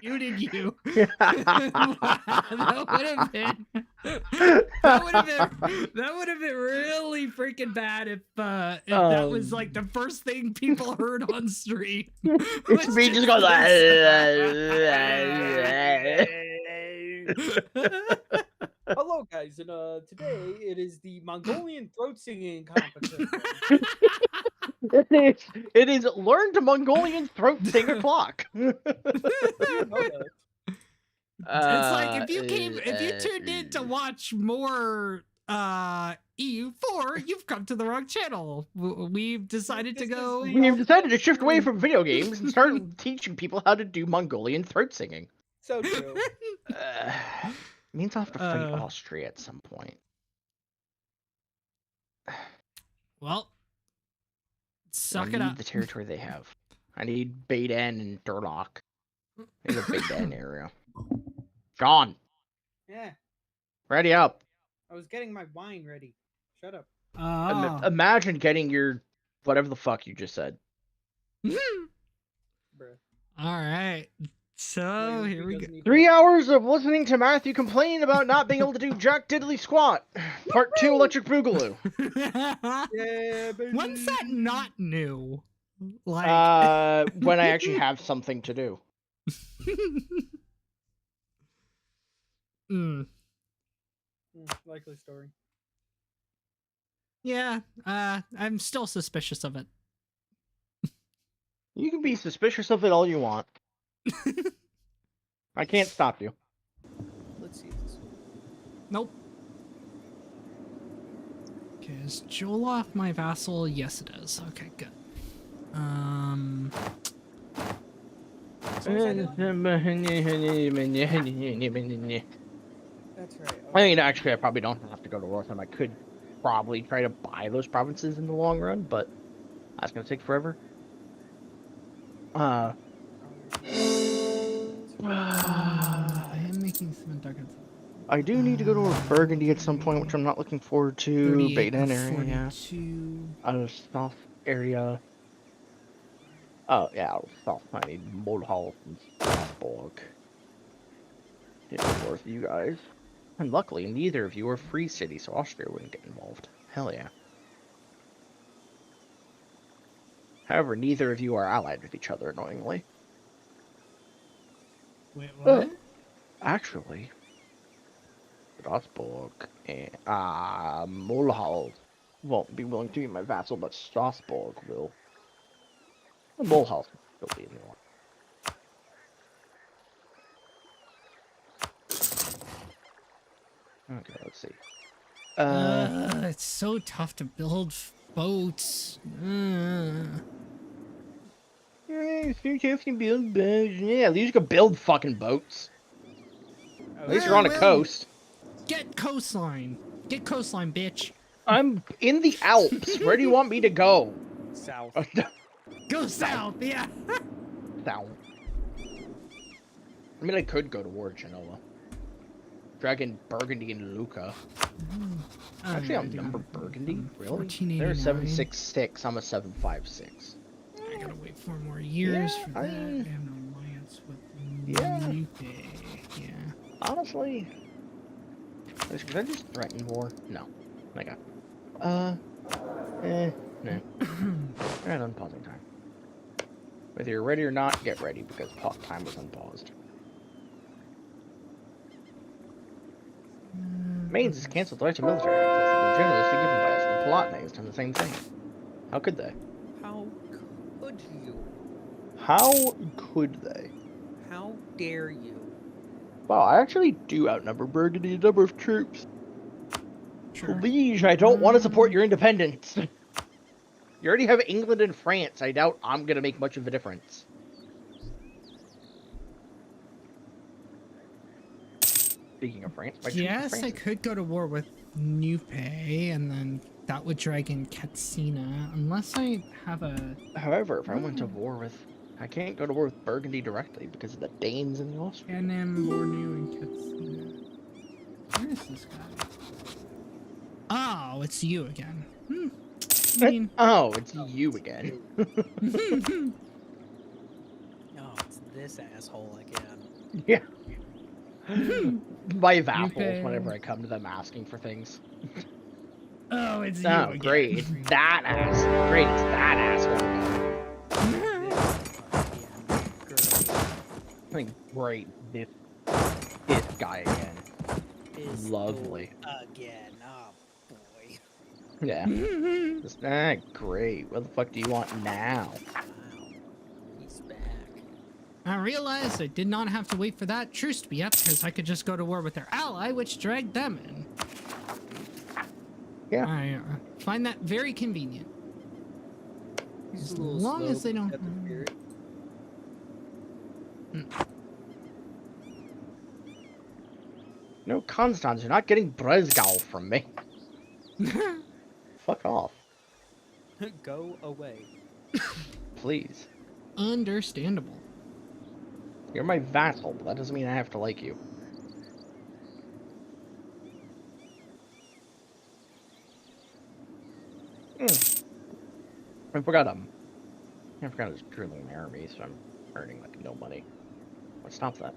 Muted you. That would have been. That would have been really freaking bad if that was like the first thing people heard on stream. It's me just going Hello, guys, and today it is the Mongolian throat singing competition. It is learn to Mongolian throat sing o'clock. It's like if you tuned in to watch more EU4, you've come to the wrong channel. We've decided to go. We've decided to shift away from video games and start teaching people how to do Mongolian throat singing. So true. Means I'll have to fight Austria at some point. Well, suck it I up. need the territory they have. I need Baden and Durlock. In the Baden area. Sean. Yeah. Ready up. I was getting my wine ready. Shut up. Imagine getting your whatever the fuck you just said. Bruh. All right. So here we go. 3 hours of listening to Matthew complain about not being able to do Jack Diddley Squat. Part 2 Electric Boogaloo. Yeah, baby. When's that not new? Like when I actually have something to do. Likely story. Yeah, I'm still suspicious of it. You can be suspicious of it all you want. I can't stop you. Let's see this. Nope. Okay, is Joloff my vassal? Yes, it is. Okay, good. That's right. I mean, actually, I probably don't have to go to war with them. I could probably try to buy those provinces in the long run, but that's going to take forever. I am making some darker. I do need to go to Burgundy at some point, which I'm not looking forward to. Baden area, yeah. Out of South area. Oh, yeah, out of South. I need Mulhouse and Strasbourg. Get worth you guys. And luckily, neither of you are free cities, so Austria wouldn't get involved. Hell yeah. However, neither of you are allied with each other, annoyingly. Wait, what? Actually, Strasbourg and Mulhouse won't be willing to be my vassal, but Strasbourg will. Mulhouse will still be in the war. Okay, let's see. It's so tough to build boats. It's so tough to build boats. Yeah, at least you can build fucking boats. At least you're on a coast. Get coastline. Get coastline, bitch. I'm in the Alps. Where do you want me to go? South. Go south, yeah. South. I mean, I could go to war with Genoa. Dragon Burgundy and Lucca. Actually, I'm number Burgundy. Really? They're a 766. I'm a 756. I gotta wait 4 more years for that. I have an alliance with Lupe. Yeah. Honestly, should I just threaten war? No. Okay. No. Alright, unpausing time. Whether you're ready or not, get ready because time was unpaused. Mainz has cancelled the right to military access that have been generously given by us. The Palatinate has done the same thing. How could they? How could you? How could they? How dare you? Wow, I actually do outnumber Burgundy in number of troops. Sure. Liege, I don't want to support your independence. You already have England and France. I doubt I'm going to make much of a difference. Speaking of France, yes, I could go to war with Nupe, and then that would drag in Katsina, unless I have a... However, if I went to war with... I can't go to war with Burgundy directly because of the Danes and the Austrians. Kanem, Bornu, and Katsina. Where is this guy? Oh, it's you again. I mean, Oh, it's you again. Oh, it's this asshole again. Yeah. My vassals, pay- whenever I come to them asking for things. oh, it's you Oh, again. great. It's that ass. Great, it's that asshole. This again. Great. Great. This guy again. This Lovely. again. Oh boy. Yeah. Just, great. What the fuck do you want now? Wow. He's back. I realized I did not have to wait for that truce to be up because I could just go to war with their ally, which dragged them in. Yeah. I find that very convenient. He's As a little long slow, as they but he's don't- got the spirit. No, Constance, you're not getting Brezgal from me. Fuck off. Go away. Please. Understandable. You're my vassal, but that doesn't mean I have to like you. I forgot I forgot I was drilling my army, so I'm earning like no money. Let's stop that.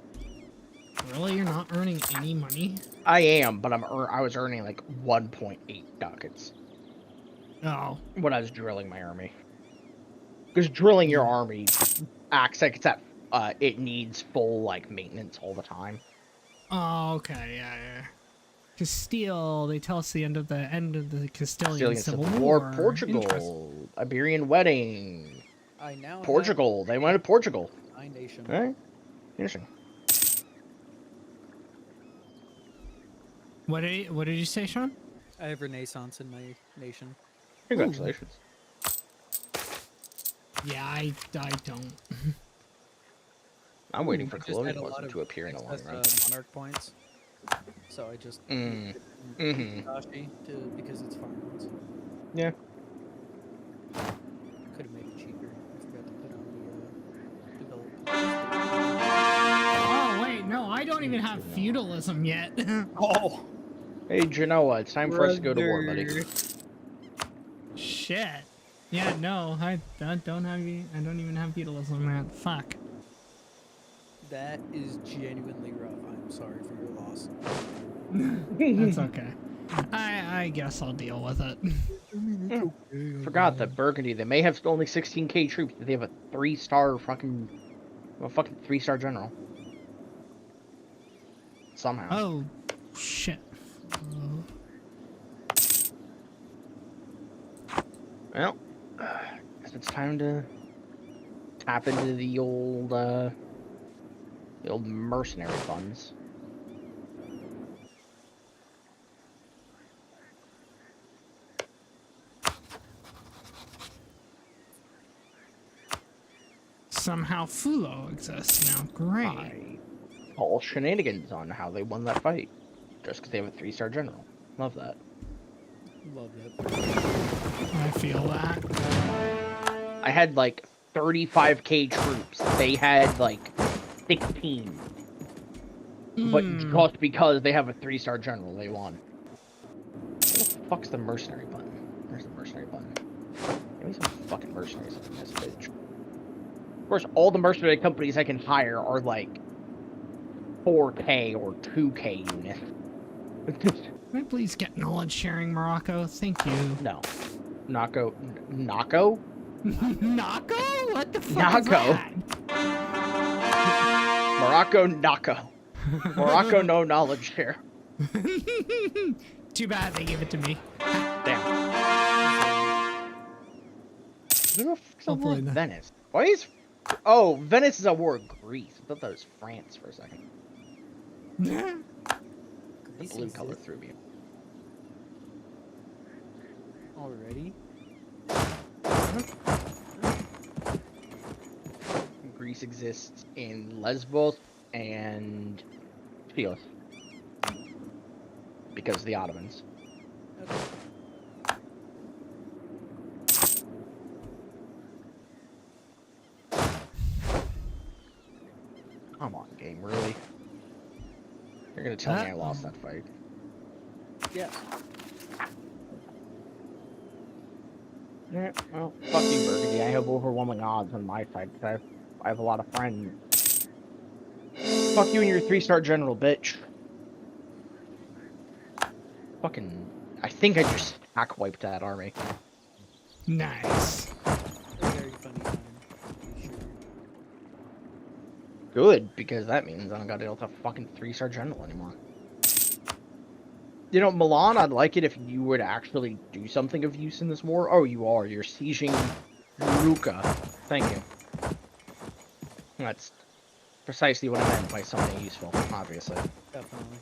Really, you're not earning any money? I am, but I was earning like 1.8 ducats Oh. when I was drilling my army. Because drilling your army acts like it's at it needs full like maintenance all the time. Oh, okay, yeah. Castile, they tell us the end of the Castilian Civil War. Portugal, Interesting. Iberian wedding. I now Portugal, they went to Portugal. have my nation. Alright. Interesting. What did you say, Sean? I have Renaissance in my nation. Congratulations. Yeah, I don't. I'm waiting for I just had a colonialism lot of to appear in the long excess, run. monarch points. So I just Mhm. because it's farmlands. Yeah. Could have made it cheaper. I forgot to put on the development. Oh wait, no, I don't even have feudalism yet. Oh, Hey, Genoa, it's time for us to go to war, buddy. Brother. Shit. Yeah, no, I don't even have feudalism, man. Fuck. that is genuinely rough. I'm sorry for your loss. That's okay. I guess I'll deal with it. Forgot that Burgundy, they may have only 16k troops, but they have a 3-star fucking 3-star general. Somehow. Oh, shit. Well, guess it's time to tap into the old mercenary funds. Somehow Fulo exists now. Great. I call shenanigans on how they won that fight. Just because they have a 3-star general. Love that. Love that. I feel that. I had like 35k troops. They had like 16. But just because they have a 3-star general, they won. Where the fuck's the mercenary button? Where's the mercenary button? Give me some fucking mercenaries in this bitch. Of course, all the mercenary companies I can hire are like 4k or 2k units. Can I please get knowledge sharing, Morocco? Thank you. No. Nako? Nako? What the fuck is Nako. that? Morocco Nako. Morocco no knowledge share. Too bad they gave it to me. Damn. Who the fuck's at war Hopefully with not. Venice? Why is... Oh, Venice is at war with Greece. I thought that was France for a second. The blue color threw me. Already? Greece exists in Lesbos and Chios. Because of the Ottomans. Okay. Come on, game, really? You're gonna tell me I lost that fight. Yes. Yeah, well, fuck you, Burgundy. I have overwhelming odds on my side because I have a lot of friends. Fuck you and your 3-star general, bitch. Fucking, I think I just hack wiped that army. Nice. A very funny time. To be sure. Good, because that means I don't gotta deal with a fucking 3-star general anymore. You know, Milan, I'd like it if you would actually do something of use in this war. Oh, you are. You're sieging Ruka. Thank you. That's precisely what I meant by something useful, obviously. Definitely.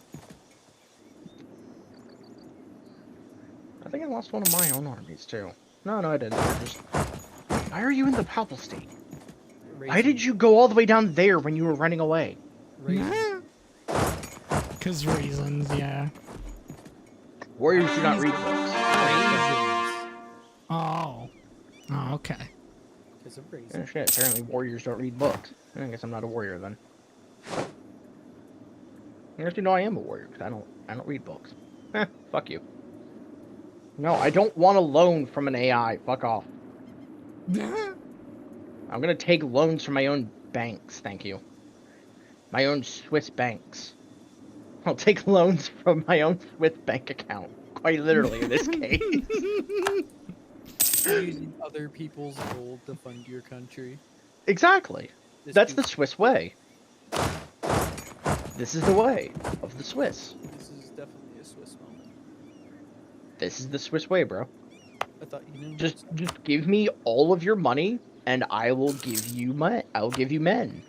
I think I lost one of my own armies, too. No, I didn't. Why are you in the Papal State? Why did you go all the way down there when you were running away? Because reasons, yeah. Warriors do not read books. Oh. Oh, okay. Because of raisins. Oh, shit, apparently warriors don't read books. I guess I'm not a warrior, then. Actually, no, I am a warrior, because I don't read books. Fuck you. No, I don't want a loan from an AI. Fuck off. I'm gonna take loans from my own banks, thank you. My own Swiss banks. I'll take loans from my own Swiss bank account. Quite literally, in this case. You're using other people's gold to fund your country. Exactly. This That's the piece- Swiss way. This is the way of the Swiss. This is definitely a Swiss moment. This is the Swiss way, bro. I thought you knew. Just give me all of your money, and I will give you I'll give you men.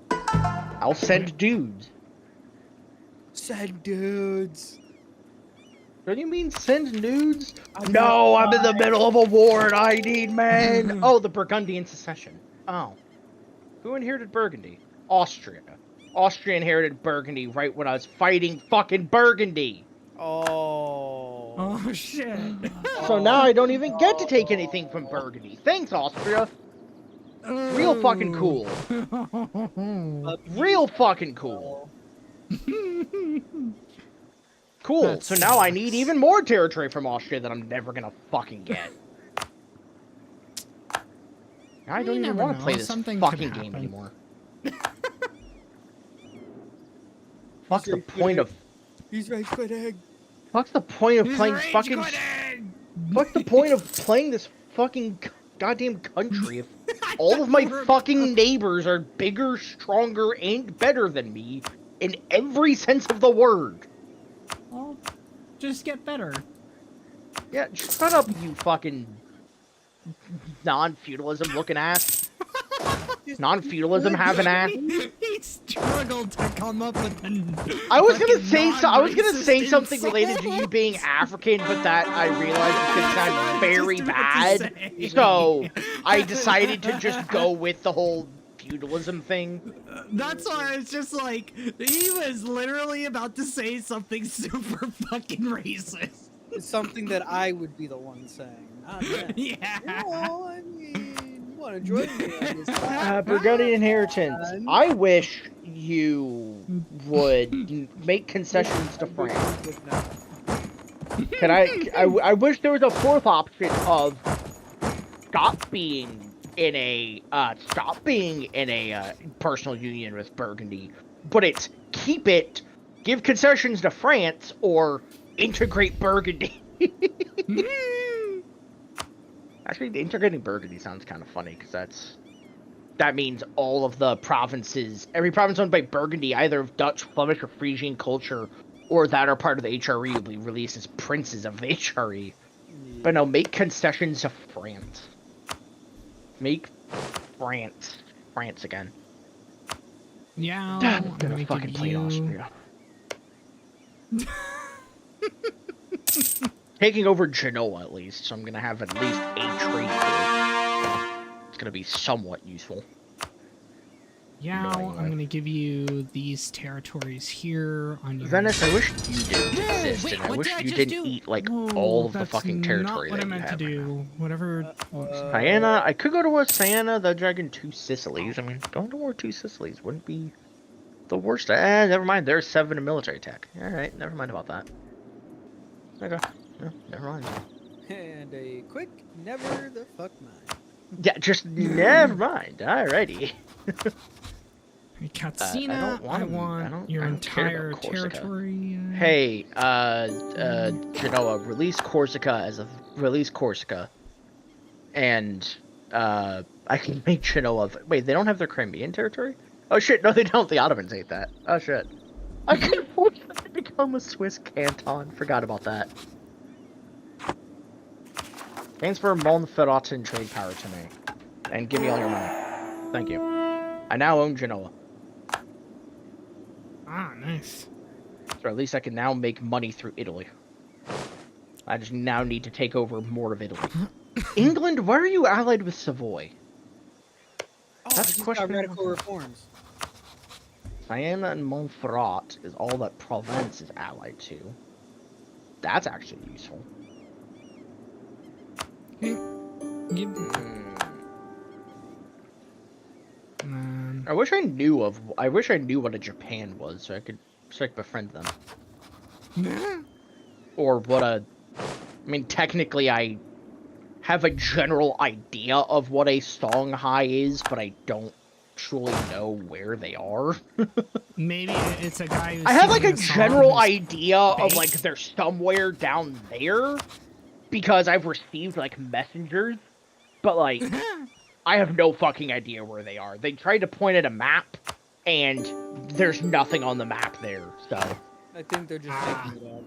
I'll send dudes. Send dudes. Don't you mean send nudes? No, I'm in the middle of a war and I need men. Oh, the Burgundian succession. Oh. Who inherited Burgundy? Austria. Austria inherited Burgundy right when I was fighting fucking Burgundy. Oh. Oh, shit. So now I don't even get to take anything from Burgundy. Thanks, Austria. Real fucking cool. Real fucking cool. Cool. That so now I sucks. need even more territory from Austria that I'm never gonna fucking get. I don't even want to play this fucking game anymore. Fuck's the point of... He's rage quitting. Fuck's the point of playing fucking... What's the point of playing this fucking goddamn country if all of my fucking neighbors are bigger, stronger, and better than me in every sense of the word? Well, just get better. Yeah, shut up, you fucking non-feudalism looking ass. Non-feudalism having ass. He struggled to come up with the. I was gonna say something related to you being African, but that I realized was gonna sound very bad. So I decided to just go with the whole feudalism thing. That's why I was just like, he was literally about to say something super fucking racist. It's something that I would be the one saying. Not them. Yeah. No, I mean, you want to join me on this? Burgundian inheritance. I wish you would make concessions to France. Would not. Can I wish there was a fourth option of stop being in a personal union with Burgundy, but it's keep it, give concessions to France, or integrate Burgundy. Actually, integrating Burgundy sounds kind of funny because that means all of the provinces, every province owned by Burgundy, either of Dutch, Flemish, or Frisian culture, or that are part of the HRE, will be released as princes of the HRE. But no, make concessions to France. Make France again. Yeah. I'm gonna fucking play Austria. Taking over Genoa at least, so I'm gonna have at least a trade port. It's gonna be somewhat useful. Yeah, I'm gonna give you these territories here on your... Venice, I wish you didn't exist, wait, and I what wish did I you just didn't do? eat, like, Whoa, all of the that's fucking territory not what that I meant you to have right do. now. Whatever. Siena, I could go to a Siena, the Dragon 2 Sicilies. I mean, going to War 2 Sicilies wouldn't be the worst. Never mind, there's 7 in military tech. Alright, never mind about that. Okay, no, never mind. And a quick never the fuck mind. Yeah, just never mind. Alrighty. Katsina, I want your entire territory. Hey, Genoa, release Corsica and I can make Genoa. Wait, they don't have their Crimean territory? Oh shit, no, they don't. The Ottomans ate that. Oh shit. I can force them to become a Swiss canton. Forgot about that. Transfer Montferratin trade power to me, and give me all your money. Thank you. I now own Genoa. Ah, nice. So at least I can now make money through Italy. I just now need to take over more of Italy. England, why are you allied with Savoy? Oh, That's he's question got radical reforms. Siena and Montferrat is all that Provence is allied to. That's actually useful. I wish I knew what a Japan was so I could befriend them. Or what I mean, technically I have a general idea of what a Songhai is, but I don't truly know where they are. Maybe it's a guy who's I have like a singing general song idea of like they're somewhere down there because I've received like messengers, but like I have no fucking idea where they are. They tried to point at a map and there's nothing on the map there, so I think they're just making it up.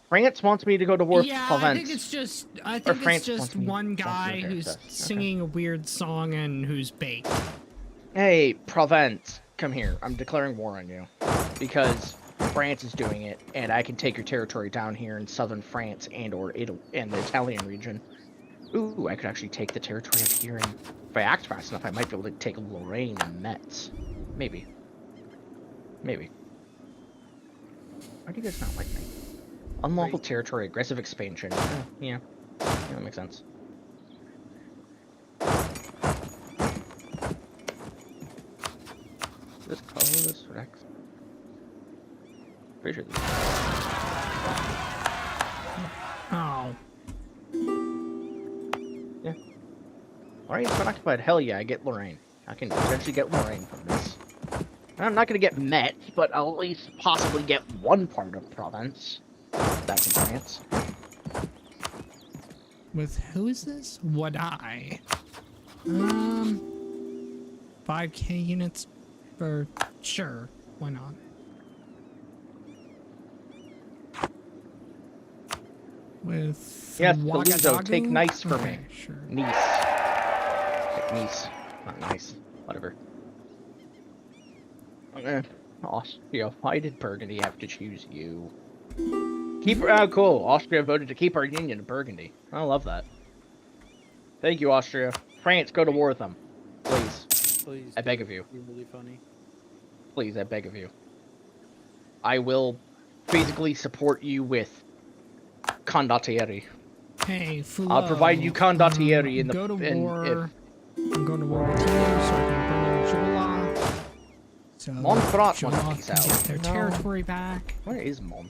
France wants me to go to war with Provence. I think it's just one guy who's singing a weird song and who's baked. Hey, Provence, come here. I'm declaring war on you. Because France is doing it, and I can take your territory down here in southern France and or Italy and the Italian region. Ooh, I could actually take the territory up here, and if I act fast enough, I might be able to take Lorraine and Metz. Maybe. Maybe. Why do you guys not like me? Unlawful territory, aggressive expansion. Yeah, that makes sense. This colorless Rex. Pretty sure this. Oh. Yeah. Lorraine's unoccupied. Hell yeah, I get Lorraine. I can potentially get Lorraine from this. I'm not gonna get Metz, but I'll at least possibly get one part of Provence. That's in France. With who is this? Would I? 5k units for sure. Why not? With Yes, Toulouse, take Nice for me. Sure. Nice. Take Nice. Not nice. Whatever. Austria. Why did Burgundy have to choose you? Oh, cool. Austria voted to keep our union to Burgundy. I love that. Thank you, Austria. France, go to war with them. Please. Please. I beg of you. Be really funny. Please, I beg of you. I will physically support you with condottieri. Hey, Fullo, I'll provide you condottieri in the... Go to war. I'm going to war with you so I can bring in Jola. So Montferrat wants Jola peace can out. get their territory back. Where is Montferrat?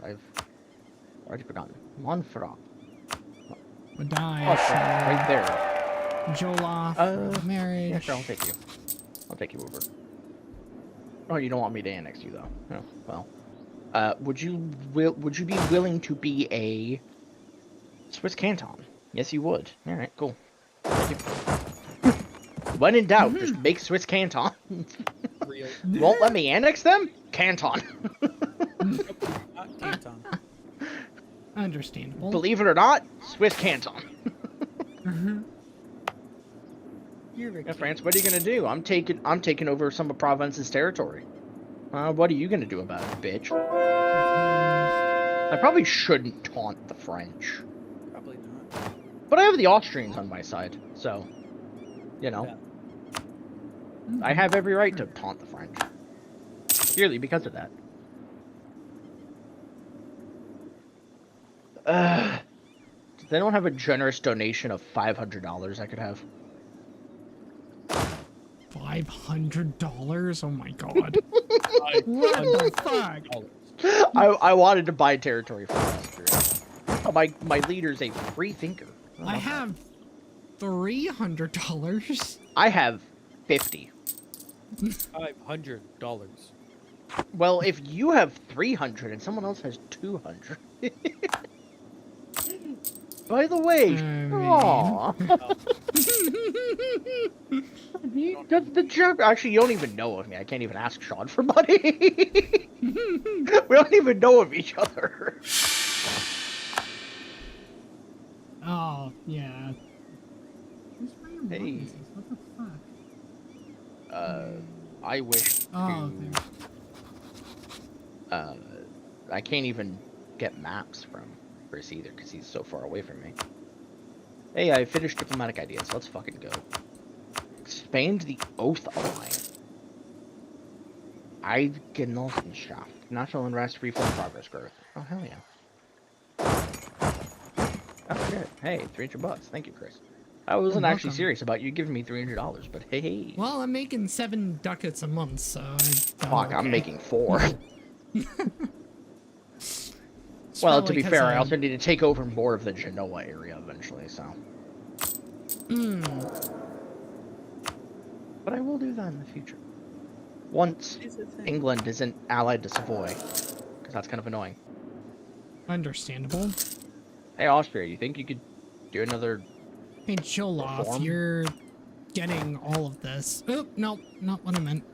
I've already forgotten. Montferrat. Would die. Oh, right there. Jola, marriage. Yeah, sure, I'll take you. I'll take you over. Oh, you don't want me to annex you, though. Oh, well. Would you be willing to be a Swiss canton? Yes, you would. All right, cool. Thank you. When in doubt, just make Swiss canton. Real. Won't let me annex them? Canton. Not canton. Understandable. Believe it or not, Swiss canton. You're France, what are you gonna do? I'm taking over some of Provence's territory. What are you gonna do about it, bitch? I probably shouldn't taunt the French. Probably not. But I have the Austrians on my side, so, you know. Yeah. I have every right to taunt the French. Purely because of that. They don't have a generous donation of $500 I could have. $500? Oh my god. What the fuck? I wanted to buy territory from Austria. How my leader's a free thinker. I have $300. I have 50. $500. Well, if you have 300 and someone else has 200. By the way, aw. The joke. Actually, you don't even know of me. I can't even ask Sean for money. We don't even know of each other. Oh, yeah. Hey. What the fuck? I wish Oh, to. I can't even get maps from Chris either because he's so far away from me. Hey, I finished diplomatic ideas. Let's fucking go. Expand the Oath Alliance. Eidgenossenschaft. National unrest, reform, progress, growth. Oh, hell yeah. Oh, shit. Hey, $300. Thank you, Chris. I wasn't You're actually welcome. serious about you giving me $300, but hey. Well, I'm making 7 ducats a month, so Fuck, I'm making 4. It's Well, probably to be 'cause fair, I also need to take over more of the Genoa area eventually, so. But I will do that in the future. Once England isn't allied to Savoy, because that's kind of annoying. Understandable. Hey, Austria, you think you could do another... Hey, Joloff, Reform? you're getting all of this. Oh, no, not what I meant.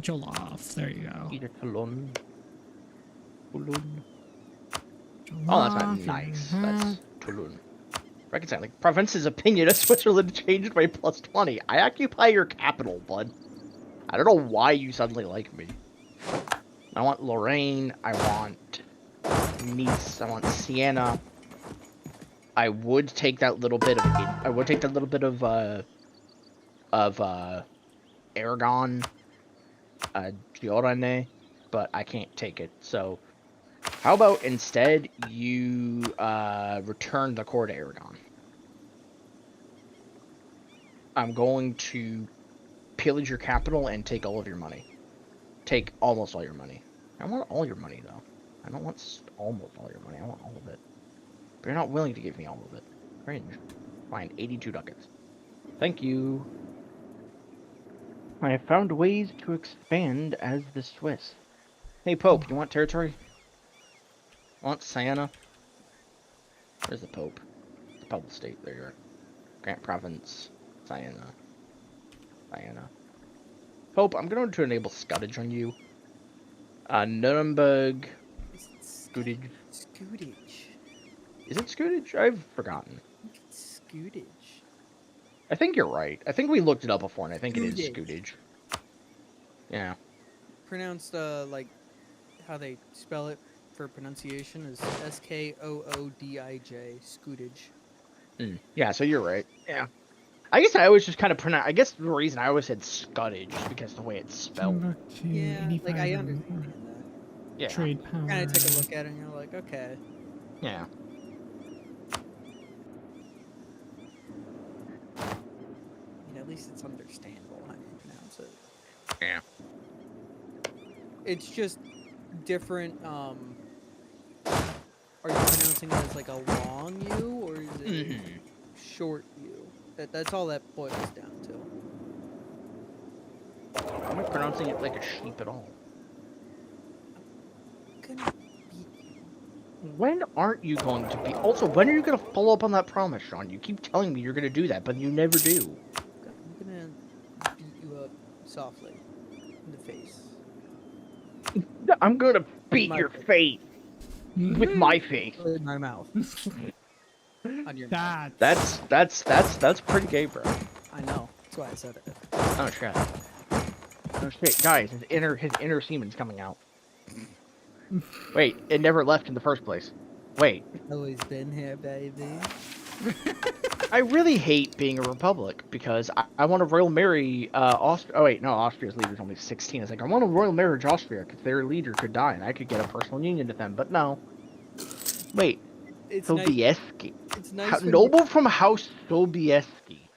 Joloff, there you go. Toulon. Oh, that's not Joloff, nice. yeah. That's Toulon. Reconciling. Province's opinion of Switzerland changed by +20. I occupy your capital, bud. I don't know why you suddenly like me. I want Lorraine. I want Nice. I want Siena. I would take that little bit of Aragon, Giorane, but I can't take it. So, how about instead you return the core to Aragon? I'm going to pillage your capital and take all of your money. Take almost all your money. I want all your money though. I don't want almost all your money. I want all of it. But you're not willing to give me all of it. Cringe. Fine, 82 ducats. Thank you. I have found ways to expand as the Swiss. Hey, Pope, you want territory? Want Siena? Where's the Pope? The Papal State, there you are. Grant Province, Siena. Siena. Pope, I'm going to enable Scottage on you. Nuremberg. Scootage. Scootage. Is it Scootage? I've forgotten. Scootage. I think you're right. I think we looked it up before, and I think it is Scootage. Scootage. Yeah. Pronounced like how they spell it for pronunciation is Skoodij. Scootage. Yeah, so you're right. Yeah. I guess I always just kind of pronounce. I guess the reason I always said Scottage is because the way it's spelled. Yeah, like I understand that. Yeah. Trade power. Kind of take a look at it and you're like, okay. Yeah. I mean, at least it's understandable how you pronounce it. Yeah. It's just different. Are you pronouncing it as like a long U or is it short U? That's all that boils down to. I'm not pronouncing it like a sheep at all. Gonna beat you. When aren't you going to be? Also, when are you going to follow up on that promise, Sean? You keep telling me you're going to do that, but you never do. I'm gonna beat you up softly in the face. I'm going to beat my your face. face with my face. In my mouth. On your mouth. That's pretty gay, bro. I know. That's why I said it. Oh shit. Oh shit, guys, his inner semen's coming out. Wait, it never left in the first place. Wait. Always been here, baby. I really hate being a republic because I want to royal marry Austria. Oh wait, no, Austria's leader's only 16. It's like I want to royal marriage Austria because their leader could die and I could get a personal union with them. But no. Wait, It's Sobieski. It's nice. Noble from House Sobieski.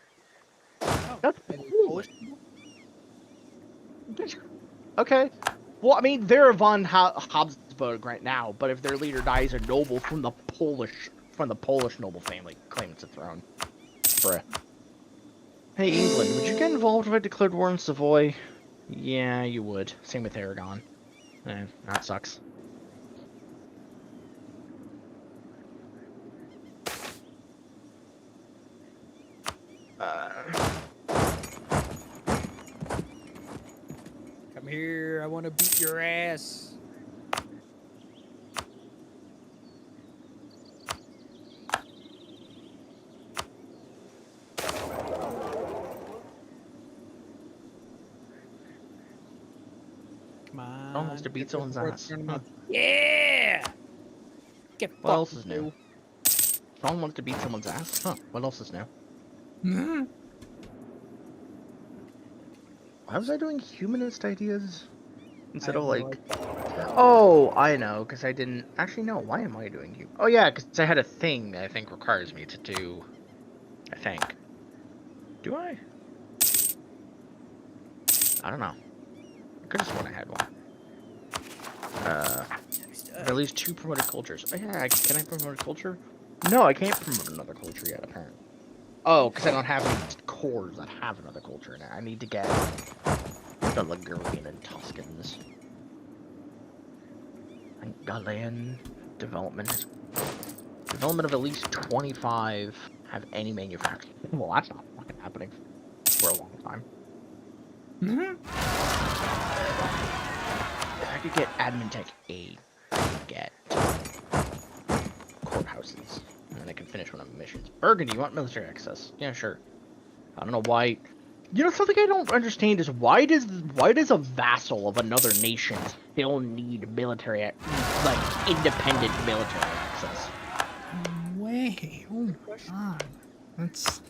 That's Polish. okay. Well, I mean, they're von Habsburg right now, but if their leader dies, a noble from the when the Polish noble family claimed the throne. Bruh. Hey, England, would you get involved if I declared war on Savoy? Yeah, you would. Same with Aragon. That sucks. Come here, I want to beat your ass. Come on. Almost to beat get someone's before ass. tournament. Huh. Yeah! Get What else fucked, is new? Someone wants to beat someone's ass? Huh, what else is new? Mhm. Why was I doing humanist ideas? Instead have of no like... Oh, I know, because I didn't... Actually, no, why am I doing human? Oh yeah, because I had a thing that I think requires me to do... I think. Do I? I don't know. I could have sworn I had one. At least 2 promoted cultures. Oh yeah, can I promote a culture? No, I can't promote another culture yet, apparently. Oh, because I don't have any cores that have another culture in it. I need to get the Ligurian and Tuscans. And Galilean development. Development of at least 25 have any manufacturing. Well, that's not fucking happening for a long time. Mhm. If I could get Admin Tech 8, I could get courthouses. And then I can finish one of my missions. Burgundy, you want military access? Yeah, sure. I don't know why. You know, something I don't understand is why does a vassal of another nation still need military, like independent military access? Way. Oh my god. That's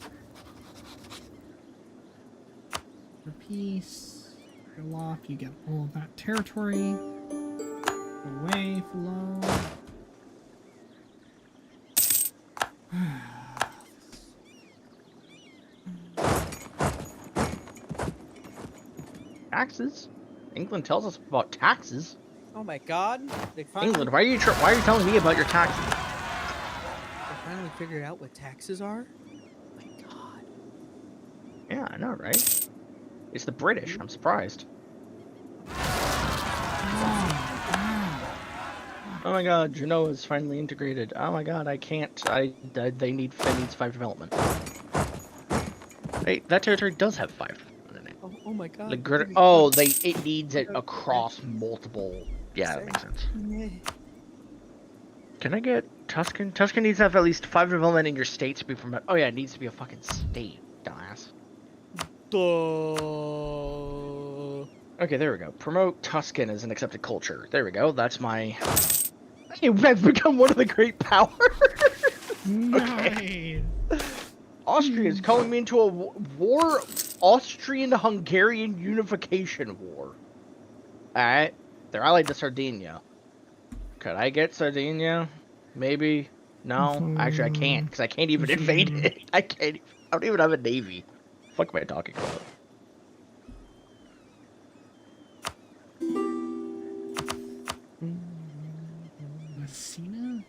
for peace. Kill off. You get all of that territory. Away, flow. Taxes? England tells us about taxes. Oh my god. They finally, England, why are you telling me about your taxes? they finally figured out what taxes are? Oh my god. Yeah, I know, right? It's the British. I'm surprised. Oh my god, Genoa is finally integrated. Oh my god, I can't. They need 5 development. Hey, that territory does have 5 in it. Oh my god. Oh, it needs it across multiple. Yeah, that makes sense. Can I get Tuscan? Tuscan needs to have at least 5 development in your state to be promoted. Oh yeah, it needs to be a fucking state, dumbass. Okay, there we go. Promote Tuscan as an accepted culture. There we go. That's my... I've become one of the great powers! Okay. Nice. Austria is calling me into a war... Austrian-Hungarian unification war. Alright. They're allied to Sardinia. Could I get Sardinia? Maybe? No? Actually, I can't, because I can't even invade it. I don't even have a navy. What the fuck am I talking about? Messina?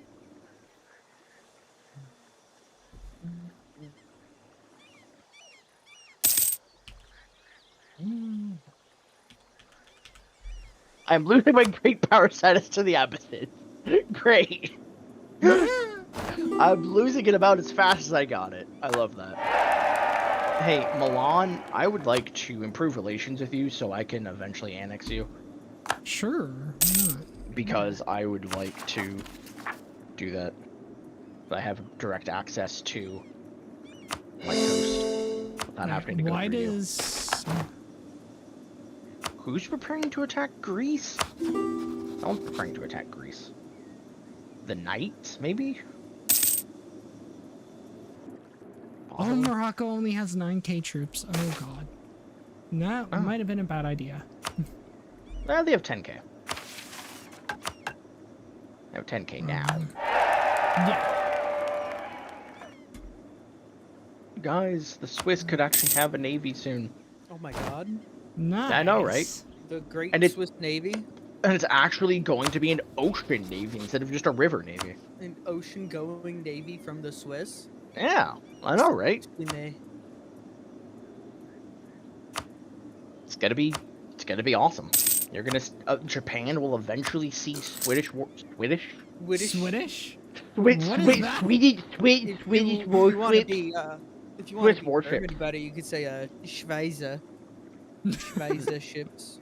I'm losing my great power status to the Abbotted. Great. I'm losing it about as fast as I got it. I love that. Hey, Milan, I would like to improve relations with you so I can eventually annex you. Sure. Why not? Because I would like to do that. I have direct access to my coast without having to go Why through you. does... Who's preparing to attack Greece? No one's preparing to attack Greece. The Knights, maybe? Oh, Possibly? Morocco only has 9k troops. Oh god. That might have been a bad idea. Well, they have 10k. They have 10k now. Yeah. Guys, the Swiss could actually have a navy soon. Oh my god. Nice. I know, right? The great And it- Swiss Navy. And it's actually going to be an ocean navy instead of just a river navy. An ocean-going navy from the Swiss. Yeah, I know, right? It's gonna be awesome. You're gonna Japan will eventually see Swedish Swedish? Swedish What is that? Swedish If you want to be, Swiss warships. German about it, you could say Schweizer ships.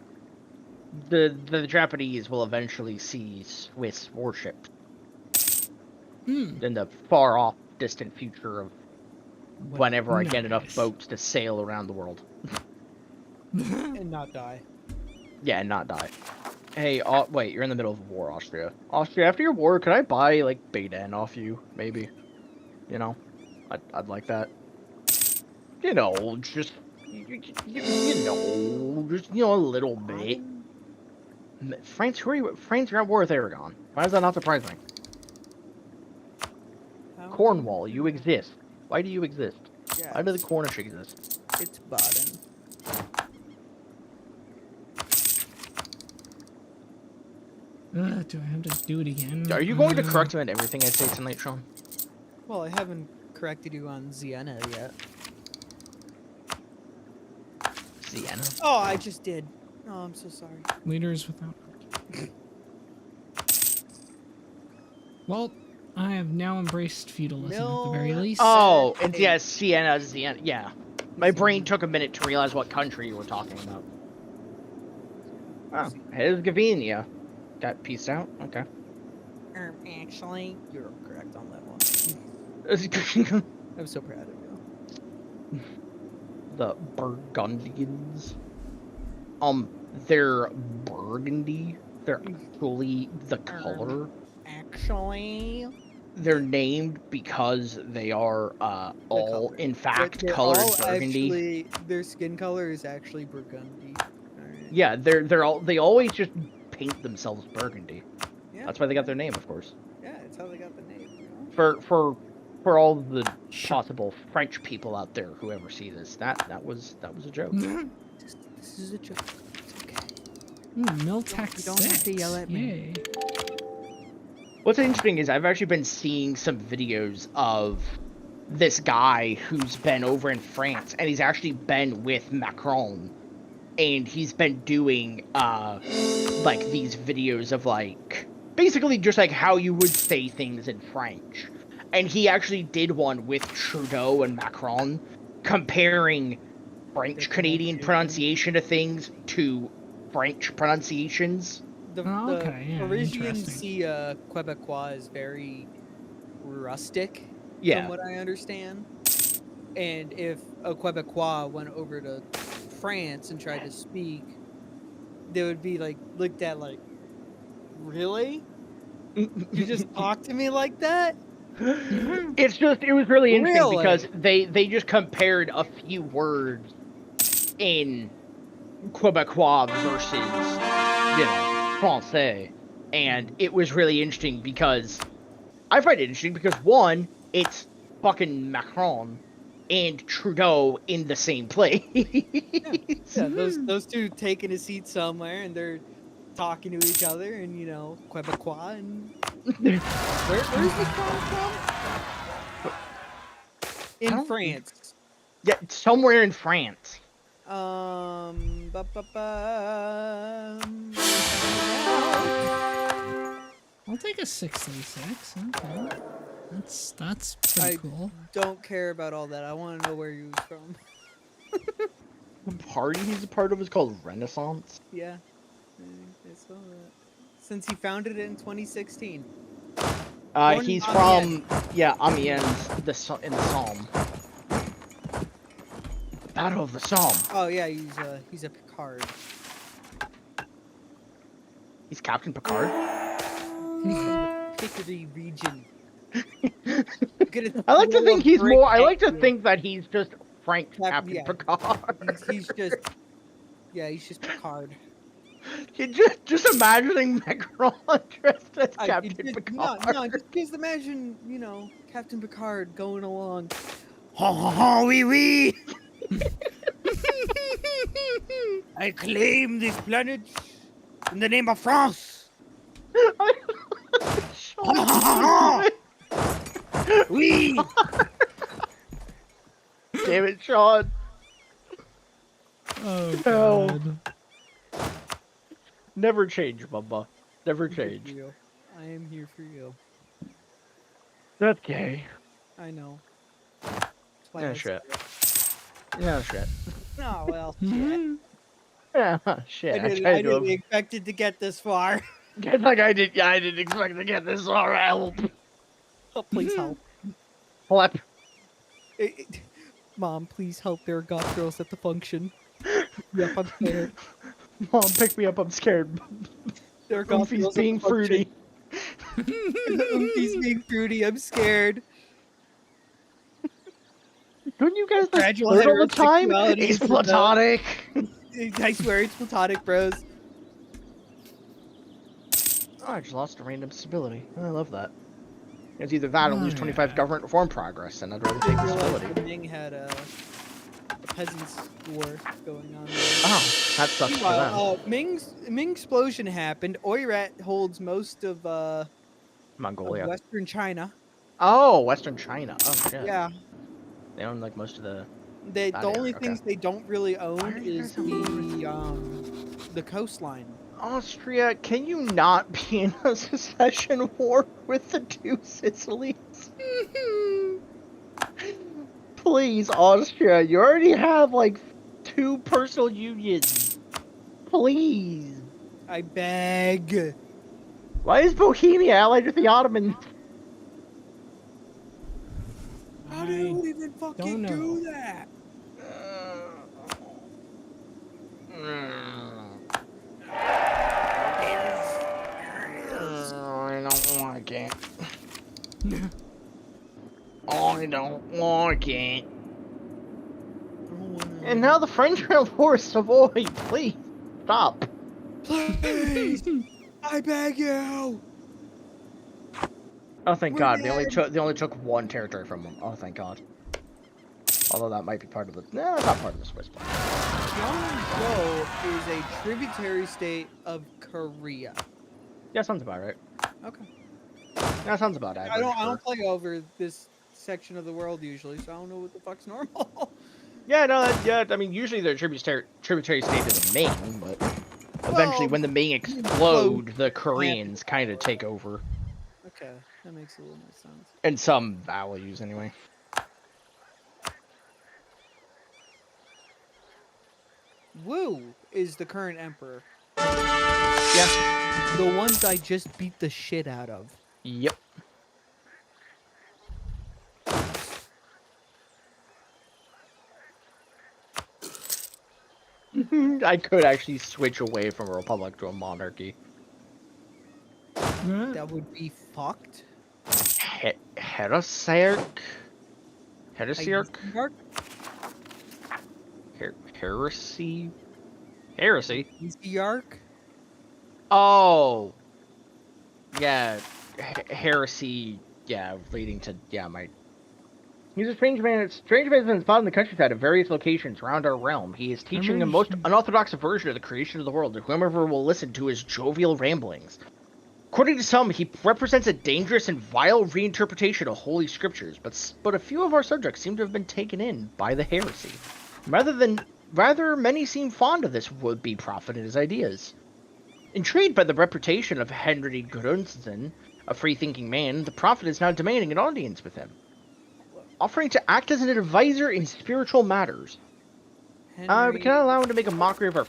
The Japanese will eventually see Swiss warships in the far off distant future of whenever I get enough Nice. boats to sail around the world. And not die. Yeah, and not die. Hey, wait, you're in the middle of a war, Austria. Austria, after your war, could I buy, like, Baden off you, maybe? You know? I'd like that. You know, just... You know, just, you know, a little bit. France, who are you? France, you're at war with Aragon. Why does that not surprise me? Cornwall, you exist. Why do you exist? Yeah, Why do the Cornish exist? it's Baden. Do I have to do it again? Are you going to correct me on everything I say tonight, Sean? Well, I haven't corrected you on Sienna yet. Sienna? Oh, I just did. Oh, I'm so sorry. Leaders without. Well, I have now embraced feudalism at the very least. Oh, and yes, Sienna, yeah. My brain took a minute to realize what country you were talking about. Oh, Herzegovina. Got pieced out? Okay. Actually, you're correct on that one. I'm so proud of you. The Burgundians. They're burgundy. They're actually the color. Actually, They're named because they are all, in fact, they're colored all burgundy. Actually, their skin color is actually burgundy. Alright. Yeah, they always just paint themselves burgundy. Yeah, That's why they got their name, of course. yeah, that's how they got the name. You know? For all the possible French people out there who ever see this, that was a joke. This is a joke. It's okay. Miltech You don't have to yell at me. Yay. What's interesting is I've actually been seeing some videos of this guy who's been over in France, and he's actually been with Macron, and he's been doing like these videos of like basically just like how you would say things in French. And he actually did one with Trudeau and Macron, comparing French Canadian pronunciation of things to French pronunciations. The Parisian see Quebecois is very rustic, Yeah. from what I understand. And if a Quebecois went over to France and tried to speak, they would be like looked at like, really? You just talk to me like that? It was really interesting because they just compared a few words in Quebecois versus, you know, Francais, and it was really interesting because I find it interesting because one, it's fucking Macron and Trudeau in the same place. Yeah, those two taking a seat somewhere and they're talking to each other and, you know, Quebecois and where's this from? In France. Yeah, somewhere in France. I'll take a 636. Okay. That's pretty cool. Don't care about all that. I want to know where he was from. The party he's a part of is called Renaissance. Yeah. I saw that. Since he founded it in 2016. He's from Amiens, in the Somme. Battle of the Somme. Oh yeah, he's a Picard. He's Captain Picard. He's from the Picardy region. I like to think he's more. I like to think that he's just Frank Captain Picard. He's just Picard. Just imagining Macron dressed as Captain Picard. No, just imagine, you know, Captain Picard going along. Ha ha ha, wee wee. I claim this planet. In the name of France. We. Damn it, Sean. Oh Hell. god. Never change, Bubba. Never I'm here for change. you. I am here for you. That's gay. I know. That's why Yeah, I shit. said it. Yeah, shit. Oh well, shit. Yeah, shit. I tried didn't to. expect it to get this far. It's like I did. Yeah, I didn't expect to get this far. Help. Oh, please help. Flap. Mom, please help. There are goth girls at the function. Yep, I'm scared. Mom, pick me up. I'm scared. There are goth Oomfie's girls at the being function. fruity. He's being fruity. I'm scared. Don't you guys like Gradual flirt all the time? heterosexuality It's is a no. platonic. I swear it's platonic, bros. Oh, I just lost a random stability. I love that. It's either that or lose Oh, 25 yeah. government reform progress, and I'd rather take the Realized stability. the Ming had a peasants' war going on. Oh, that sucks for them. Meanwhile, Ming's explosion happened. Oirat holds most of Mongolia. Western China. Oh, Western China. Oh shit. Yeah, They own like most of the. the That only area, okay. things they don't really Why own are you is guys on the coastline. Austria, can you not be in a secession war with the two Sicilies? Please, Austria, you already have like 2 personal unions. Please. I beg. Why is Bohemia allied with the Ottomans? How do you even fucking know. do that? I don't like it. I don't like it. And now the French are at war, Savoy. Please stop. Please, I beg you. Oh, thank We're God. dead. They only took 1 territory from them. Oh, thank God. Although that might be part of the. No, it's not part of the Swiss plan. Guangzhou is a tributary state of Korea. Yeah, sounds about right. Okay. Yeah, sounds about average. I don't play over this section of the world usually, so I don't know what the fuck's normal. Yeah, no, yeah. I mean, usually they're tributary state to the Ming, but eventually, Well, when the Ming explode, the Koreans kind of take over. Okay, that makes a little more sense. And some values, anyway. Wu is the current emperor. Yeah. The ones I just beat the shit out of. Yep. I could actually switch away from a republic to a monarchy. That would be fucked. Heresiarch? Heresiarch? Heresy? Heresy? Easiarch? Oh! Yeah, heresy, yeah, leading to, yeah, my... He's a strange man. Strange man has been found in the countryside at various locations around our realm. He is teaching a most unorthodox version of the creation of the world to whomever will listen to his jovial ramblings. According to some, he represents a dangerous and vile reinterpretation of holy scriptures, but a few of our subjects seem to have been taken in by the heresy. Rather, many seem fond of this would-be prophet and his ideas. Intrigued by the reputation of Henry Grunzen, a free-thinking man, the prophet is now demanding an audience with him, offering to act as an advisor in spiritual matters. We cannot allow him to make a mockery of our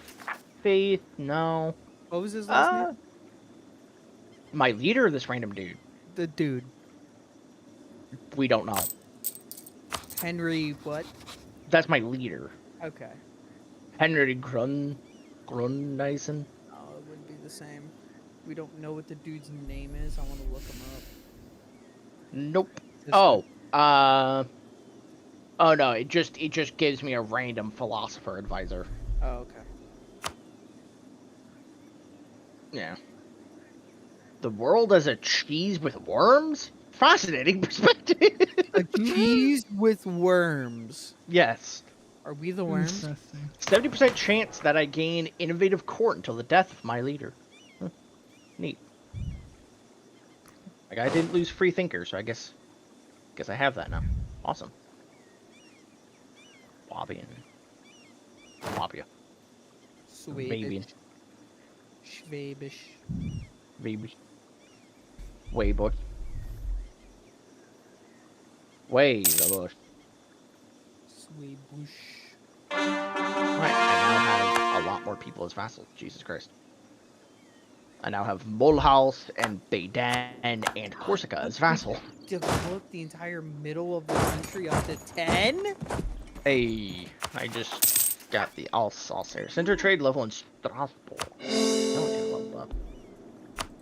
faith. No. What was his last name? My leader or this random dude? The dude. We don't know. Henry what? That's my leader. Okay. Henry Grunneisen? Oh, it wouldn't be the same. We don't know what the dude's name is. I want to look him up. Nope. This Oh, oh no, it just gives me a random philosopher advisor. Oh, okay. Yeah. The world as a cheese with worms? Fascinating perspective. A cheese with worms. Yes. Are we the worms? 70% chance that I gain innovative court until the death of my leader. Neat. Like, I didn't lose free thinker, so I guess I have that now. Awesome. Wabian. Wabia. Swedish. Schwabish. Wabish. Way bush. Way the bush. Swebush. Right, I now have a lot more people as vassals. Jesus Christ. I now have Mulhouse and Beidan and Corsica as vassal. Develop the entire middle of the country up to 10? Hey, I just got the Alsace. Center trade level in Strasbourg.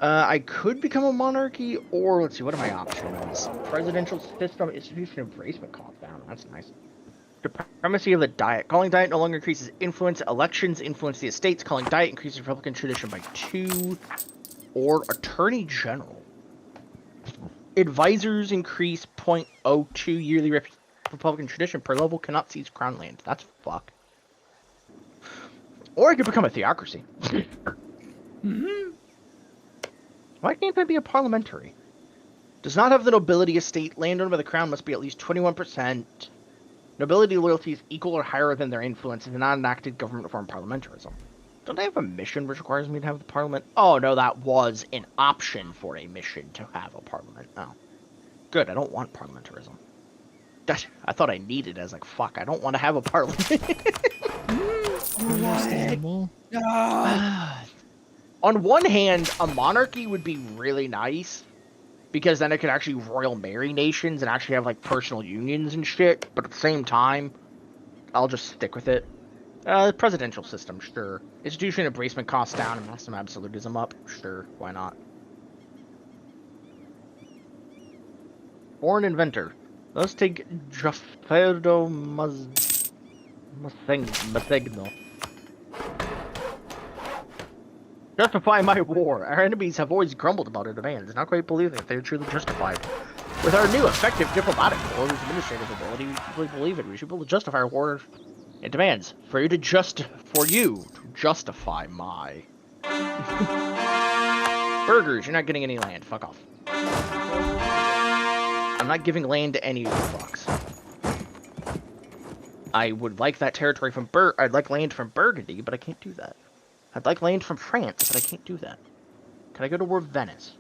I could become a monarchy, or let's see, what are my options? Presidential system, institution, embracement cost down. That's nice. Supremacy of the Diet. Calling Diet no longer increases influence. Elections influence the estates. Calling Diet increases Republican tradition by 2. Or Attorney General. Advisors increase 0.02 yearly Republican tradition per level. Cannot seize crown land. That's fuck. Or I could become a theocracy. Why can't I be a parliamentary? Does not have the nobility estate. Land owned by the crown must be at least 21%. Nobility loyalty is equal or higher than their influence in not enacted government form parliamentarism. Don't I have a mission which requires me to have the parliament? Oh, no, that was an option for a mission to have a parliament. Oh. Good, I don't want parliamentarism. I thought I needed it. I was like, fuck, I don't want to have a parliament. Understandable. On one hand, a monarchy would be really nice, because then it could actually royal marry nations and actually have, like, personal unions and shit, but at the same time, I'll just stick with it. Presidential system, sure. Institution embracement costs down and maximum absolutism up, sure, why not? Foreign inventor. Let's take Jafferdo Masegno. Justify my war. Our enemies have always grumbled about our demands, not quite believing that they are truly justified. With our new effective diplomatic war, whose administrative ability, we deeply believe it. We should be able to justify our war and demands. For you to justify my burgers. You're not getting any land. Fuck off. I'm not giving land to any of you fucks. I would like that territory from I'd like land from Burgundy, but I can't do that. I'd like land from France, but I can't do that. Can I go to war with Venice?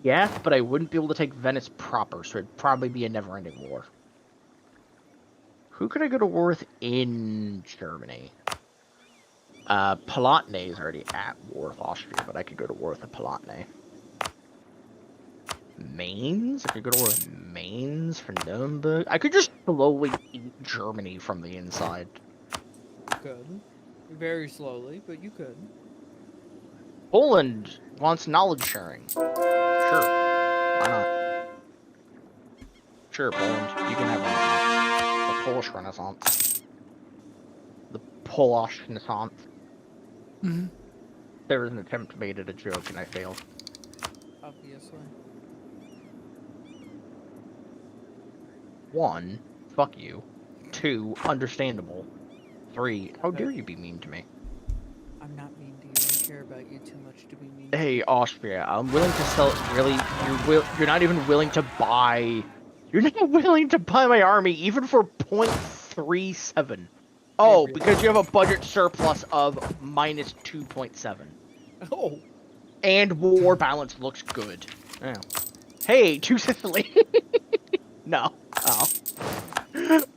Yes, but I wouldn't be able to take Venice proper, so it'd probably be a never-ending war. Who could I go to war with in Germany? Palatinate is already at war with Austria, but I could go to war with the Palatinate. Mainz? I could go to war with Mainz for Nuremberg. I could just slowly eat Germany from the inside. Good. Very slowly, but you could. Poland wants knowledge sharing. Sure. Why not? Sure, Poland. You can have Renaissance. The Polish Renaissance. The Polish Renaissance. Mm-hmm. There was an attempt made at a joke and I failed. Obviously. 1, fuck you. 2, understandable. 3, how dare you be mean to me? I'm not mean to you. I care about you too much to be mean. Hey, Austria, I'm willing to sell. Really, you're not even willing to buy. You're not willing to buy my army even for 0.37. Oh, really? because you have a budget surplus of minus 2.7. Oh. And war balance looks good. Oh. Hey, to Sicily. No. Oh.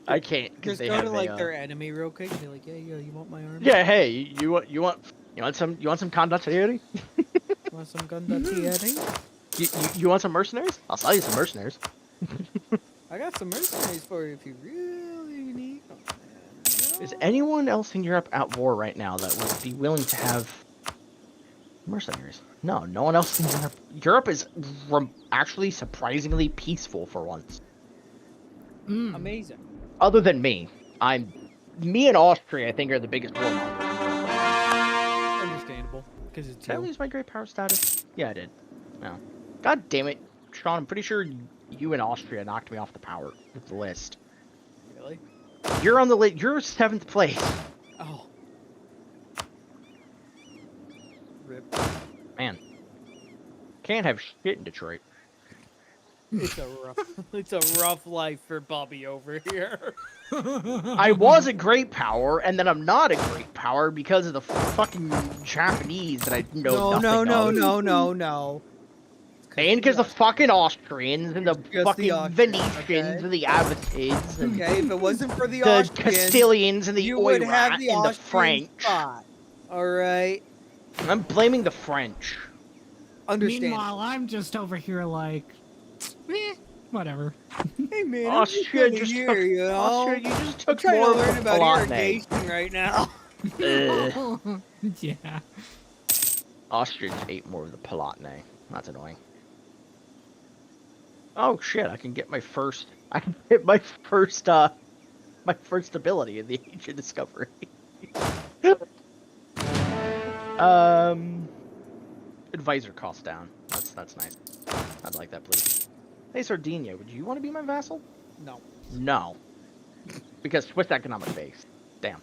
I can't. Just go to like their enemy real quick and be like, yeah, you want my army? Yeah, hey, you want some condottieri? Want some condottieri? You want some mercenaries? I'll sell you some mercenaries. I got some mercenaries for you if you really need them. Is anyone else in Europe at war right now that would be willing to have mercenaries? No, no one else in Europe. Europe is actually surprisingly peaceful for once. Amazing. Other than me. Me and Austria, I think, are the biggest warmongers in Europe right Understandable. Because it's now. Did I lose my great power status? Yeah, I did. No. God damn it. Sean, I'm pretty sure you and Austria knocked me off the power with the list. Really? You're on the list. You're 7th place. Oh. Rip. Man. can't have shit in Detroit. It's a rough life for Bobby over here. I was a great power, and then I'm not a great power because of the fucking Japanese that I know nothing of. No. And because the fucking Austrians and the Just fucking the Austrians, Venetians okay? and the Abbasids and Okay, if it wasn't for the the Austrians, Castilians and the you would have Oirat the and the Austrian French. spot. All right. I'm blaming the French. Understand. Meanwhile, I'm just over here like, whatever. Hey man, Austria I'm just just here, took. you know? Austria, you just I'm took trying more to learn of the about Palatinate. irrigation right now. Yeah. Austrians ate more of the Palatinate. That's annoying. Oh shit! I can get my first. I can get my first ability in the Age of Discovery. Advisor cost down. That's nice. I'd like that, please. Hey, Sardinia, would you want to be my vassal? No. No. Because Swiss economic base. Damn.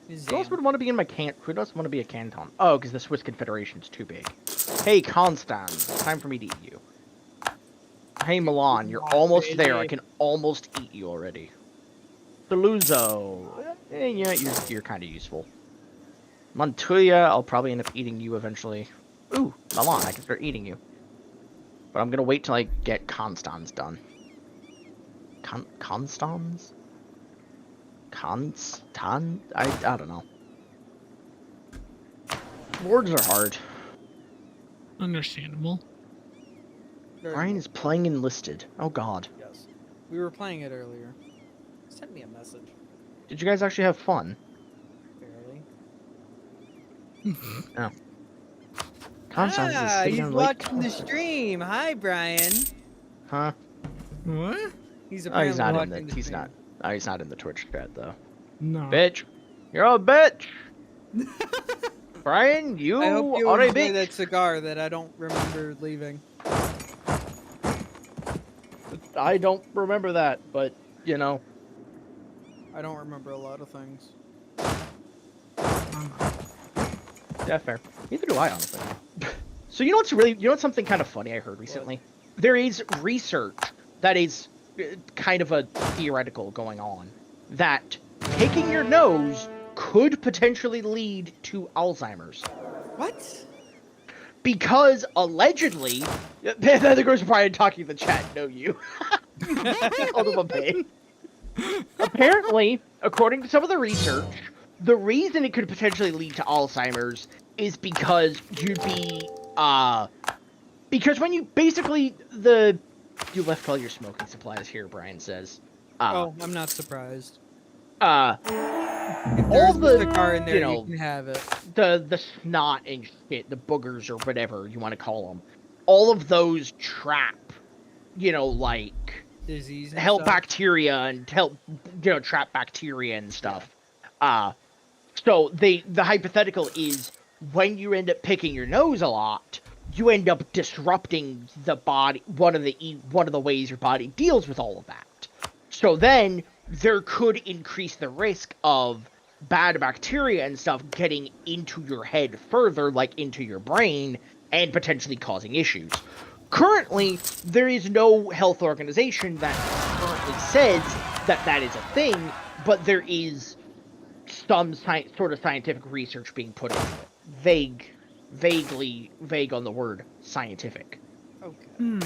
Who else Zam. would want to be in my Who else would want to be a canton? Oh, because the Swiss Confederation's too big. Hey, Constance, time for me to eat you. Hey, Milan, you're almost there. I can almost eat you already. Toulouse. Yeah, you're kind of useful. Montoya, I'll probably end up eating you eventually. Ooh, Milan, I can start eating you. But I'm gonna wait till I get Constance done. Constance? Constant? I don't know. Words are hard. Understandable. Brian is playing enlisted. Oh god. Yes. We were playing it earlier. Send me a message. Did you guys actually have fun? Barely. Oh. Constance is sitting he's on watching the stream. Hi, Brian. Huh? What? He's Oh, apparently he's not in watching the. the He's stream. not. Oh, he's not in the Twitch chat though. No. Bitch, you're a bitch. Brian, you I hope you are a enjoy bitch. that cigar that I don't remember leaving. I don't remember that, but you know. I don't remember a lot of things. Yeah, fair. Neither do I, honestly. So you know what's something kind of funny I heard recently? What? There is research that is kind of a theoretical going on that picking your nose could potentially lead to Alzheimer's. What? Because allegedly, there goes Brian talking in the chat. No, you. Called him a pig. Apparently, according to some of the research, the reason it could potentially lead to Alzheimer's is because you'd be, because when you basically, you left all your smoking supplies here, Brian says. Oh, I'm not surprised. All the cigar in there, you can have it. The snot and shit, the boogers or whatever you want to call them, all of those trap, like disease, help stuff. Bacteria and help, trap bacteria and stuff. So the hypothetical is when you end up picking your nose a lot, you end up disrupting the body. One of the ways your body deals with all of that. So then there could increase the risk of bad bacteria and stuff getting into your head further, like into your brain, and potentially causing issues. Currently, there is no health organization that currently says that is a thing, but there is some sort of scientific research being put into it. Vaguely vague on the word scientific. Okay.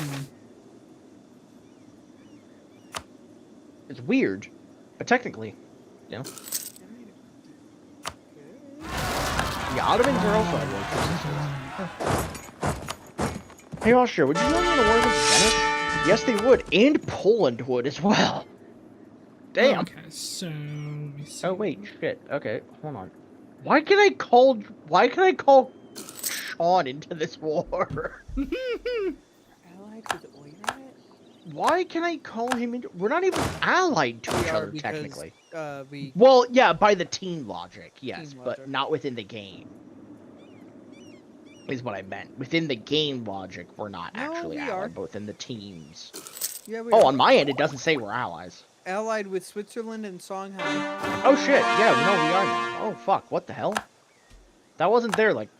It's weird, but technically, The Ottomans are also at war. Hey, Austria, would you want me to war against Venice? Yes, they would, and Poland would as well. Damn. Okay, so let me see. Oh wait, shit. Okay, hold on. Why can I call Sean into this war? Allied with Oirat? Why can I call him into? We're not even allied to each other because, technically. Well, yeah, by the team logic, yes, team but logic. not within the game. Is what I meant. Within the game logic, we're not actually allied, both in the teams. Yeah, we are. on My end, it doesn't say we're allies. Allied with Switzerland and Songhai. Oh shit! Yeah, we are now. Oh fuck! What the hell? That wasn't there like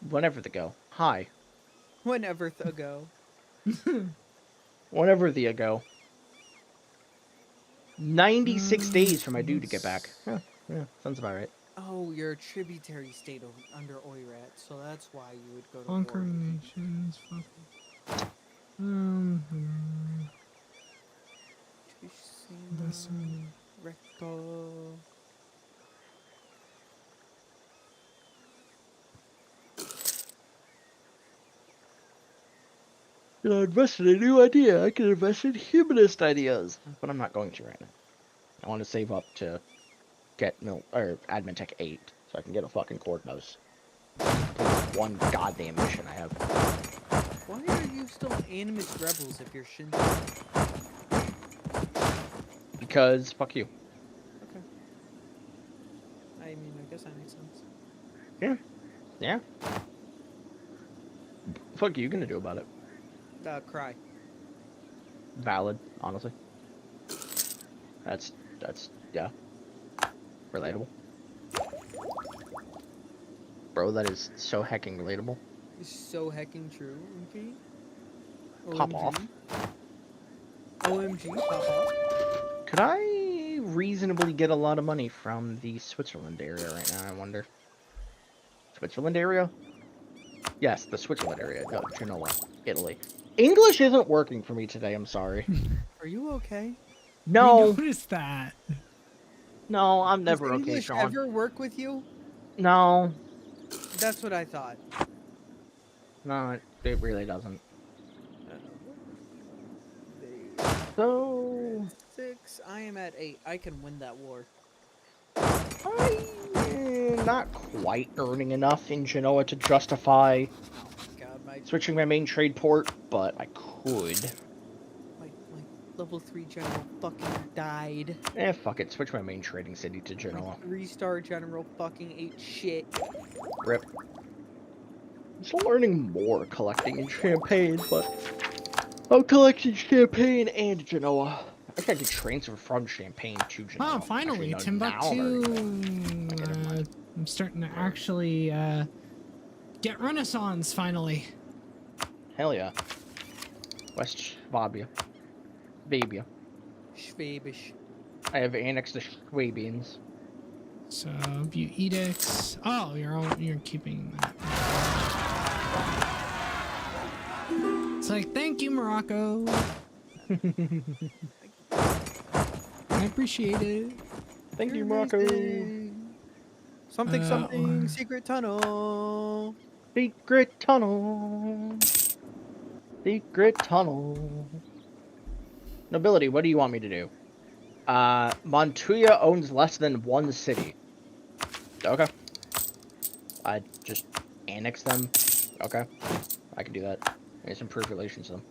whenever ago. Hi. Whenever ago. Whenever the ago. 96 days for my dude to get back. Yeah, sounds about right. Oh, you're a tributary state under Oirat, so that's why you would go to Conquer war. nations. Recto. I invested in a new idea. I can invest in humanist ideas. But I'm not going to right now. I want to save up to get Admin Tech 8 so I can get a fucking Coordinose. One goddamn mission I have. Why are you still Animus Rebels if you're Shinzo? Because fuck you. Okay. I mean, I guess that makes sense. Yeah. Fuck you gonna do about it? Cry. Valid, honestly. That's yeah. Relatable. Bro, that is so hecking relatable. It's so hecking true, OMG. Pop off. OMG, pop off. Could I reasonably get a lot of money from the Switzerland area right now, I wonder? Switzerland area? Yes, the Switzerland area. No, Genoa, Italy. English isn't working for me today, I'm sorry. Are you okay? No. We noticed that. No, I'm never Does okay, English Sean. ever work with you? No. That's what I thought. No, it really doesn't. So... 6. I am at 8. I can win that war. I'm not quite earning enough in Genoa to justify God, switching my main trade port, but I could. my level 3 general fucking died. Fuck it. Switch my main trading city to Genoa. My 3-star general fucking ate shit. Rip. I'm still learning more collecting in Champagne, but I'm collecting Champagne and Genoa. I think I could transfer from Champagne to Genoa. Oh, finally, Actually, no, now I'm Timbuktu. learning. Okay, never mind. I'm starting to actually get Renaissance finally. Hell yeah. West Swabia. Babia. Schwabisch. I have annexed the Schwabians. So view edicts. Oh, you're keeping that. It's like, thank you, Morocco. I appreciate it. Thank you, Morocco. Something, secret tunnel. Secret tunnel. Secret tunnel. Nobility, what do you want me to do? Montuya owns less than one city. Okay. I just annex them. Okay. I can do that. I need some improve relations with them.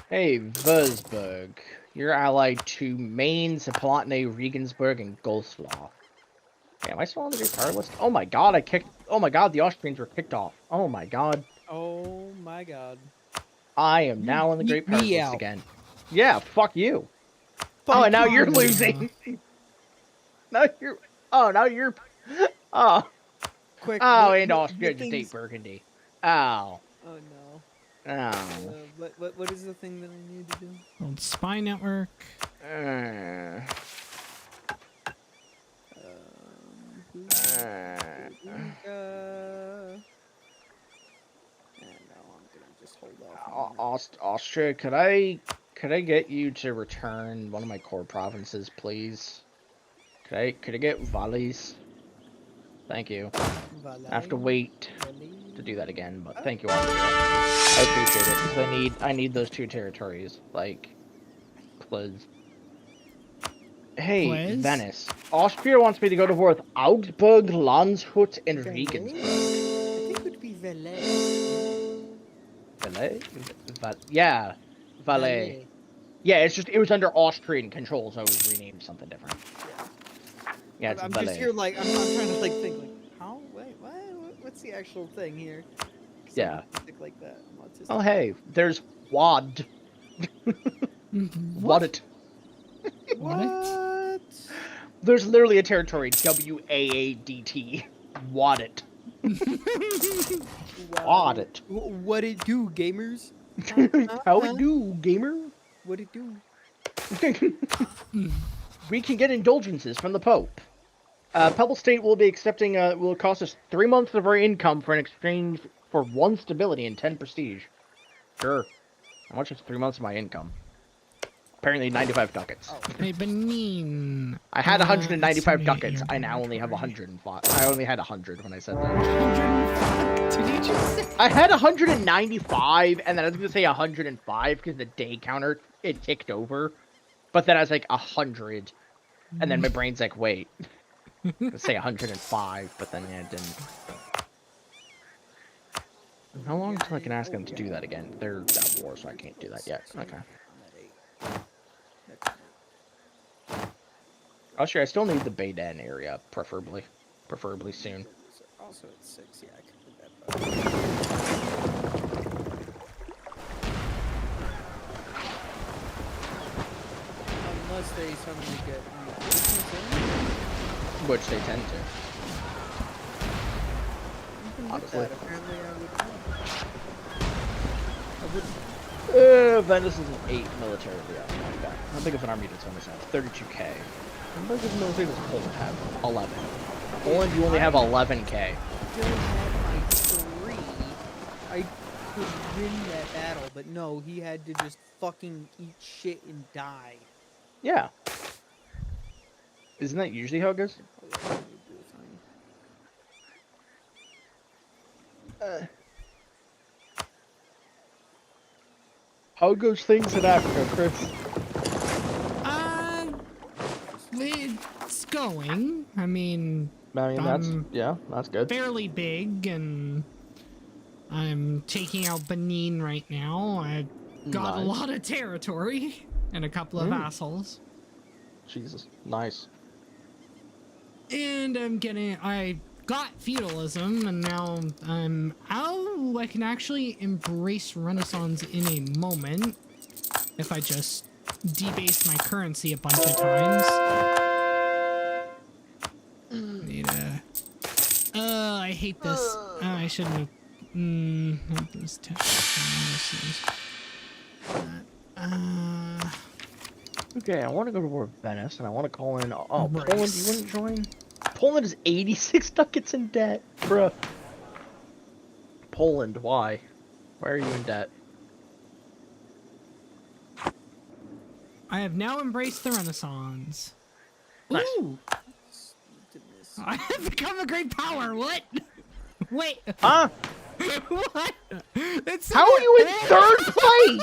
Hey, Würzburg. You're allied to Maine, Zaplotne, Regensburg, and Goslar. Okay, am I still on the Great Power list? Oh my god, oh my god, the Austrians were kicked off. Oh my god. Oh my god. I am now on the Great Power list out. again. Yeah, fuck you. Oh, and now you're losing. Now you're... Oh, now you're... Oh. Quick. Oh, and Austria just ate Burgundy. Ow. Oh no. Ow. What is the thing that I need to do? Old spy network. No, I'm gonna just hold off. Austria, could I get you to return one of my core provinces, please? Could I get Valais? Thank you. I have to wait to do that again, but thank you, Austria. I appreciate it because I need those two territories, like, please. Hey, Please? Venice. Austria wants me to go to war with Augsburg, Landshut, and Regensburg. I think it would be Valais. Valais? Yeah, Valais. Yeah, it was under Austrian control, so it was renamed something different. Yeah, it's I'm Valais. just here like, I'm trying to like think like, how? Wait, what's the actual thing here? Yeah. Like that. Oh, hey, there's Wad. What? What? There's literally a territory, W-A-A-D-T. Wad it. Wad it. What it do, gamers? How it do, gamer? What it do? We can get indulgences from the Pope. Pebble State will be accepting. Will cost us 3 months of our income for an exchange for 1 stability and 10 prestige. Sure. How much is 3 months of my income? Apparently 95 ducats. Hey, Benin. I had 195 ducats. your I now only have 105. I only had 100 when I said that. 105? Did you just say? I had 195, and then I was gonna say 105 because the day counter it ticked over, but then I was like 100, and then my brain's like, wait, let's say 105, but then yeah, it didn't. How long until I can ask them to do that again? They're at war, so I can't do that yet. Okay. Oh, sure. I still need the Bay Den area, preferably soon. Also at 6, yeah, I can put that back. Unless they suddenly get Which they tend to. honestly. Apparently I would. Venice is an 8 military. Yeah, like that. How big of an army does Venice have? 32k. How big of a military does Poland have? 11. Poland, you only have 11k. Still had my 3. I could win that battle, but no, he had to just fucking eat shit and die. Yeah. Isn't that usually how it goes? How goes things in Africa, Chris? It's going. I mean, that's good. fairly big, and I'm taking out Benin right now. I got a lot of territory and a couple of vassals. Jesus, nice. And I got feudalism, and now I can actually embrace Renaissance in a moment if I just debase my currency a bunch of times. I hate this. I shouldn't have. Not these Okay, I want to go to war with Venice, and I want to call in. Oh, Right. Poland, you wouldn't join? Poland is 86 ducats in debt, bruh. Poland, why? Why are you in debt? I have now embraced the Renaissance. Nice. Ooh! I have become a great power. What? Wait. Huh? What? It's How are you in third place?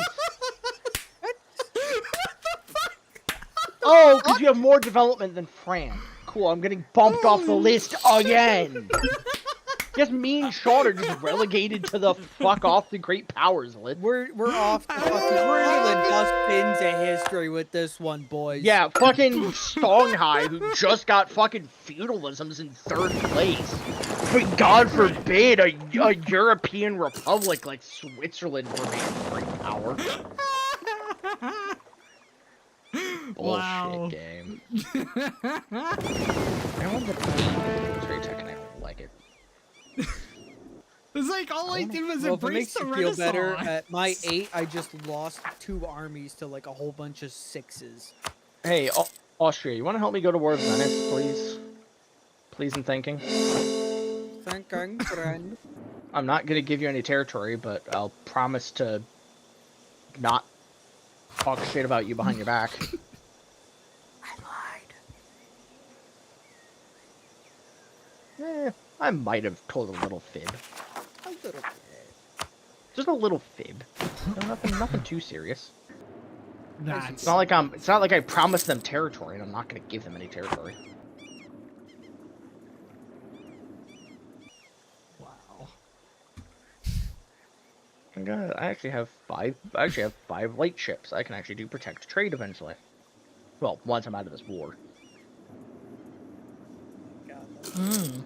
Oh, because you have more development than France. Cool, I'm getting bumped off the list again. Just me and Sean are just relegated to the fuck off the great powers list. We're off the fucking we're in the dustbins of history with this one, boys. Yeah, fucking Songhai, who just got fucking feudalism's in third place. But God forbid a European republic like Switzerland remains a great power. Wow. Bullshit game. I want the military tech and I don't like it. It's like all I did was Well, if it embrace makes the you feel Renaissance. better, at my 8, I just lost 2 armies to like a whole bunch of 6s. Hey, Austria, you want to help me go to war with Venice, please? Please and thanking. Thanking, friend. I'm not going to give you any territory, but I'll promise to not talk shit about you behind your back. I Eh, lied. I might have told a little fib. A little bit. Just a little fib. No, nothing too serious. That's It's not like I promised them territory and I'm not going to give them any territory. wow. I actually have 5 light ships. I can actually do protect trade eventually. Well, once I'm out of this war. Mm.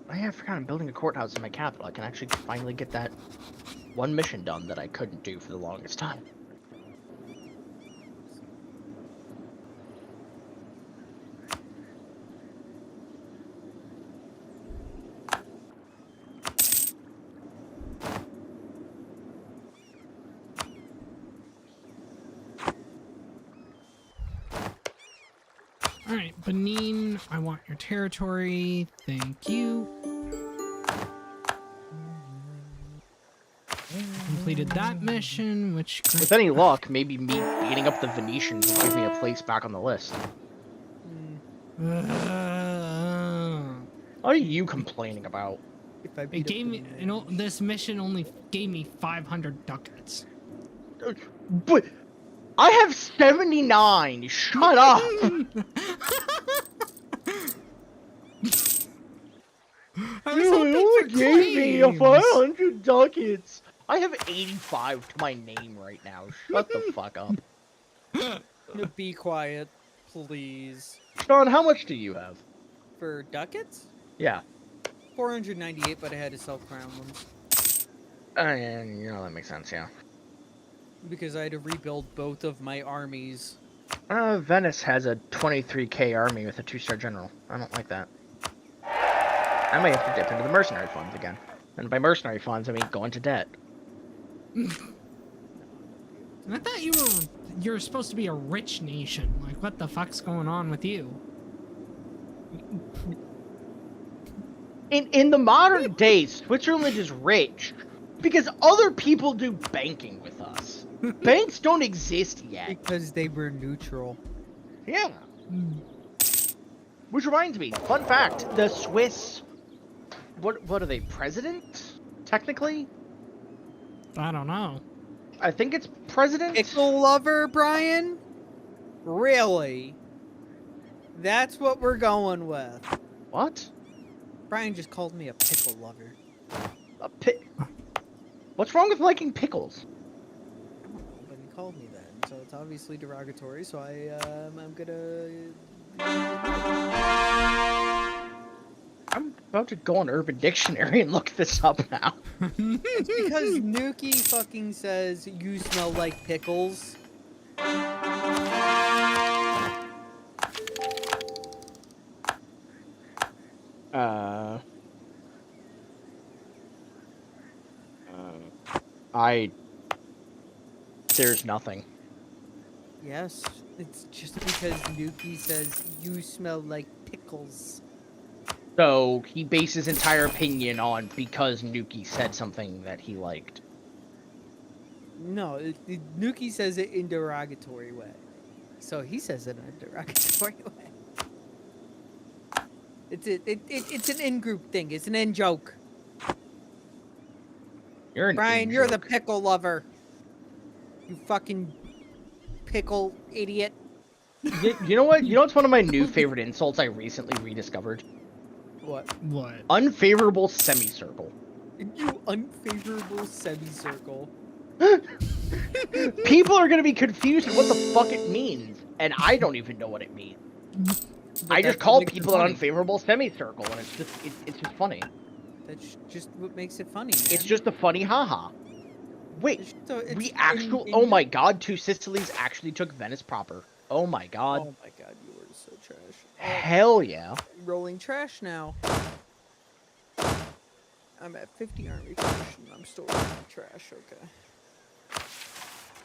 I forgot I'm building a courthouse in my capital. I can actually finally get that one mission done that I couldn't do for the longest time. All right, Benin, I want your territory. Thank you. Completed that mission, which With any luck, maybe me beating up the Venetians will give me a place back on the list. What are you complaining about? If I it beat gave up me, the this mission only gave me 500 ducats. But I have 79. Shut up. I was You hoping only for gave me claims. 500 ducats. I have 85 to my name right now. Shut the fuck up. Be quiet, please. Sean, how much do you have? For ducats? Yeah. 498, but I had to sell crown ones. And that makes sense, yeah. Because I had to rebuild both of my armies. Venice has a 23k army with a 2-star general. I don't like that. I might have to dip into the mercenary funds again. And by mercenary funds, I mean go into debt. I thought you're supposed to be a rich nation. Like, what the fuck's going on with you? In the modern day, Switzerland is rich because other people do banking with us. Banks don't exist yet. Because they were neutral. Yeah. Which reminds me, fun fact, the Swiss, what are they, president, technically? I don't know. I think it's president? Pickle lover, Brian? Really? That's what we're going with. What? Brian just called me a pickle lover. What's wrong with liking pickles? I don't know, but he called me that, so it's obviously derogatory, so I'm gonna... I'm about to go on Urban Dictionary and look this up now. It's because Nuki fucking says you smell like pickles. There's nothing. Yes, it's just because Nuki says you smell like pickles. So he based his entire opinion on because Nuki said something that he liked. No, Nuki says it in derogatory way. So he says it in a derogatory way. It's an in-group thing. It's an in-joke. Brian, you're the pickle lover. You fucking pickle idiot. You know what? You know what's one of my new favorite insults I recently rediscovered? What? What? Unfavorable semicircle. You unfavorable semicircle. People are gonna be confused at what the fuck it means, and I don't even know what it means. But I just that's call what makes it people an funny. unfavorable semicircle, and it's just funny. That's just what makes it funny, man. It's just a funny haha. Wait, It's oh my god, Two Sicilies actually took Venice proper. Oh my god. Oh my god, you are so trash. Hell yeah. Rolling trash now. I'm at 50 army position. I'm still rolling trash, okay.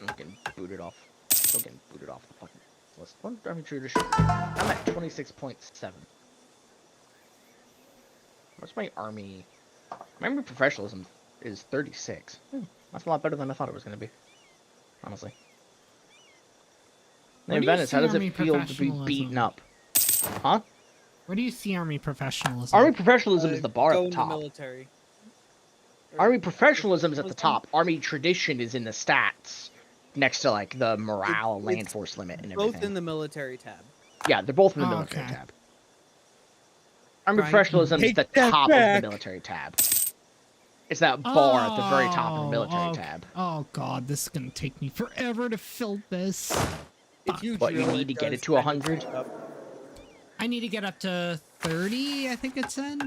I'm getting booted off. Still getting booted off the fucking list. One army tradition. I'm at 26.7. What's my army? My army professionalism is 36. That's a lot better than I thought it was going to be. Honestly. Where In do you Venice, see how does army it feel to be professionalism? beaten up? Huh? Where do you see army professionalism? Army professionalism is the bar Go at the in top. military. Army professionalism is at the top. Army tradition is in the stats, next to like the morale, land It's force limit, and everything. Both in the military tab. Yeah, they're both in the Oh, military okay. tab. Army Brian, professionalism is the take that top of back. the military tab. It's that bar at the very top of the military Oh, tab. Oh god, this is gonna take me forever to fill this. If you But you drill, need to get does it to kind of 100? take up. I need to get up to 30, I think it said.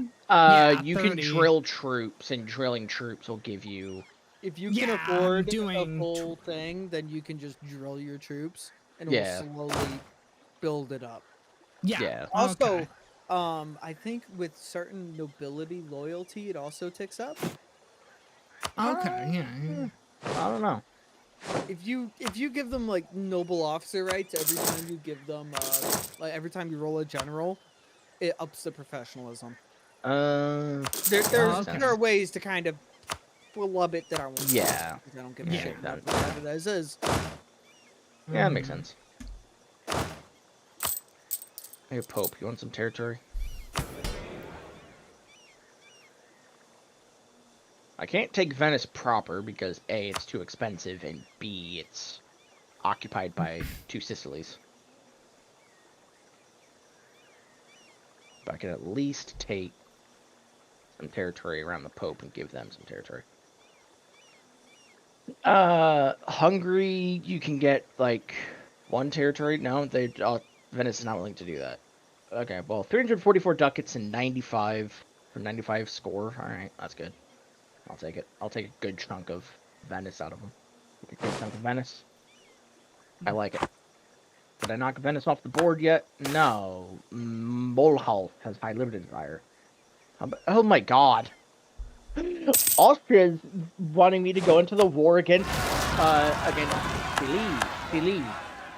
You can 30. drill troops, and drilling troops will give you. If you Yeah, can I'm afford doing a full thing, then you can just drill your troops, and Yeah. we'll slowly build it up. Yeah. Also, okay. I think with certain nobility loyalty, it also ticks up. Okay, yeah. I don't know. If you give them like noble officer rights every time you give them like every time you roll a general, it ups the professionalism. There are ways to kind of flub it that I won't. Yeah. I don't give a Yeah. shit about it as is. Yeah, that makes sense. Hey, Pope, you want some territory? I can't take Venice proper because A, it's too expensive, and B, it's occupied by 2 Sicilies. But I can at least take some territory around the Pope and give them some territory. Hungary, you can get, like, 1 territory. No, Venice is not willing to do that. Okay, well, 344 ducats and 95 for 95 score. Alright, that's good. I'll take it. I'll take a good chunk of Venice out of them. A good chunk of Venice. I like it. Did I knock Venice off the board yet? No. Molhal has high limited fire. Oh my god. Austria's wanting me to go into the war against Philly.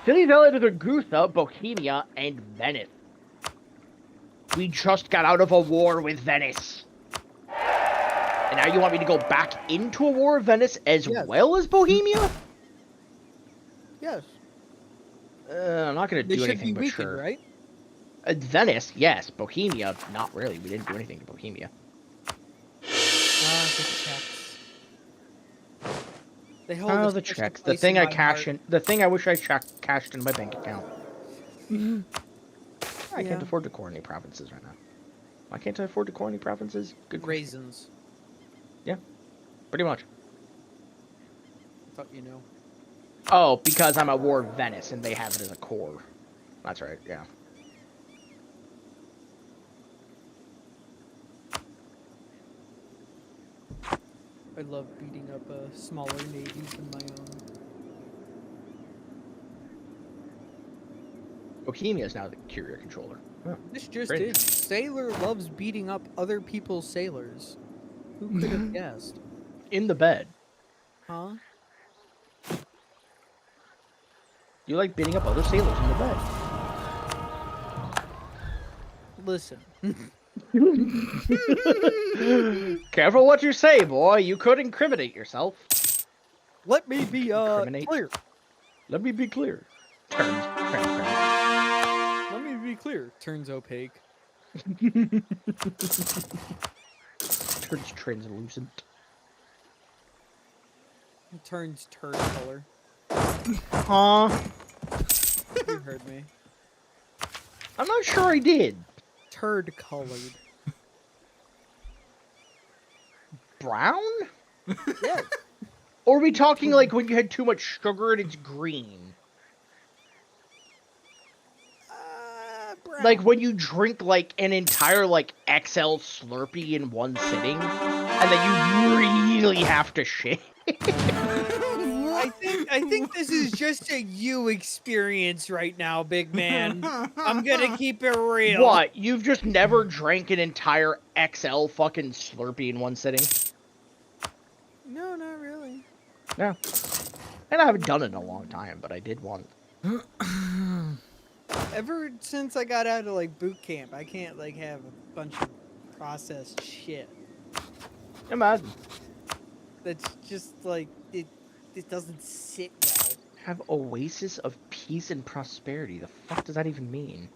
Philly's allied with Ragusa, Bohemia, and Venice. We just got out of a war with Venice. And now you want me to go back into a war with Venice as well as Bohemia? Yes. I'm not going to do anything, but sure. Right? Venice, yes. Bohemia, not really. We didn't do anything to Bohemia. The Czechs. They hold the Czechs. The thing I cash in. The thing I wish I cashed in my bank account. I can't afford to core any provinces right now. Why can't I afford to core any provinces? Good question. Raisins. Yeah, pretty much. I thought you know. Oh, because I'm at war with Venice and they have it as a core. That's right, yeah. I love beating up smaller navies than my own. Bohemia is now the courier controller. Oh, This just great. in. Sailor loves beating up other people's sailors. Who could have guessed? In the bed. Huh? You like beating up other sailors in the bed. Listen. Careful what you say, boy. You could incriminate yourself. Let me be Incriminate. clear. Let me be clear. Turns transparent. Let me be clear. Turns opaque. Turns translucent. Turns turd color. You heard me. I'm not sure I did. Turd colored. Brown? Yeah. Or are we talking like when you had too much sugar and it's green? Brown. Like when you drink like an entire like XL Slurpee in one sitting, and then you really have to shit. I think this is just a you experience right now, big man. I'm gonna keep it real. What? You've just never drank an entire XL fucking Slurpee in one sitting? No, not really. No. And I haven't done it in a long time, but I did once. Ever since I got out of like boot camp, I can't like have a bunch of processed shit. Imagine. That's just like it doesn't sit well. Have oasis of peace and prosperity. The fuck does that even mean?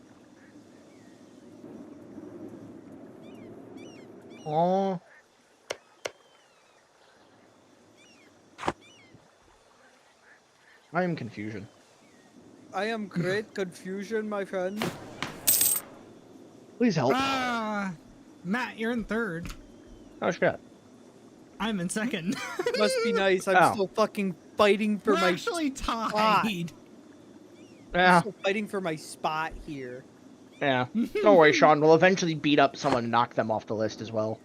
Oh. I am confusion. I am great confusion, my friend. Please help. Matt, you're in third. Oh shit. I'm in second. Must be nice. I'm Oh. still fucking fighting for We're my actually spot. tied. Yeah. I'm still fighting for my spot here. Yeah. Don't worry, Sean. We'll eventually beat up someone and knock them off the list as well.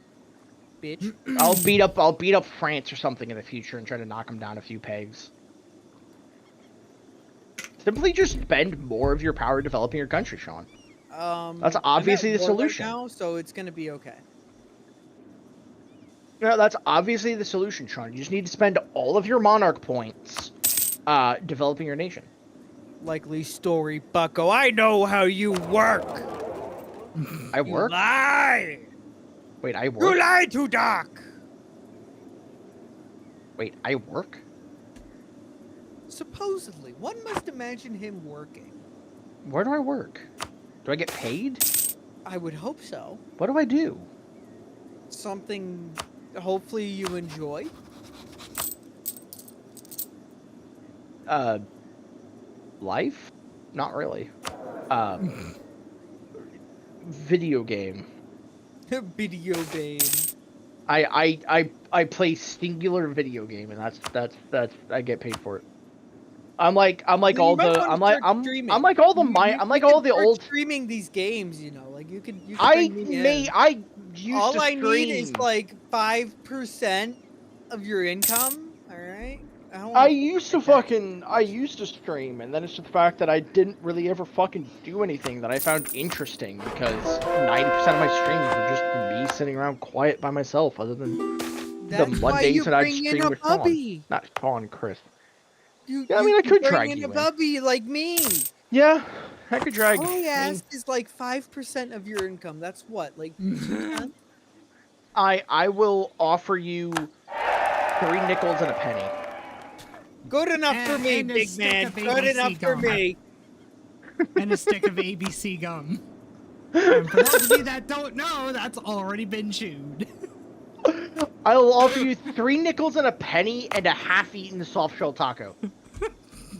Bitch. I'll beat up France or something in the future and try to knock them down a few pegs. Simply just spend more of your power developing your country, Sean. That's obviously I'm at the war right solution. now, so it's gonna be okay. No, that's obviously the solution, Sean. You just need to spend all of your monarch points Developing your nation. Likely story, bucko. I know how you work. I You work? lie. Wait, I You work? lie to Doc. Wait, I work? Supposedly, one must imagine him working. Where do I work? Do I get paid? I would hope so. What do I do? Something hopefully you enjoy. Life? Not really. Video game. Video game. I play singular video game, and that's I get paid for it. I'm like Well, you all might the wanna start streaming. I'm like all the You I'm like can all the start old streaming these games, you know, like you could I bring me may in. I used All to I stream. need is like 5% of your income. All right. I don't I wanna used to like that. I used to stream, and then it's just the fact that I didn't really ever fucking do anything that I found interesting, because 90% of my streams were just me sitting around quiet by myself, other than That's the why you Mondays that I'd bring in stream a with Sean. puppy. Not Sean, Chris. You Yeah, I mean, I can could bring drag in you a in. puppy like me. Yeah, I could drag. All I I mean, ask is like 5% of your income. That's what, like 2 cents? I will offer you 3 nickels and a penny. Good enough for me, And a big stick man. of Good ABC enough for gum. me. And a stick of ABC gum. And for those of you that don't know, that's already been chewed. I'll offer you 3 nickels and a penny and a half-eaten soft-shell taco.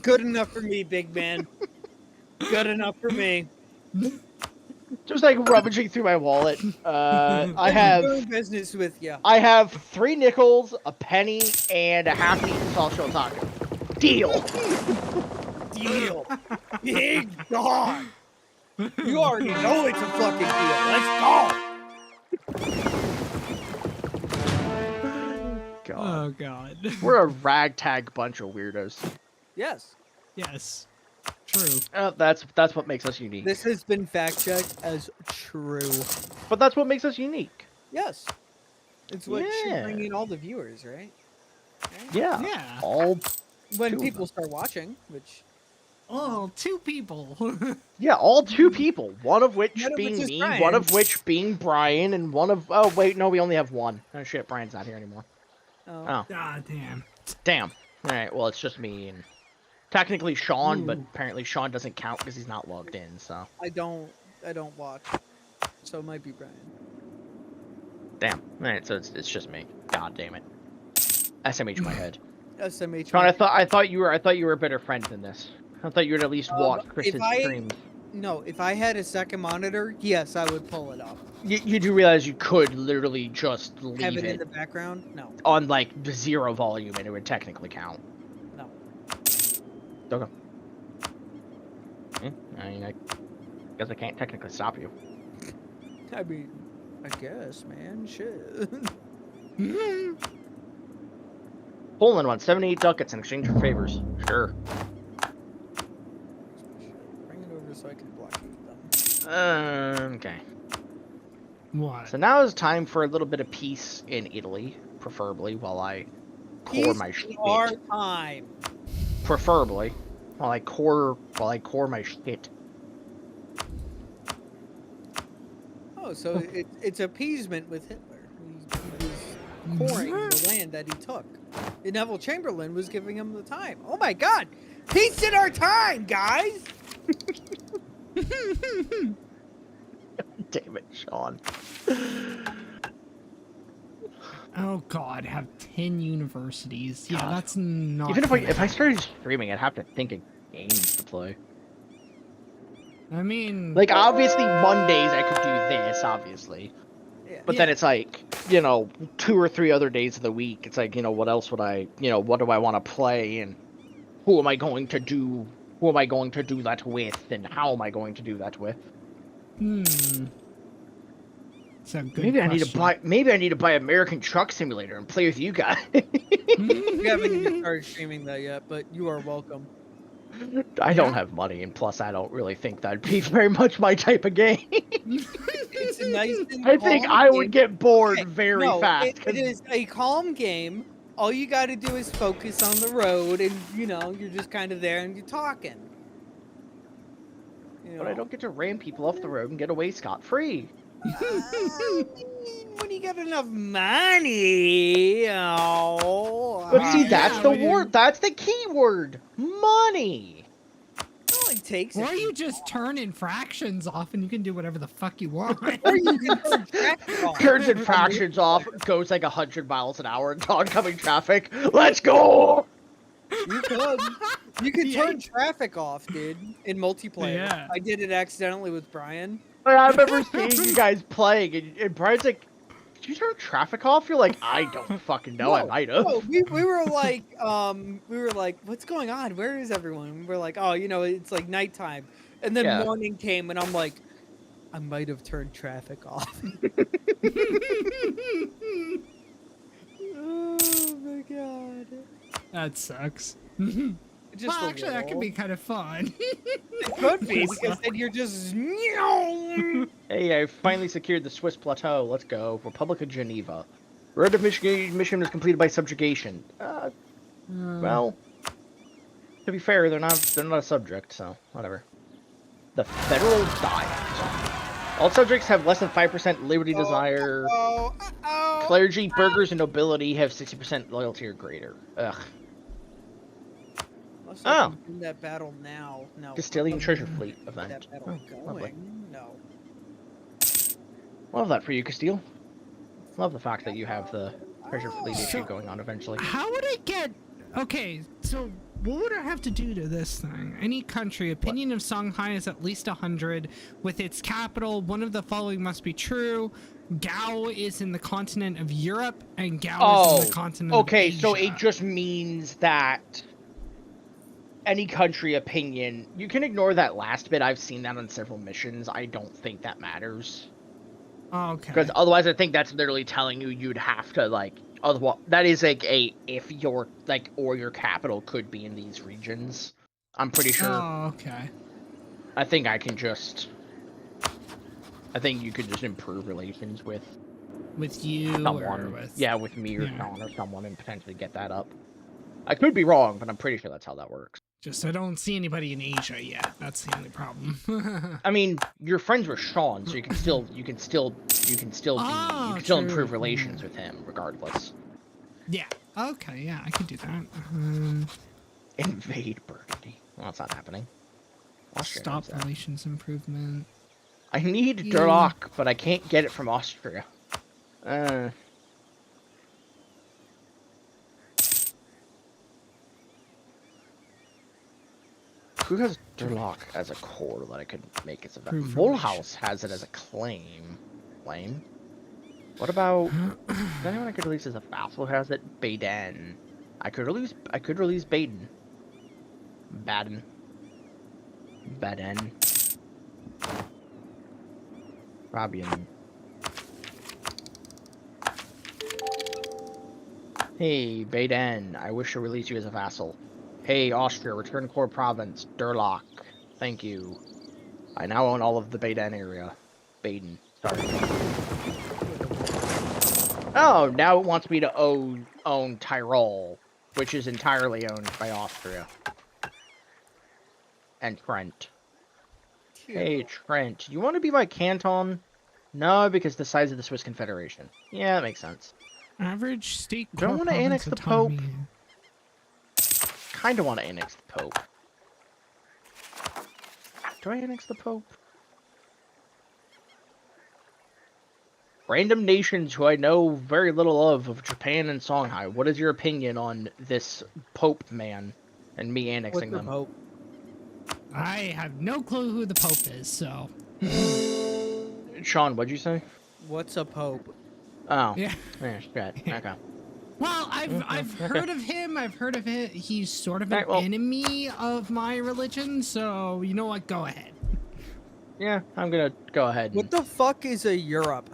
Good enough for me, big man. Good enough for me. Just like rummaging through my wallet. I doing business with you. have 3 nickels, a penny, and a half-eaten soft-shell taco. Deal. Deal. Big dog. You already know it's a fucking deal. Let's go. God. Oh god. We're a ragtag bunch of weirdos. Yes. Yes. True. That's what makes us unique. This has been fact checked as true. But that's what makes us unique. Yes. It's what should Yeah. bring in all the viewers, right? Yeah. Yeah. All When Two of people start watching, which Oh, 2 people. all 2 people. One of which One of being which is me, Brian. one of which being Brian, and one of wait, no, we only have one. Oh shit, Brian's not here anymore. Oh. God damn. Damn. Alright, well it's just me and technically Sean, but apparently Sean doesn't count because he's not logged in, so. I don't watch. So it might be Brian. Damn. Alright, so it's just me. God damn it. SMH my head. SMH. Sean, I thought you were a better friend than this. I thought you would at least watch Chris's streams. No, if I had a second monitor, yes, I would pull it off. You do realize you could literally just Have leave it in it the background? No. on like 0 volume and it would technically count. No. Okay. I mean, I guess I can't technically stop you. I mean, I guess, man. Shit. Hole in one, 78 ducats in exchange for favors. Sure. Bring it over so I can blockade them. Okay. What? So now is time for a little bit of peace in Italy, preferably while I core my shit. Our time. Preferably while I core my shit. Oh, so it's appeasement with Hitler. He was coring the land that he took. And Neville Chamberlain was giving him the time. Oh my God! Peace in our time, guys! Damn it, Sean. Oh god, have 10 universities. Yeah, God. that's not. Even gonna if I happen. started streaming, I'd have to think of games to play. I mean, Like, obviously, Mondays I could do this, obviously. Yeah. But then it's like, 2 or 3 other days of the week. It's like, what else would I, what do I want to play? And who am I going to do that with? And how am I going to do that with? it's a good Maybe question. I need to buy American Truck Simulator and play with you guys. We haven't even started streaming that yet, but you are welcome. I don't have money, and plus I don't really think that'd be very much my type of game. It's a nice and I think calm I would game. get bored Okay, very no, fast. it is a calm game all you got to do is focus on the road, and you know you're just kind of there and you're talking. You But I know? don't get to ram people off the road and get away scot-free. I mean, when you got enough money, oh, But see, that's yeah, the when you- word. That's the key word. Money. it only takes. Or you just turn infractions off and you can do whatever the fuck you want. Or you can turn traffic off. Turns infractions off, goes like 100 miles an hour into oncoming traffic. Let's go! You could. You could Yeah. turn traffic off, dude, in multiplayer. Yeah. I did it accidentally with Brian. Like, I remember seeing you guys playing, and Brian's like, "Did you turn traffic off?" You're like, "I don't fucking know. I might have." No, we were like, what's going on? Where is everyone? And we're like, oh, you know, it's like nighttime. And then Yeah. morning came, and I'm like, I might have turned traffic off. Oh my god. That sucks. Just Well, a actually, that could be little. kind of fun. It could be, because then you're just. Hey, I finally secured the Swiss plateau. Let's go. Republic of Geneva. Road of mission was completed by subjugation. Well, to be fair, they're not a subject, so whatever. The Federal Diet. All subjects have less than 5% liberty desire. Oh. Clergy, burghers, and nobility have 60% loyalty or greater. Ugh. Unless Oh. I can win that battle now. No. Castilian treasure fleet That event. battle Oh, lovely. going. No. Love that for you, Castile. Love the fact that you have the treasure fleet issue So- going on eventually. How would I get... Okay, so what would I have to do to this thing? Any country, opinion of Songhai is at least 100. With its capital, one of the following must be true. Gao is in the continent of Europe, and Gao is in the continent okay, of Asia. so it just means that any country opinion, you can ignore that last bit. I've seen that on several missions. I don't think that matters. Okay. Because otherwise, I think that's literally telling you you'd have to, like, otherwise, that is like if your, like, or your capital could be in these regions. I'm pretty sure. Oh, okay. I think I can just, I think you could just improve relations with With you or someone. with... Yeah, with me or yeah. Sean or someone and potentially get that up. I could be wrong, but I'm pretty sure that's how that works. Just I don't see anybody in Asia yet. That's the only problem. I mean, you're friends with Sean, so you can still Oh, improve true. relations with him regardless. Yeah. Okay, yeah, I could do that. Invade Burgundy. Well, that's not happening. Austria Stop knows that. relations improvement. I need Yeah. Durlock, but I can't get it from Austria. Who has Durlock as a core that I could make as a Improve Mulhouse has it as a claim. Lame. What about is anyone I could release as a vassal who has it? Baden. I could release Baden. Baden. Fabian. Hey, Baden, I wish to release you as a vassal. Hey, Austria, return core province, Durlock. Thank you. I now own all of the Baden area. Baden, sorry. Oh, now it wants me to own Tyrol, which is entirely owned by Austria. And Trent. Hey, Trent, you want to be my canton? No, because the size of the Swiss Confederation. Yeah, that makes sense. Average state Don't core wanna province annex the autonomy. Kind of want to annex the Pope. Do I annex the Pope? Random nations who I know very little of Japan and Songhai. What is your opinion on this Pope man and me annexing What's the them? Pope? I have no clue who the Pope is, so. Sean, what'd you say? What's a Pope? Oh. Yeah. Yeah, shit. Okay. Well, I've heard of him. I've heard of it. He's sort of an Alright, well- enemy of my religion, so you know what? Go ahead. Yeah, I'm gonna go ahead. What the fuck is a Europe?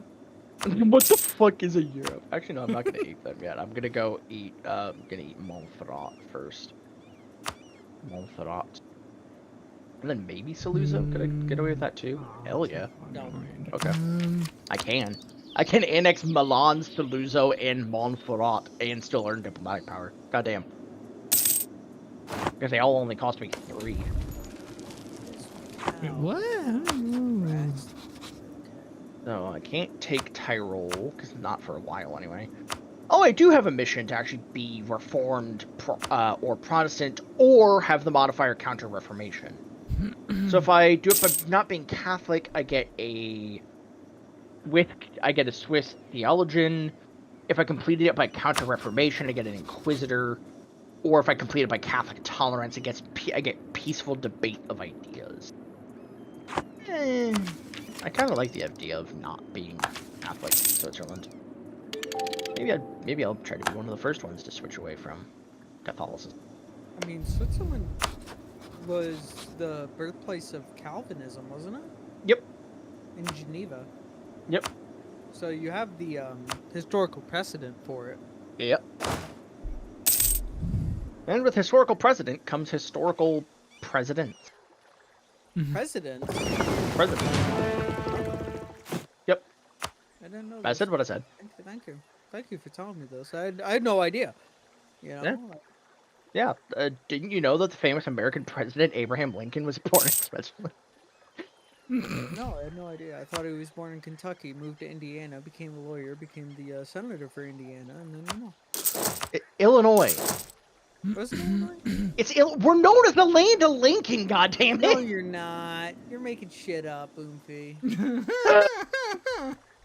What the fuck is a Europe? Actually, no, I'm not gonna eat them yet. I'm gonna go eat. I'm gonna eat Montferrat first. Montferrat. And then maybe Saluzzo. Could I get away with that too? Hell yeah. No. Okay. I can. I can annex Milan, Saluzzo, and Montferrat and still earn diplomatic power. Goddamn. Because they all only cost me 3. Wait, what? Rest. So I can't take Tyrol, because not for a while anyway. Oh, I do have a mission to actually be Reformed or Protestant, or have the modifier Counter-Reformation. So if I do it by not being Catholic, I get a Swiss theologian. If I completed it by Counter-Reformation, I get an Inquisitor. Or if I complete it by Catholic tolerance, I get peaceful debate of ideas. I kind of like the idea of not being Catholic in Switzerland. Maybe I'll try to be one of the first ones to switch away from Catholicism. I mean, Switzerland was the birthplace of Calvinism, wasn't it? Yep. In Geneva. Yep. So you have the historical precedent for it. Yep. And with historical precedent comes historical president. President? President. Yep. I didn't know I this. said what I said. Thank you. Thank you for telling me this. I had no idea. You know? Yeah. Didn't you know that the famous American president Abraham Lincoln was born in Switzerland? No, I had no idea. I thought he was born in Kentucky, moved to Indiana, became a lawyer, became the senator for Indiana, and then no. Illinois. Was it Illinois? We're known as the land of Lincoln, goddammit! No, you're not. You're making shit up, Oomfy.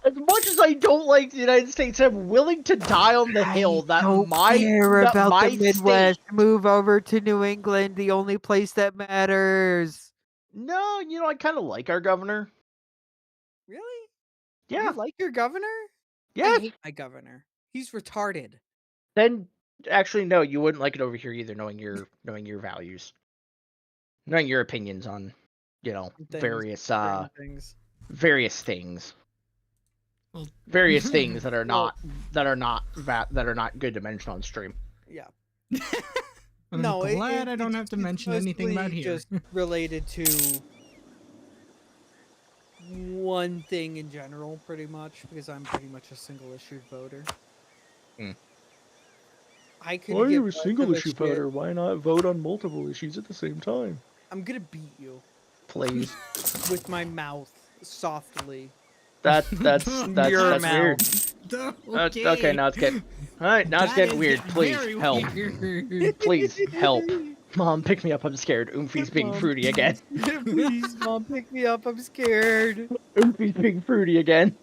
As much as I don't like the United States, I'm willing to die on the hill that don't my care that about my the Midwest. state. Move over to New England, the only place that matters. No, I kind of like our governor. Really? Yeah. You like your governor? Yeah. I hate my governor. He's retarded. Then, actually, no, you wouldn't like it over here either, knowing your values, knowing your opinions on, various things. various things. Well, Various things that are not good to mention on stream. Yeah. I'm glad I don't have to mention anything about here. Just related to one thing in general, pretty much, because I'm pretty much a single-issue voter. I could. Why are you a give less of single issue shit. voter? Why not vote on multiple issues at the same time? I'm gonna beat you Please. with my mouth softly. That's Your that's weird. mouth. Okay, now it's getting. All right, now it's getting weird. Please help. Please help. Mom, pick me up. I'm scared. Oomfy's being Mom, fruity again. Please, Mom, pick me up. I'm scared. Oomfy's being fruity again.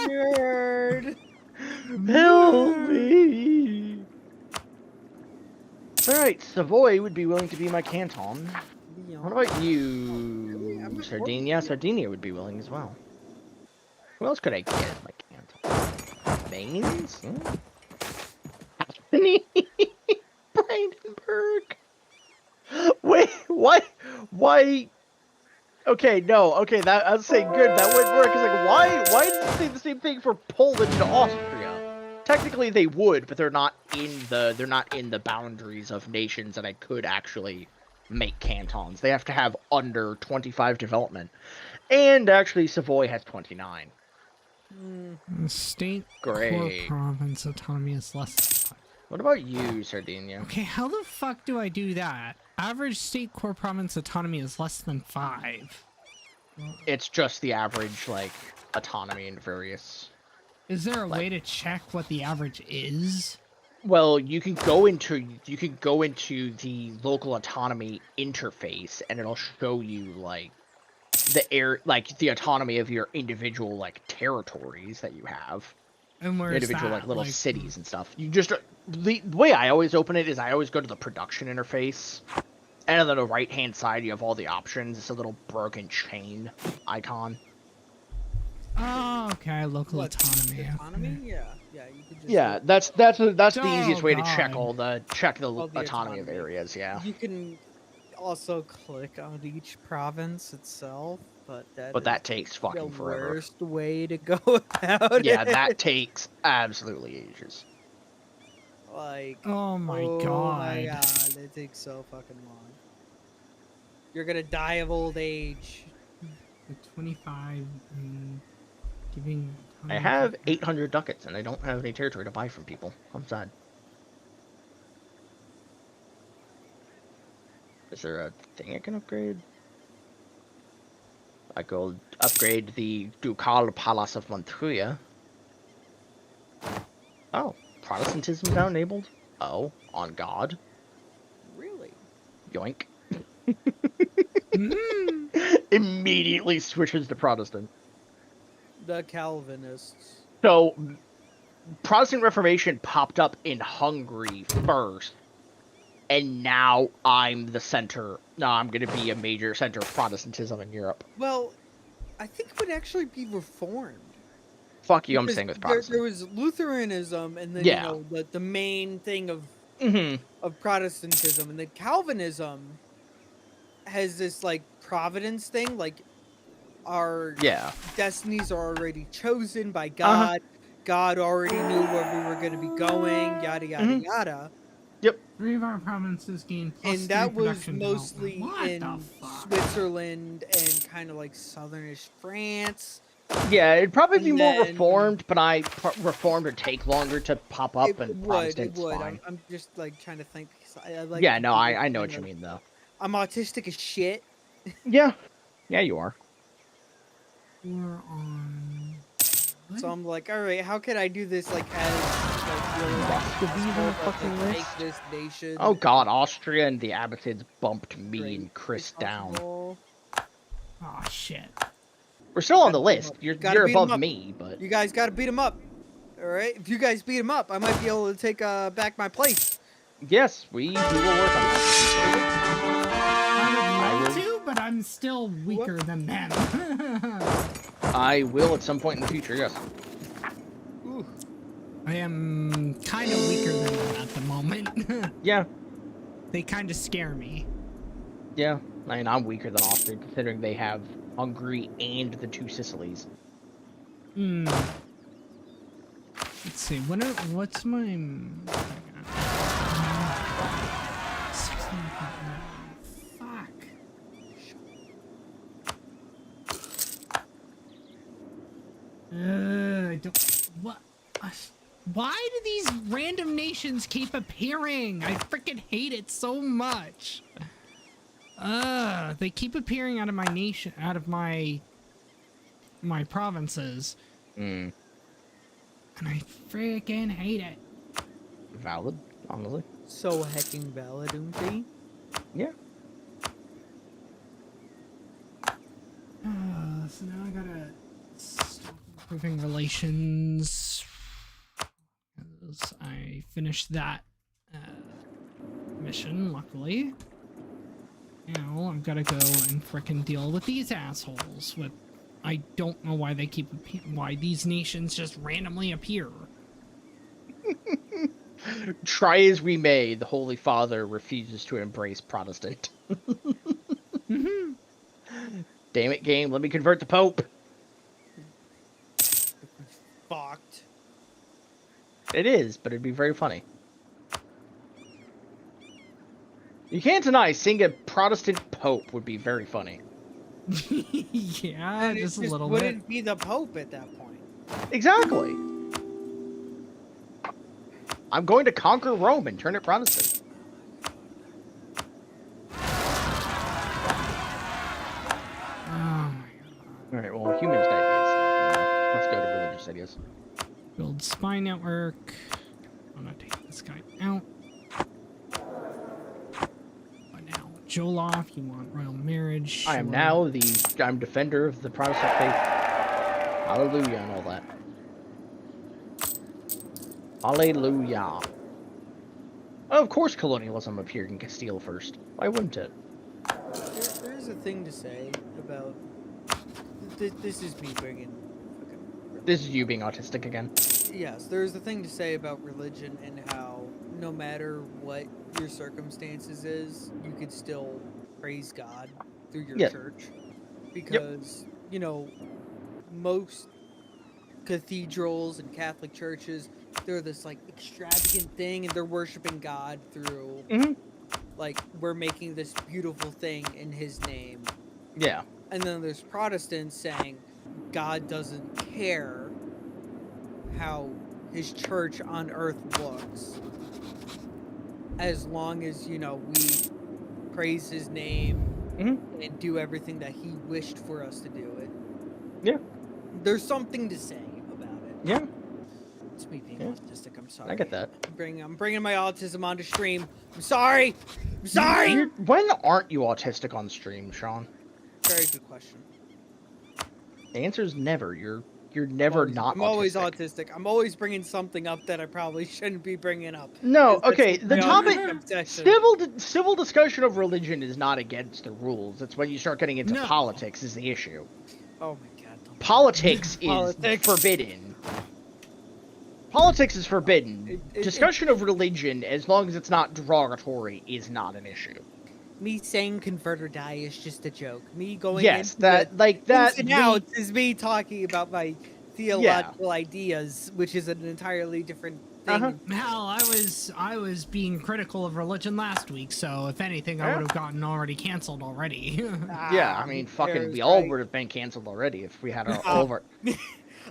Scared. Help me. All right, Savoy would be willing to be my canton. What about you, Sardinia? Sardinia would be willing as well. Who else could I get as my canton? Mainz? Brandenburg? Wait, what? Why? Okay, no. Okay, that I was saying good. That wouldn't work. It's like, why did it say the same thing for Poland and Austria? Technically, they would, but they're not in the boundaries of nations that I could actually make cantons. They have to have under 25 development. And actually, Savoy has 29. State, Great. core, province, autonomy is less than 5. What about you, Sardinia? Okay, how the fuck do I do that? Average state, core, province, autonomy is less than 5. It's just the average, autonomy in various... Is there a way to check what the average is? Well, you can go into the local autonomy interface, and it'll show you, the autonomy of your individual, territories that you have. And where is individual that? little cities and stuff. You just the way I always open it is I always go to the production interface, and on the right hand side you have all the options. It's a little broken chain icon. Oh, okay, local autonomy. Autonomy? Yeah, yeah. You could just Yeah, that's the easiest way to check God. the autonomy of areas. Yeah, You can also click on each province itself, but that is takes the fucking forever. worst way to go about Yeah, it. that takes absolutely ages. Oh my oh god. my god, it takes so fucking long. You're gonna die of old age. The 25 and giving I have 800 ducats, and I don't have any territory to buy from people. I'm sad. Is there a thing I can upgrade? I could upgrade the Ducal Palace of Montuya. Oh, Protestantism now enabled? Oh, on God. Really? Yoink. Mm. Immediately switches to Protestant. The Calvinists. So, Protestant Reformation popped up in Hungary first, and now I'm the center. Now I'm going to be a major center of Protestantism in Europe. Well, I think it would actually be reformed. Fuck you, I'm Because staying with there Protestant. was Lutheranism, and then Yeah. the main thing of Mm-hmm. Protestantism, and then Calvinism has this like providence thing, like our Yeah. destinies are already chosen by God. God already knew where we were going to be going, yada yada yada. Yep. 3 of our provinces gain plus And 3 that was production mostly development. What the in fuck? Switzerland and kind of like southernish France. Yeah, it'd probably be And more then- reformed, but reformed would take longer to pop up, and Protestant's It would. fine. I'm just like trying to think. 'Cause I like. Yeah, to no, do I this know kind what you of- mean, though. I'm autistic as shit. Yeah. Yeah, you are. We're on. So I'm like, all right, how can I do this like as like really Muscovy on the possible, fucking like, make list? this nation? Oh god, Austria and the Abbasids bumped me great and Chris as down. possible. Oh shit. We're still on the Gotta beat 'em list. up. You're Gotta beat 'em above up. me, but You guys got to beat him up. All right, if you guys beat him up, I might be able to take back my place. yes, we will work on that. I would love will- to, but I'm still weaker than them. I will at some point in the future, yes. Ooh. I am kind of weaker than them at the moment. Yeah, They kind of scare me. yeah. I mean, I'm weaker than Austria, considering they have Hungary and the 2 Sicilies. Hmm. Let's see. What's my? Fuck. I don't. What? Why do these random nations keep appearing? I freaking hate it so much. They keep appearing out of my nation, out of my provinces. Mm. And I freaking hate it. Valid, honestly. So hecking valid, Oompi. Yeah. So now I gotta stop improving relations. 'Cause I finished that mission, luckily. Now I've gotta go and frickin' deal with these assholes. With I don't know why they keep why these nations just randomly appear. Try as we may, the Holy Father refuses to embrace Protestant. Damn it, game, let me convert the Pope. Fucked. It is, but it'd be very funny. You can't deny seeing a Protestant Pope would be very funny. Yeah, And it just a little wouldn't bit. be the Pope at that point. Exactly. I'm going to conquer Rome and turn it Protestant. Oh my god. Alright, well, humans ideas. Let's go to religious ideas. Build spy network. I'm gonna take this guy out. But now, Joloff, you want royal marriage? I am sure. now I'm defender of the Protestant faith. Hallelujah and all that. Hallelujah. Of course colonialism appeared in Castile first. Why wouldn't it? There's a thing to say about. This is me bringing. This is you being autistic again. Yes, there's a thing to say about religion and how no matter what your circumstances is, you could still praise God through your Yeah. church. Because, you know, most cathedrals and Catholic churches, they're this like extravagant thing and they're worshiping God through like we're making this beautiful thing in his name. Yeah. And then there's Protestants saying God doesn't care how his church on Earth looks, as long as we praise his name Mhm. and do everything that he wished for us to do it. Yeah. There's something to say about it. Yeah. It's me being Yeah. autistic. I'm sorry. I get that. I'm bringing my autism onto stream. I'm sorry. I'm sorry. When aren't you autistic on stream, Sean? Very good question. The answer is never. You're never not I'm always autistic. autistic. I'm always bringing something up that I probably shouldn't be bringing up. No, 'cause that's okay. like The my topic, autistic obsession. civil discussion of religion is not against the rules. It's when you start getting into No. politics is the issue. Oh my god. Don't Politics is Politics. forbidden. Politics is forbidden. Discussion of religion, as long as it's not derogatory, is not an issue. Me saying convert or die is just a joke. Me going Yes, into that the like that. ins and outs is me talking about my theological ideas, which is an entirely different thing. Hell, I was being critical of religion last week, so if anything, I Yeah. would have gotten already canceled already. Yeah, I mean, fucking, we all would have been canceled already if we had our all of our.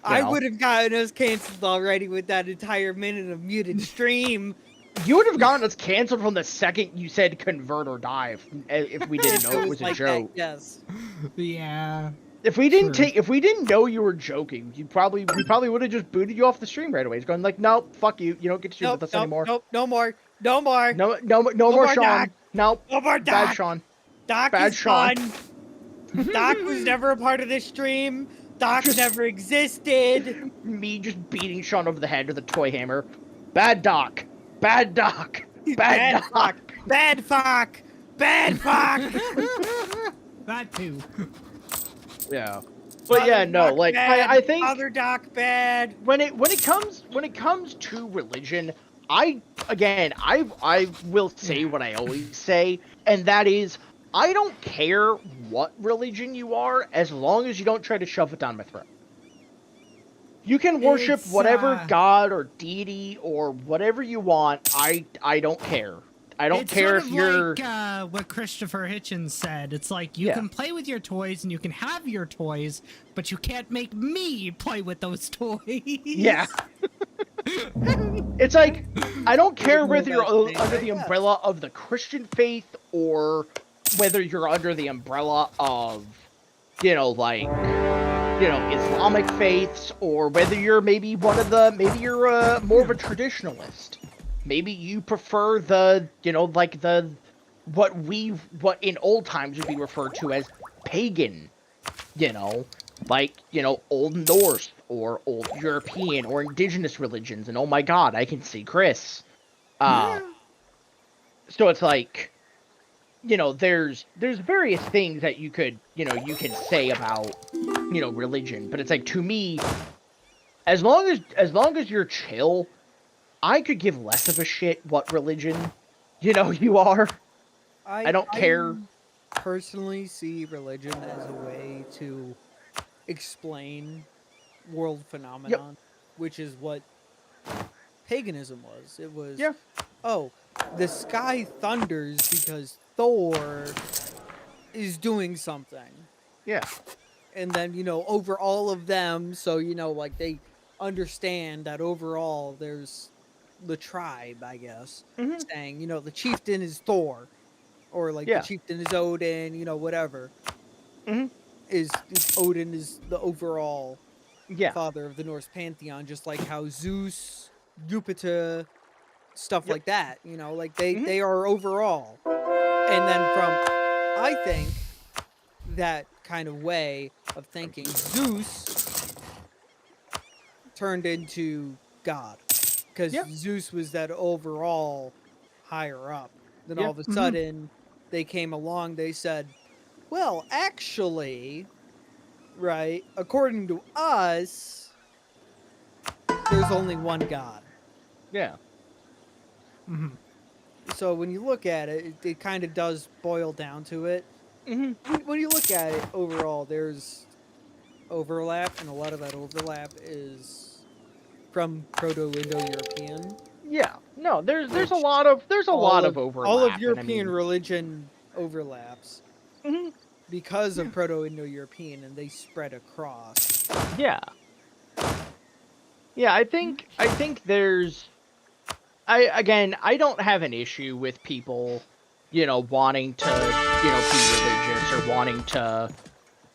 I know. would have gotten us canceled already with that entire minute of muted stream. You would have gotten us canceled from the second you said convert or die if we didn't know it was a like joke. that, yes. Yeah. If we didn't know you were joking, we probably would have just booted you off the stream right away. It's going like, nope, fuck you. You don't get to stream with us anymore. Nope, no more. No more. No more Sean. Doc. Nope. No more Bad Doc. Sean. Doc Bad is Sean. gone. Doc was never a part of this stream. Doc never existed. Me just beating Sean over the head with a toy hammer. Bad Doc. Bad Doc. Bad Doc. Bad fuck. Bad fuck. That too. Yeah. But yeah, no, like I think Other Doc bad. when it comes to religion, I will say what I always say, and that is I don't care what religion you are as long as you don't try to shove it down my throat. You can worship It's, whatever god or deity or whatever you want. I don't care. I don't It's care sort if of you're like what Christopher Hitchens said. It's like you Yeah. can play with your toys and you can have your toys, but you can't make me play with those toys. Yeah. It's like, I don't care whether you're under the umbrella of the Christian faith or whether you're under the umbrella of, Islamic faiths, or whether you're maybe you're more of a traditionalist. Maybe you prefer what in old times would be referred to as pagan, Old Norse or Old European or indigenous religions, and oh my god, I can see Chris. So it's like, there's various things that you can say about, religion, but it's like, to me, as long as you're chill, I could give less of a shit what religion, you are. I don't care. Personally see religion as a way to explain world phenomenon, which is what paganism was. It was, oh, the sky thunders because Thor is doing something. Yeah. And then, over all of them, so, like, they understand that overall there's the tribe, I guess, saying, the chieftain is Thor, or, like, the chieftain is Odin, whatever. Is Odin is the overall father of the Norse pantheon, just like how Zeus, Jupiter, stuff like that, like they are overall. And then I think that kind of way of thinking, Zeus turned into God, because Zeus was that overall higher up. Then all of a sudden they came along, they said, well, actually, right, according to us, there's only one God. Yeah. So when you look at it, it kind of does boil down to it. When you look at it overall, there's overlap, and a lot of that overlap is from Proto-Indo-European. Yeah. No, there's a lot of overlap. All of European religion overlaps because of Proto-Indo-European, and they spread across. Yeah. Yeah, I think there's I don't have an issue with people, wanting to, be religious or wanting to,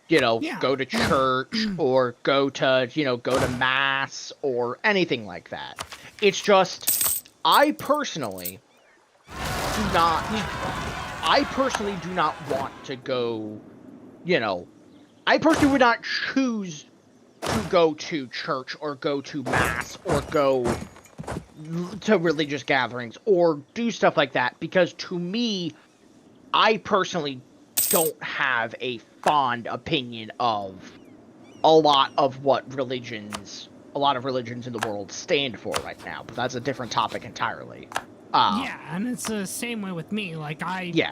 Yeah. go to church or go to mass or anything like that. It's just I personally do not I personally do not want to go, you know, I personally would not choose to go to church or go to mass or go to religious gatherings or do stuff like that because to me, I personally don't have a fond opinion of a lot of religions in the world stand for right now, but that's a different topic entirely. Yeah, and it's the same way with me. Like Yeah.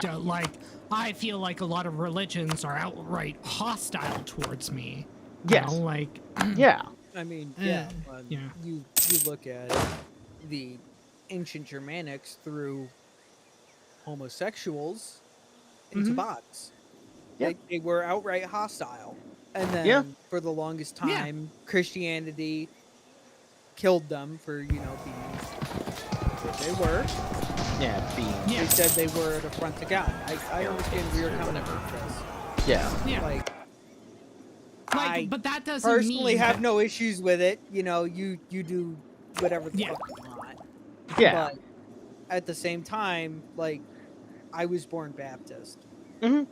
I feel like a lot of religions are outright hostile towards me. Yes. Like Yeah. I mean, yeah, you look at it, the ancient Germanics threw homosexuals into Mhm. box. Yeah. They were outright hostile, and then Yeah. for the longest Yeah. time, Christianity killed them for being what they were. Yeah. They said they were an affront to God. I understand where you're coming from, Chris. Yeah. Like, like, but that doesn't personally mean have that, no issues with it. You do whatever the Yeah. fuck you want. Yeah. But at the same time, like, I was born Baptist, Hmm.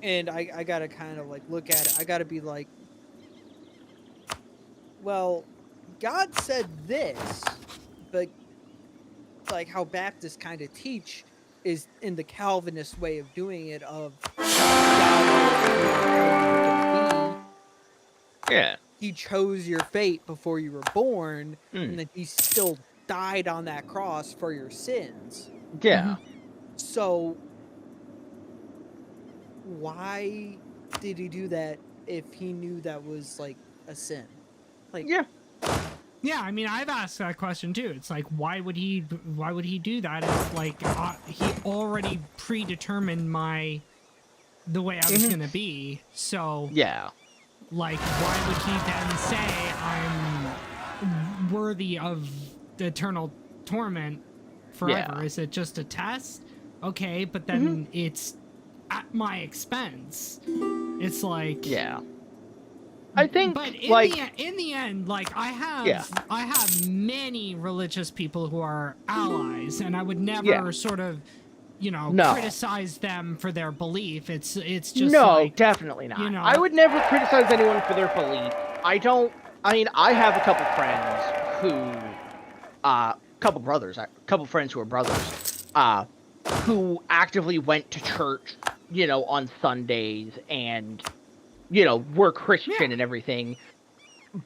and I gotta kind of like look at it. I gotta be like, well, God said this, but like how Baptists kind of teach is in the Calvinist way of doing it of God, Yeah. he chose your fate before you were born, Mm. and that he still died on that cross for your sins. Yeah. So why did he do that if he knew that was like a sin? Like, Yeah. yeah, I mean, I've asked that question too. It's like, why would he do that? It's like he already predetermined the way I was gonna be. So Yeah. like, why would he then say I'm worthy of the eternal torment forever? Yeah. Is it just a test? Okay, but then it's at my expense. It's like, Yeah. I think, but in the end, like I have many religious people who are allies, and I would never sort of, criticize them for their belief. It's just no, like, definitely not. I would never criticize anyone for their belief. I have a couple friends couple friends who are brothers, who actively went to church, on Sundays and, were Christian and everything.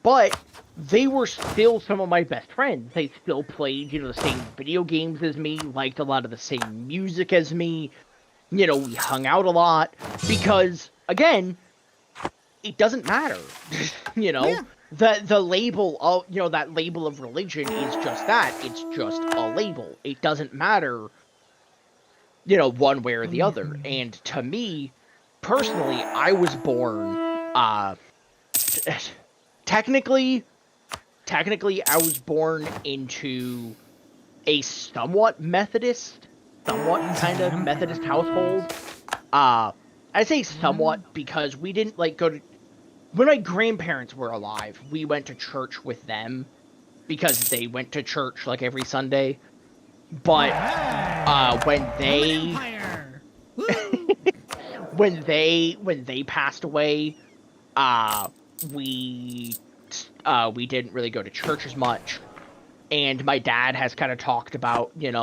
But they were still some of my best friends. They still played, the same video games as me, liked a lot of the same music as me. We hung out a lot because, again, it doesn't matter. The label of, that label of religion is just that. It's just a label. It doesn't matter, one way or the other. And to me, personally, I was born, technically, I was born into a somewhat kind of Methodist household. I say somewhat because we didn't go to. When my grandparents were alive, we went to church with them because they went to church like every Sunday. But when they when they passed away, we didn't really go to church as much. And my dad has kind of talked about, kind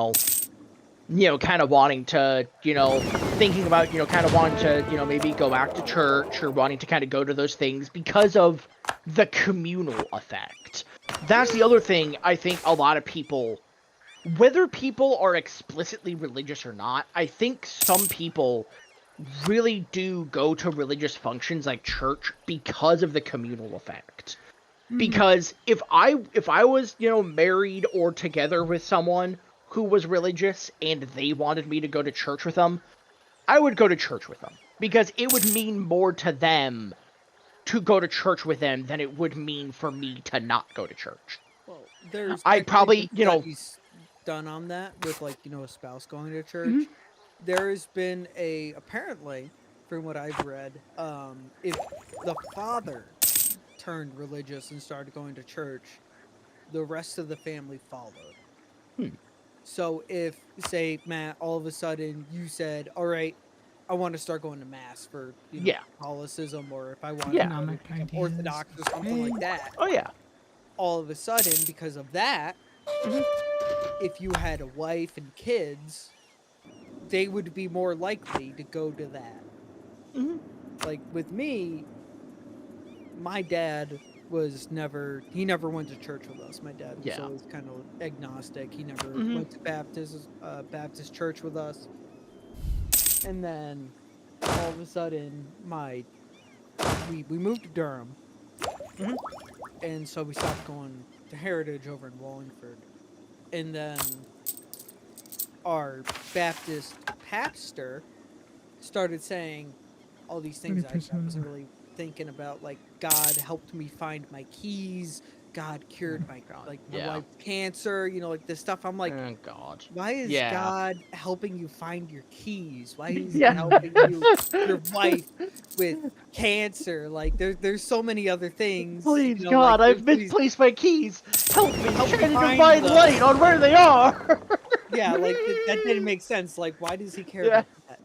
of wanting to, thinking about, kind of wanting to, maybe go back to church or wanting to kind of go to those things because of the communal effect. That's the other thing I think a lot of people, whether people are explicitly religious or not, I think some people really do go to religious functions like church because of the communal effect. Because if I was, married or together with someone who was religious and they wanted me to go to church with them, I would go to church with them because it would mean more to them to go to church with them than it would mean for me to not go to church. There's I actually probably, been studies done on that with like a spouse going to church. Mhm. There's been apparently from what I've read, if the father turned religious and started going to church, the rest of the family followed. Hmm. So if, say, Matt, all of a sudden you said, "All right, I want to start going to mass for Yeah. Catholicism, or if I want to Yeah. go to Economic become ideas. Orthodox or something like Okay. that," Oh yeah. all of a sudden, because of that, Mhm. if you had a wife and kids, they would be more likely to go to that. Mhm. Like with me, my dad he never went to church with us. My dad was Yeah. always kind of agnostic. He never Mhm. went to Baptist church with us. And then all of a sudden we moved to Durham. Mhm. And so we stopped going to Heritage over in Wallingford. And then our Baptist pastor started saying all these things I 30%. wasn't really thinking about, like God helped me find my keys, God cured my God. my Yeah. wife's cancer, like this stuff. I'm like, Oh God. why is Yeah. God helping you find your keys? Why is he Yeah. helping your wife with cancer? Like there's so many other things, Please, like God, I've please misplaced my keys. Help me, help me shine a find divine them. light on where they are. Yeah, like that didn't make sense. Like, why does he care Yeah. about that?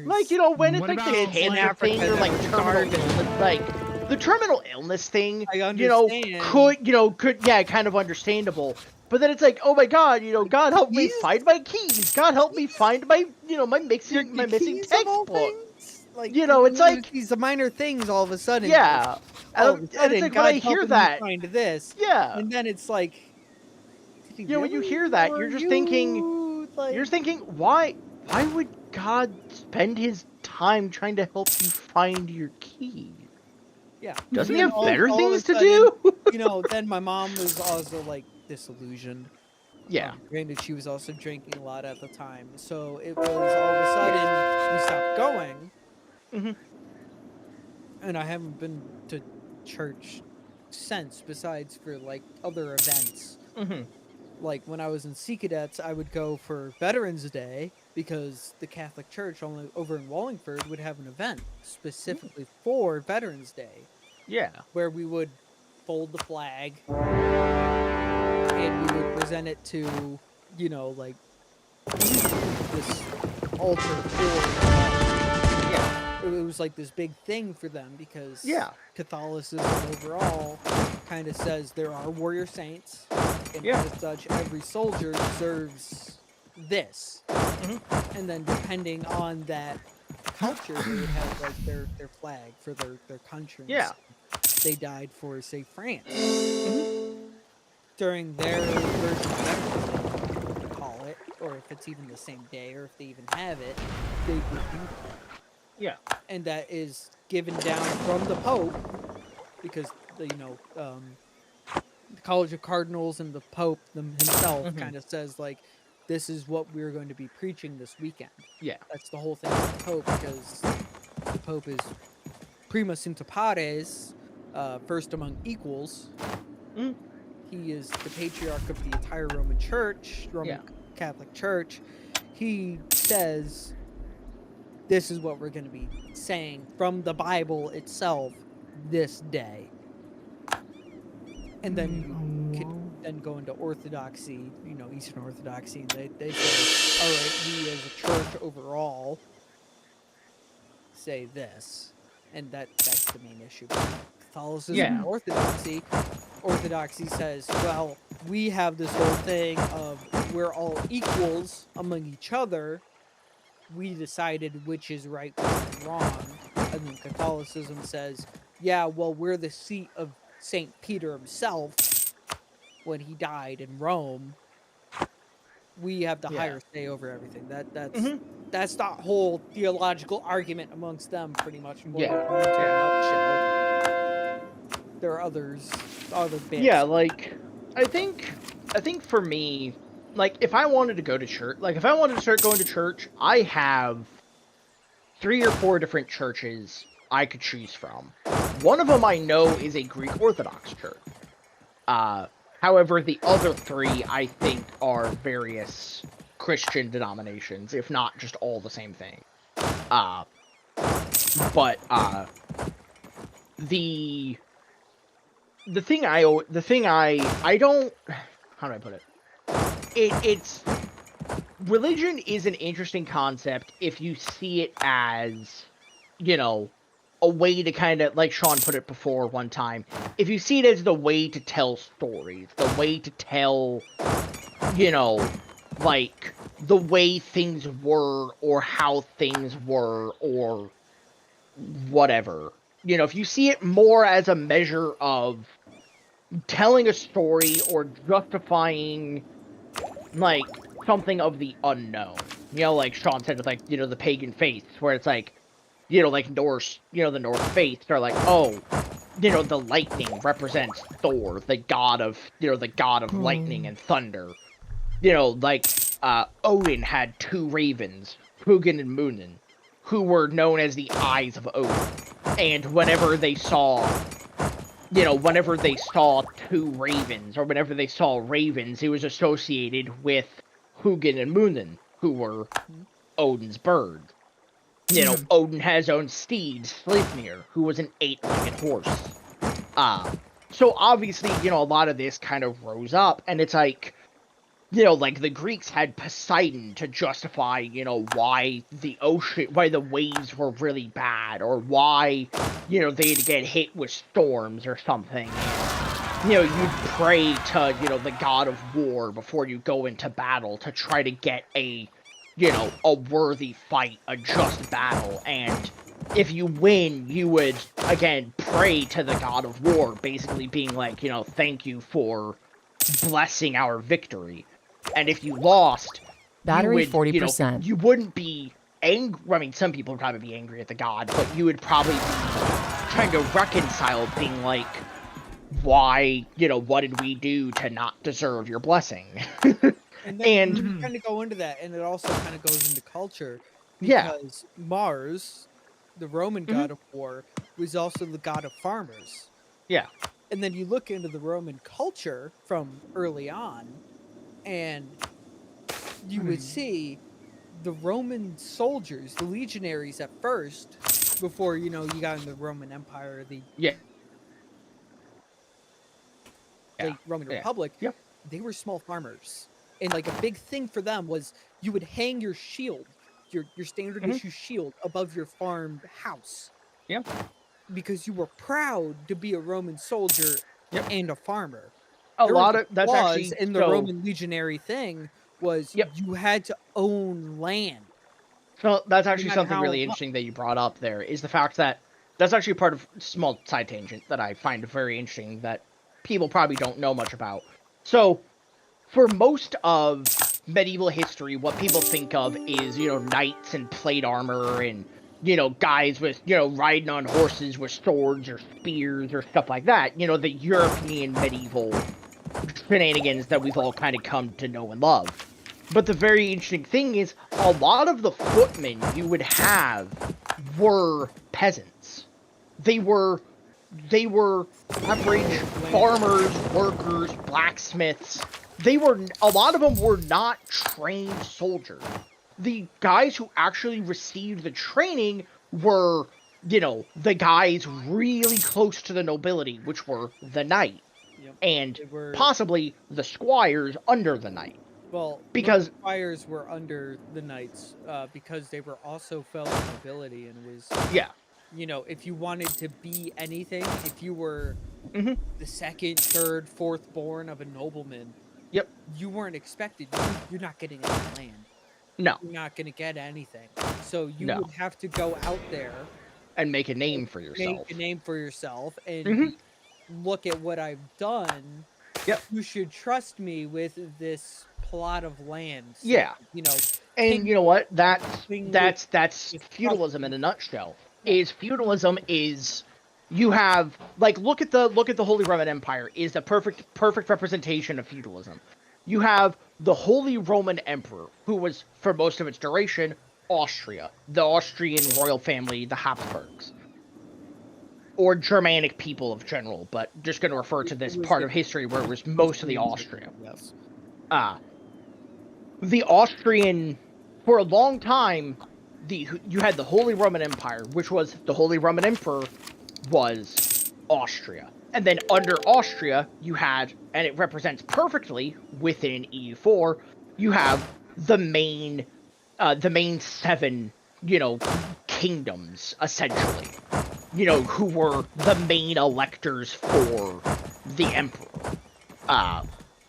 Like, There's when it's What like the about kids in cancer like thing Africa or that like are terminal starving. illness, like the terminal illness thing, I understand. yeah, kind of understandable. But then it's like, oh my God, God help me Keys? find my keys. God help me find my, my Your missing keys of all textbook. things? Like, It's like, these are minor things all of a sudden, but yeah. all of a And it's sudden, like when I God's hear helping me that, find this. yeah. And then it's like, did he When you really? hear that, Or you're just thinking, like, why would God spend his time trying to help you find your keys? yeah. And Doesn't he then have better all of things a to sudden, do? then my mom was also like disillusioned. Yeah. Granted, she was also drinking a lot at the time. So it was all of a sudden we stopped going. Mhm. And I haven't been to church since, besides for like other events. Mhm. Like when I was in Sea Cadets, I would go for Veterans Day because the Catholic Church only over in Wallingford would have an event specifically for Veterans Day Yeah. where we would fold the flag and we would present it to, like this altar for it was like this big thing for them because Yeah. Catholicism overall kind of says there are warrior saints, and Yeah. as such, every soldier deserves this. And then depending on that culture, they would have like their flag for their country. And Yeah. they died for, say, France during their version of Veterans Day, to call it, or if it's even the same day, or if they even have it, they would do that. Yeah. And that is given down from the Pope because the College of Cardinals and the Pope himself Mhm. kind of says like this is what we're going to be preaching this weekend. Yeah. That's the whole thing with the Pope because the Pope is primus inter pares, first among equals. Mhm. He is the patriarch of the entire Roman Church, Roman Yeah. Catholic Church. He says this is what we're going to be saying from the Bible itself this day. And then you could then go into Orthodoxy, Eastern Orthodoxy, and they say, all right, we as a church overall say this. And that's the main issue. Catholicism and Yeah. Orthodoxy says, well, we have this whole thing of we're all equals among each other. We decided which is right, which is wrong. And then Catholicism says, yeah, well, we're the seat of St. Peter himself when he died in Rome. We have the Yeah. higher say over everything. Mhm. That's the whole theological argument amongst them, pretty much. Yeah. Into a Yeah. nutshell. There are other Yeah, bits. like I think for me, like if I wanted to go to church, like if I wanted to start going to church, I have 3 or 4 different churches I could choose from. One of them I know is a Greek Orthodox church. Uh However, the other three, I think, are various Christian denominations, if not just all the same thing. But the thing I don't, how do I put it? It's religion is an interesting concept if you see it as, you know, a way to kind of, like Sean put it before one time, if you see it as the way to tell stories, the way to tell, you know, like, the way things were, or how things were, or whatever. You know, if you see it more as a measure of telling a story or justifying, like, something of the unknown. You know, like Sean said with, like, you know, the pagan faiths, where it's like, you know, like Norse, you know, the Norse faiths are like, oh, you know, the lightning represents Thor, the god of, you know, the god of lightning and thunder. You know, like, Odin had two ravens, Hugin and Munin, who were known as the Eyes of Odin. And whenever they saw, you know, whenever they saw two ravens, or whenever they saw ravens, it was associated with Hugin and Munin, who were Odin's birds. You know, Odin has his own steed, Sleipnir, who was an 8-legged horse. So obviously, you know, a lot of this kind of rose up, and it's like, you know, like the Greeks had Poseidon to justify, you know, why the waves were really bad, or why, you know, they'd get hit with storms or something. You know, you'd pray to, you know, the god of war before you go into battle to try to get a, you know, a worthy fight, a just battle, and if you win, you would, again, pray to the god of war, basically being like, you know, thank you for blessing our victory. And if you lost, Battery you would, 40%. you know, you wouldn't be angry. I mean, some people would probably be angry at the god, but you would probably be trying to reconcile, being like, why, you know, what did we do to not deserve your blessing? And then you kind of go into that, and it also kind of goes into culture, because Mars, the Roman god of war, was also the god of farmers. Yeah. And then you look into the Roman culture from early on, and you would see the Roman soldiers, the legionaries at first, before, you know, you got in the Roman Empire, the late Roman Republic, they were small farmers. And like a big thing for them was you would hang your shield, your standard issue shield, above your farm house. Yep. Because you were proud to be a Roman soldier and a farmer. That's actually in the Roman legionary thing was you had to own land. So that's actually something really interesting that you brought up there, is the fact that that's actually part of small side tangent that I find very interesting that people probably don't know much about. So, for most of medieval history, what people think of is, you know, knights in plate armor and, you know, guys with, you know, riding on horses with swords or spears or stuff like that. You know, the European medieval shenanigans that we've all kind of come to know and love. But the very interesting thing is, a lot of the footmen you would have were peasants. They were average farmers, workers, blacksmiths. A lot of them were not trained soldiers. The guys who actually received the training were, you know, the guys really close to the nobility, which were the knight. And possibly the squires under the knight. Well, because the squires were under the knights because they were also fellow nobility, and it was you know, if you wanted to be anything, if you were the second, third, fourth born of a nobleman, you weren't expected. You're not getting any land. No, you're not going to get anything. So you would have to go out there and make a name for yourself. Make a name for yourself, and look at what I've done. You should trust me with this plot of land. So, you know, and you know what? That's feudalism in a nutshell. Feudalism is, you have, like, look at the Holy Roman Empire is the perfect representation of feudalism. You have the Holy Roman Emperor, who was, for most of its duration, Austria, the Austrian royal family, the Habsburgs. or Germanic people of general, but just going to refer to this part of history where it was mostly Austria. Yes. The Austrian, for a long time, you had the Holy Roman Empire, which was the Holy Roman Emperor was Austria. And then under Austria, you had, and it represents perfectly within EU4, you have the main 7, kingdoms, essentially. Who were the main electors for the emperor.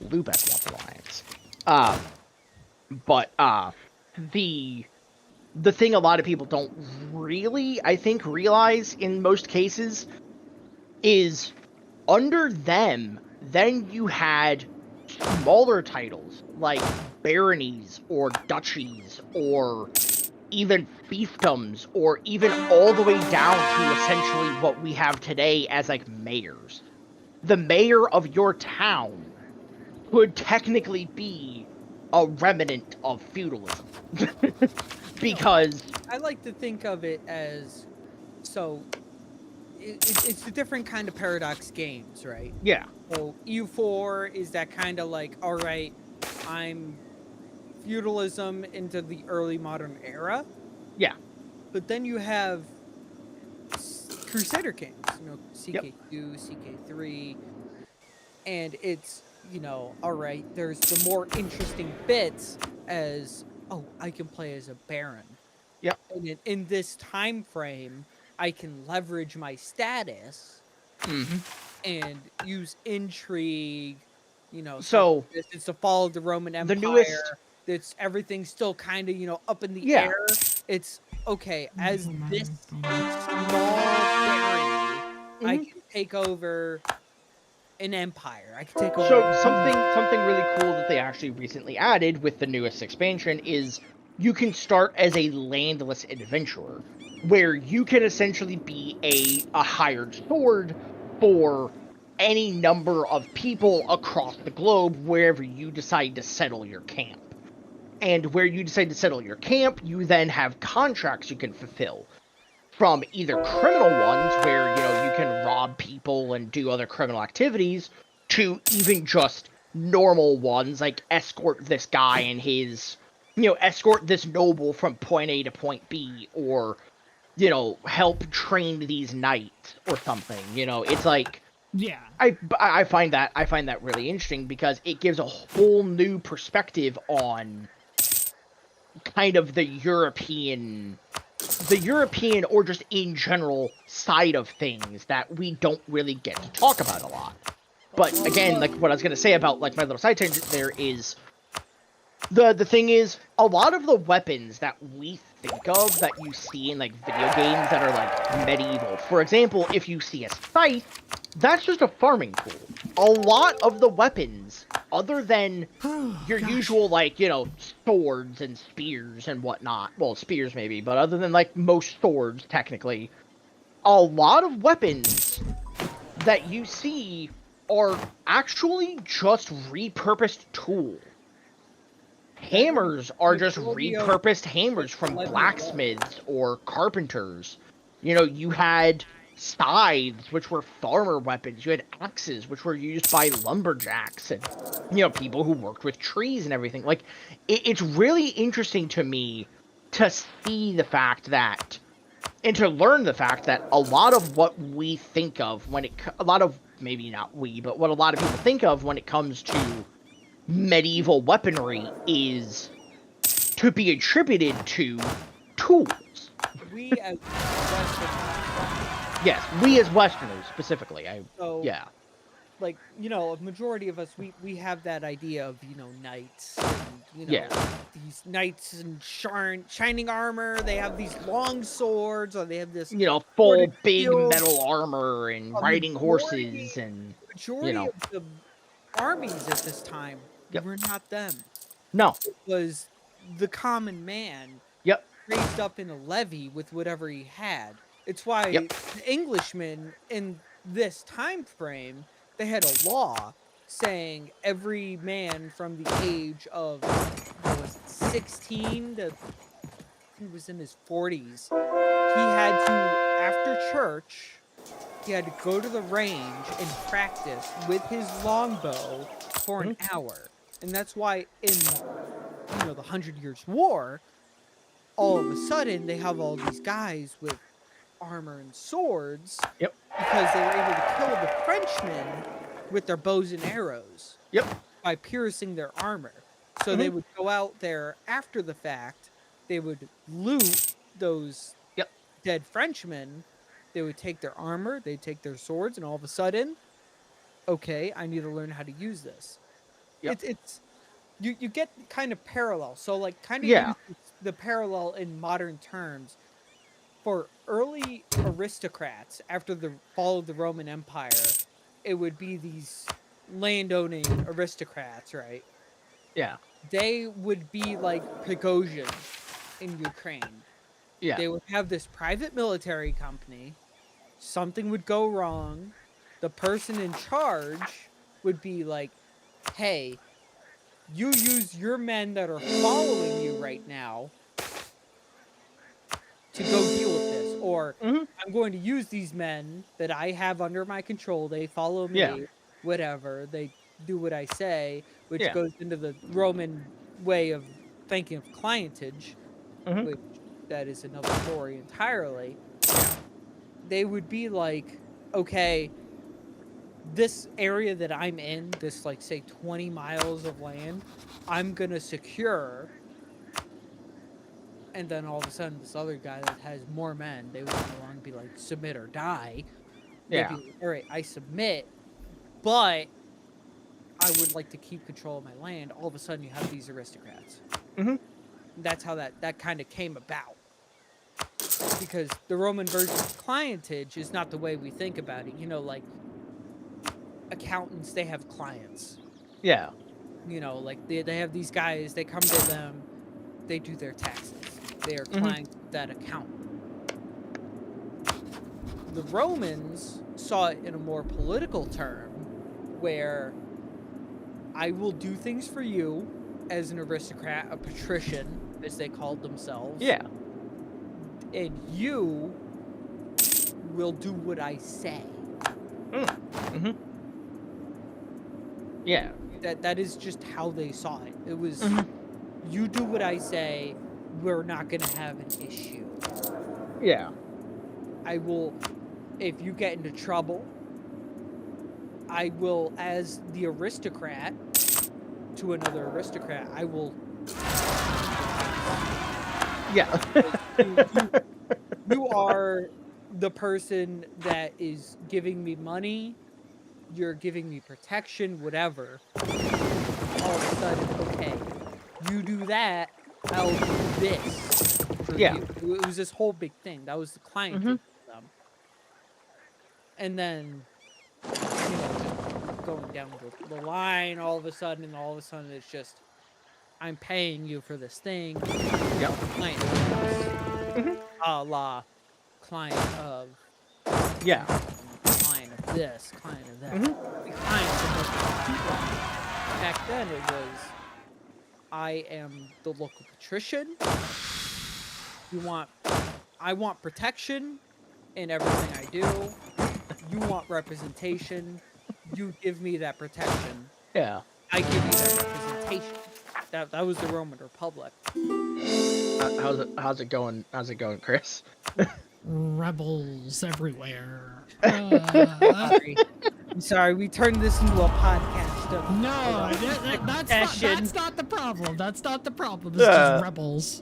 Lubeck wants alliance. But the thing a lot of people don't really, I think, realize in most cases is under them, then you had smaller titles like baronies or duchies or even fiefdoms or even all the way down to essentially what we have today as like mayors. The mayor of your town could technically be a remnant of feudalism. Because I like to think of it as, so it's the different kind of paradox games, right? yeah, So EU4 is that kind of like, all right, I'm feudalism into the early modern era. yeah, But then you have Crusader Kings, CK2, Yep. CK3, and it's, all right, there's the more interesting bits as, oh, I can play as a baron. Yep. And in this time frame, I can leverage my status and use intrigue, So it's the fall of the Roman Empire. the newest, It's everything's still kind of, up in the Yeah. air. It's okay, as this small barony, I can take over an empire. I can take over. so something really cool that they actually recently added with the newest expansion is you can start as a landless adventurer, where you can essentially be a hired sword for any number of people across the globe wherever you decide to settle your camp. And where you decide to settle your camp, you then have contracts you can fulfill. From either criminal ones, where, you can rob people and do other criminal activities, to even just normal ones, like escort this guy and his, escort this noble from point A to point B, or, help train these knights or something. It's like, Yeah. I find that really interesting because it gives a whole new perspective on kind of the European or just in general side of things that we don't really get to talk about a lot. But again, like what I was gonna say about like my little side tangent there is the thing is a lot of the weapons that we think of that you see in like video games that are like medieval. For example, if you see a scythe, that's just a farming tool. A lot of the weapons, other than your usual, like, swords and spears and whatnot. Well, spears maybe, but other than, like, most swords, technically, a lot of weapons that you see are actually just repurposed tools. Hammers are just repurposed hammers from blacksmiths or carpenters. You had scythes, which were farmer weapons. You had axes, which were used by lumberjacks and, people who worked with trees and everything. Like, it's really interesting to me to see the fact that, and to learn the fact that a lot of what we think of maybe not we, but what a lot of people think of when it comes to medieval weaponry is to be attributed to tools. We as Westerners. Yes, we as Westerners specifically. Yeah. Like, a majority of us, we have that idea of, knights and, Yeah. these knights in shining armor. They have these long swords, or they have this, full big metal armor and riding horses and, majority of the armies at this time were not them. No. It was the common man raised up in a levy with whatever he had. It's why the Englishmen in this time frame, they had a law saying every man from the age of 16 to he was in his 40s, he had to, after church, he had to go to the range and practice with his longbow for an hour. And that's why in, the 100 Years' War, all of a sudden they have all these guys with armor and swords. Yep. Because they were able to kill the Frenchmen with their bows and arrows. Yep. By piercing their armor. So they would go out there after the fact. They would loot those dead Frenchmen. They would take their armor. They'd take their swords. And all of a sudden, okay, I need to learn how to use this. Yep. It's you get kind of parallel. So like kind of use the parallel in modern terms. For early aristocrats, after the fall of the Roman Empire, it would be these landowning aristocrats, right? Yeah. They would be like Prigozhin in Ukraine. Yeah. They would have this private military company. Something would go wrong. The person in charge would be like, hey, you use your men that are following you right now to go deal with this. Or I'm going to use these men that I have under my control. They follow me, whatever. They do what I say, which goes into the Roman way of thinking of clientage, which that is another story entirely. They would be like, okay, this area that I'm in, this like say 20 miles of land, I'm gonna secure. And then all of a sudden, this other guy that has more men, they would come along and be like, submit or die. They'd be like, all right, I submit, but I would like to keep control of my land. All of a sudden, you have these aristocrats. That's how that kind of came about. Because the Roman version of clientage is not the way we think about it. You know, like, accountants, they have clients. Yeah. You know, like, they have these guys, they come to them, they do their taxes. They are clients of that accountant. The Romans saw it in a more political term, where I will do things for you as an aristocrat, a patrician, as they called themselves. Yeah. And you will do what I say. Yeah. That is just how they saw it. It was, you do what I say, we're not going to have an issue. Yeah. I will, if you get into trouble, I will, as the aristocrat to another aristocrat, I will... Yeah. you are the person that is giving me money, you're giving me protection, whatever. All of a sudden, okay, you do that, I'll do this for you. It was this whole big thing. That was the client for them. And then, just going down the line, all of a sudden, it's just, I'm paying you for this thing. Client of this. A la client of... client of this, client of that. Clients of multiple people. Back then it was, I am the local patrician. I want protection in everything I do. You want representation. You give me that protection. Yeah. I give you that representation. That was the Roman Republic. How's it going? How's it going, Chris? Rebels everywhere. I'm sorry, we turned this into a podcast. No, that's not the problem. That's not the problem. It's just rebels.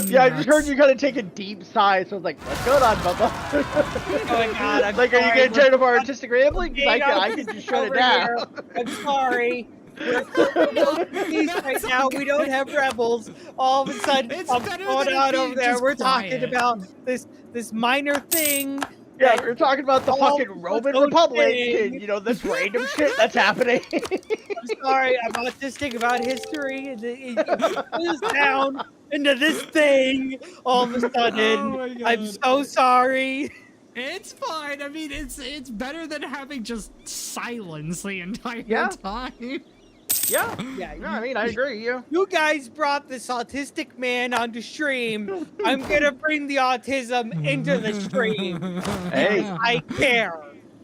Yeah, I just heard you kind of take a deep sigh, so I was like, what's going on, Bubba? Oh my god, I'm like, sorry. are you getting tired of our artistic rambling? Because I can just shut it down. Here. I'm sorry. We're right now. We don't have rebels. All of a sudden, what's going on over there? We're talking about this minor thing. Yeah, we're talking about the fucking Roman Republic and, this random shit that's happening. I'm sorry, I'm autistic about history, and it goes down into this thing all of a sudden. Oh my God. I'm so sorry. It's fine. I mean, it's better than having just silence the entire time. Yeah, I mean, I agree. You guys brought this autistic man onto stream. I'm gonna bring the autism into the stream. Hey, I care.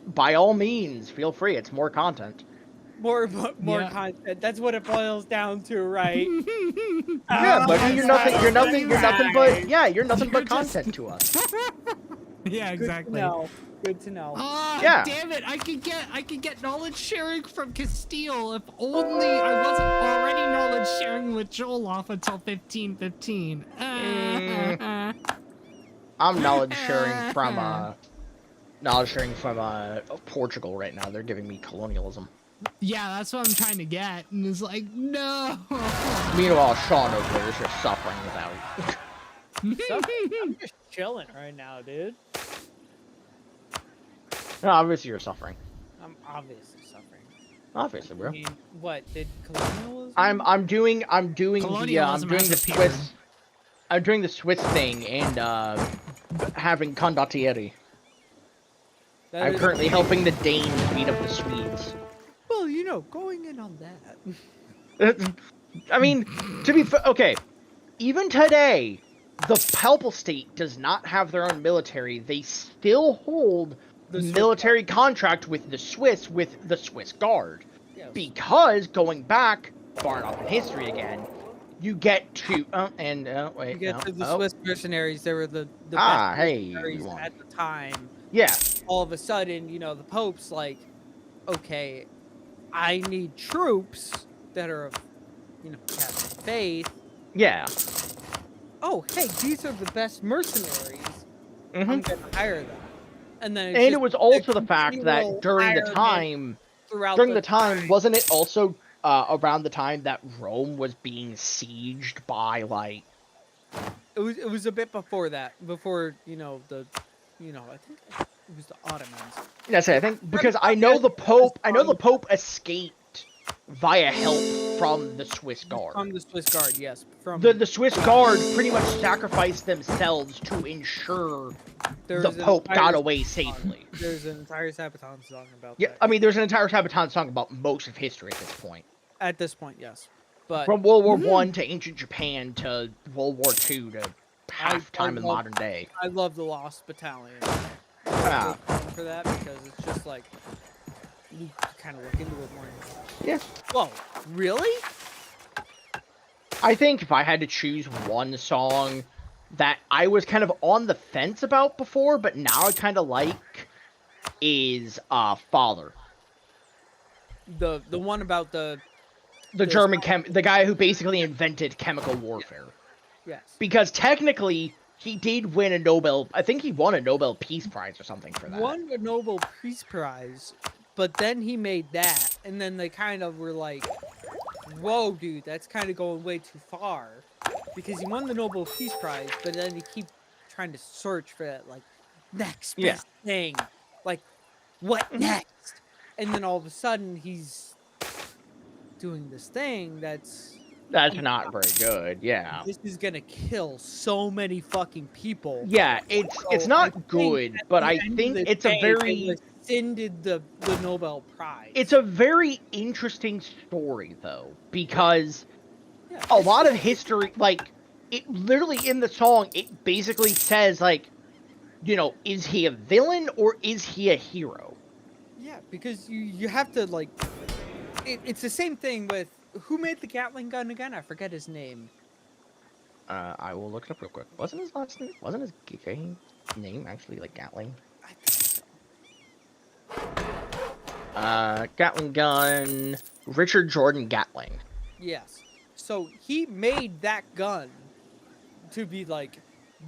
by all means, feel free. It's more content. More Yeah. content. That's what it boils down to, right? Yeah, Oh, buddy, you're nothing. You're nothing. You're nothing but right. you're nothing You're but just- content to us. Yeah, Good to exactly. know. Good to know. Ah, Yeah. damn it! I could get knowledge sharing from Castile if only I wasn't already knowledge sharing with Joel off until 1515. I'm knowledge sharing from Portugal right now. They're giving me colonialism. Yeah, that's what I'm trying to get, and it's like, no. Meanwhile, Sean over there is just suffering without. I'm just chilling right now, dude. No, obviously you're suffering. I'm obviously suffering. Obviously, bro. I mean, what did colonialism? I'm doing Colonialism has the appeared. Swiss. I'm doing the Swiss thing and having condottieri. That I'm is- currently helping the Danes beat up the Swedes. Well, you know, going in on that. I mean, to be okay, even today, the Papal State does not have their own military. They still hold The Swiss military contract with the Swiss Guard. Yes. Because going back far enough in history again, you get to wait, You get no, to the oh, Swiss mercenaries. They were the Ah, best hey, mercenaries you won. at the time. yeah, All of a sudden, you know, the Pope's like, okay, I need troops that are of, you know, Catholic faith. yeah. Oh, hey, these are the best mercenaries. Mhm. I'm gonna hire them. And then And it was also the fact that continual during the hirement throughout time, wasn't it also around the time that Rome was being sieged by like it was a bit before that, before I think it was the Ottomans. Yes, I think because I know the Pope escaped via help from the Swiss Guard. From the Swiss Guard, yes. From The Swiss Guard pretty much sacrificed themselves to ensure the there's an Pope entire got away song- safely. There's an entire Sabaton song about Yeah, that. I mean, there's an entire Sabaton song about most of history at this point. At this point, yes. But From World War One to ancient Japan to World War Two to half time in love- modern day. I love the Lost Battalion. Ah. For that because it's just like you kind of look into it more. Yeah. Whoa, really? I think if I had to choose one song that I was kind of on the fence about before, but now I kind of like, is Father. The one about the The the guy who basically invented chemical warfare. yes. Because technically, he did win a Nobel. I think he won a Nobel Peace Prize or something for that. Won a Nobel Peace Prize, but then he made that, and then they kind of were like, "Whoa, dude, that's kind of going way too far," because he won the Nobel Peace Prize, but then he keep trying to search for that like next Yeah. best thing, like what next, and then all of a sudden he's doing this thing that's not very good. Yeah. this is gonna kill so many fucking people. Yeah, it's So I not think good, at but the I end of think the it's a day, very they rescinded the Nobel Prize. it's a very interesting story though, because Yeah, a it's- lot of history, like, it literally in the song, it basically says, like, you know, is he a villain or is he a hero? Yeah, because you have to like, it's the same thing with who made the Gatling gun again? I forget his name. I will look it up real quick. Wasn't his last name? Wasn't his name actually like Gatling? I think so. Gatling gun. Richard Jordan Gatling. Yes. So he made that gun to be like,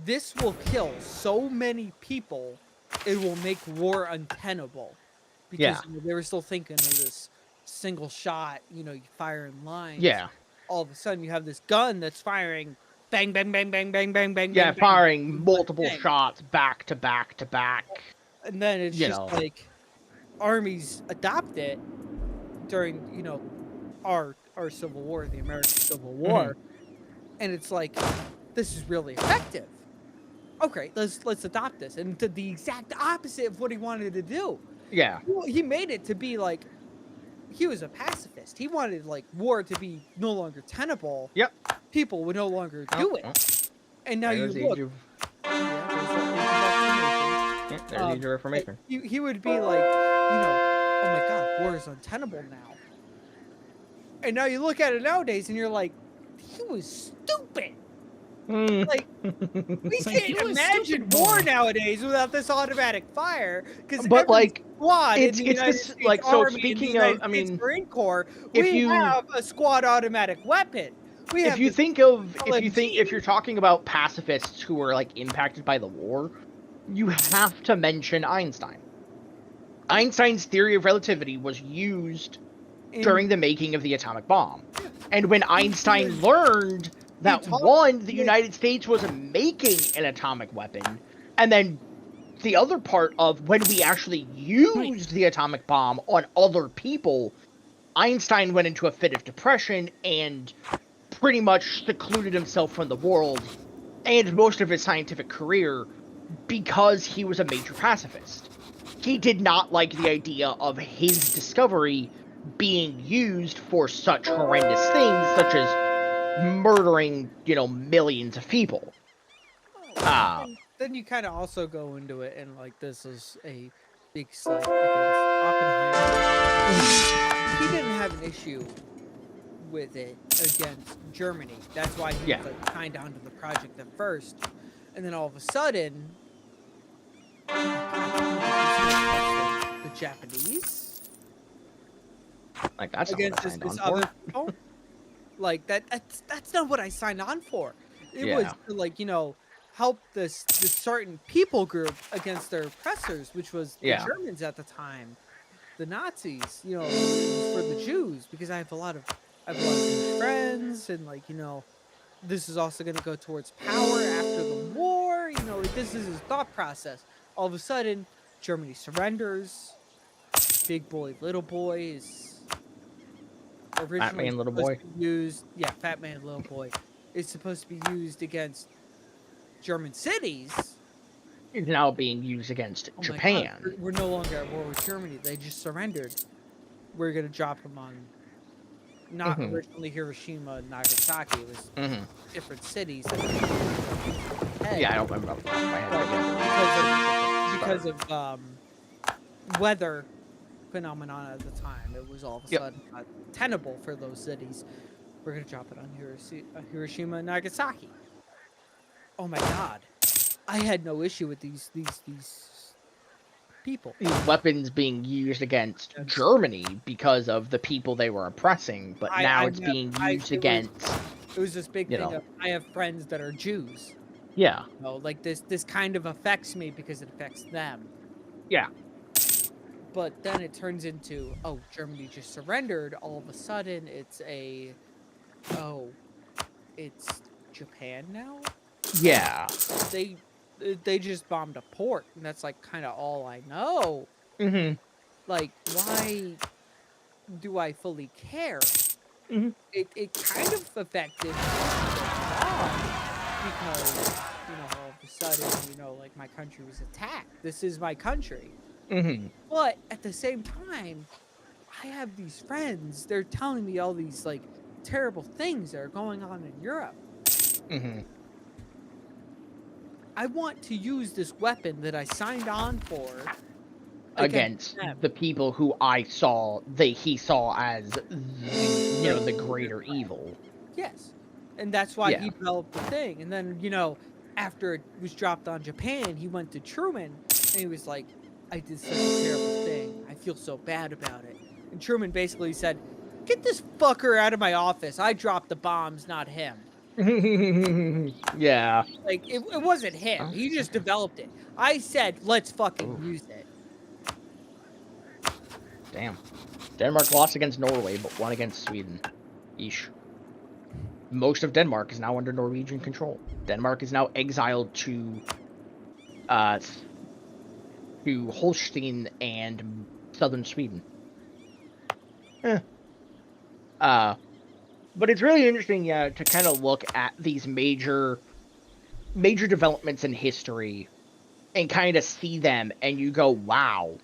this will kill so many people, it will make war untenable. Because Yeah. you know, they were still thinking of this single shot, you know, you fire in lines. Yeah. All of a sudden you have this gun that's firing bang, bang, bang, bang, bang, bang, bang. Yeah, bang, bang, firing multiple bang. shots back to back to back. And then it's You just know. like armies adopt it during, you know, our Civil War, the American Civil War. And it's like, this is really effective. Okay, let's adopt this. And did the exact opposite of what he wanted to do. Yeah. He made it to be like, he was a pacifist. He wanted like war to be no longer tenable. Yep. People would no longer do it. And now you There's the look. age of- Yeah, there's the Age of Reformation. There's your information. He would be like, oh my god, war is untenable now. And now you look at it nowadays, and you're like, he was stupid. Like, we like, he can't was imagine stupid, war boy. nowadays without this automatic fire. Because But, like, squad in it's the this- United States like, so Army, speaking in the of- United I States mean, Marine Corps, if we you- have a squad automatic weapon. We have If you this think of, if LMG. you're talking about pacifists who were like impacted by the war, you have to mention Einstein. Einstein's theory of relativity was used during the making of the atomic bomb. And when Einstein learned that the United States was making an atomic weapon, and then the other part of when we actually used the atomic bomb on other people, Einstein went into a fit of depression and pretty much secluded himself from the world and most of his scientific career because he was a major pacifist. He did not like the idea of his discovery being used for such horrendous things, such as murdering, millions of people. Then you kind of also go into it, and like this is a big slight against Oppenheimer. He didn't have an issue with it against Germany. That's why he was like signed on to the project at first, and then all of a sudden, the Japanese, like that's against not what I signed this on for. other people, like that's not what I signed on for. It was to, like, help this certain people group against their oppressors, which was the Germans at the time, the Nazis, for the Jews, because I have a lot of Jewish friends, and like, this is also going to go towards power after the war, like, this is his thought process. All of a sudden, Germany surrenders, big boy, little boy is originally Fat man, little boy. Fat man, little boy is supposed to be used against German cities. Is now being used against Japan. God, we're no longer at war with Germany. They just surrendered. We're gonna drop them on not originally Hiroshima and Nagasaki. It was different cities. Yeah, I don't remember off the top of my head. Because of weather phenomenon at the time, it was all of a sudden not tenable for those cities. We're gonna drop it on Hiroshima and Nagasaki. Oh my god, I had no issue with these people. These weapons being used against Germany because of the people they were oppressing, but now it's being used against. It was this big thing of, I have friends that are Jews. Yeah. Like this kind of affects me because it affects them. Yeah. But then it turns into, Germany just surrendered. All of a sudden, it's it's Japan now? Yeah. They just bombed a port, and that's like kind of all I know. Like, why do I fully care? It kind of affected because all of a sudden, like, my country was attacked. This is my country. But at the same time, I have these friends. They're telling me all these like terrible things that are going on in Europe. I want to use this weapon that I signed on for against the people who he saw as the greater evil. Yes. And that's why he developed the thing. And then, after it was dropped on Japan, he went to Truman and he was like, I did such a terrible thing. I feel so bad about it. And Truman basically said, get this fucker out of my office. I dropped the bombs, not him. Yeah. Like, it wasn't him. He just developed it. I said, let's fucking use it. Damn. Denmark lost against Norway, but won against Sweden. Eesh. Most of Denmark is now under Norwegian control. Denmark is now exiled to Holstein and southern Sweden. But it's really interesting, to kind of look at these major developments in history and kind of see them, and you go, wow.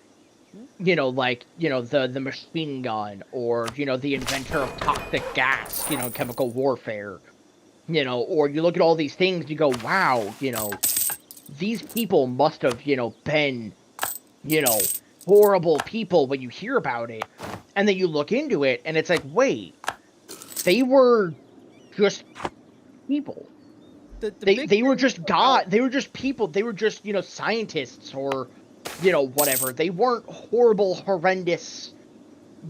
The machine gun, or, the inventor of toxic gas, chemical warfare, or you look at all these things, you go, wow, these people must have, been, horrible people when you hear about it. And then you look into it, and it's like, wait, they were just people. The They big they were thing just about- they were just people. They were just, scientists or, whatever. They weren't horrible, horrendous,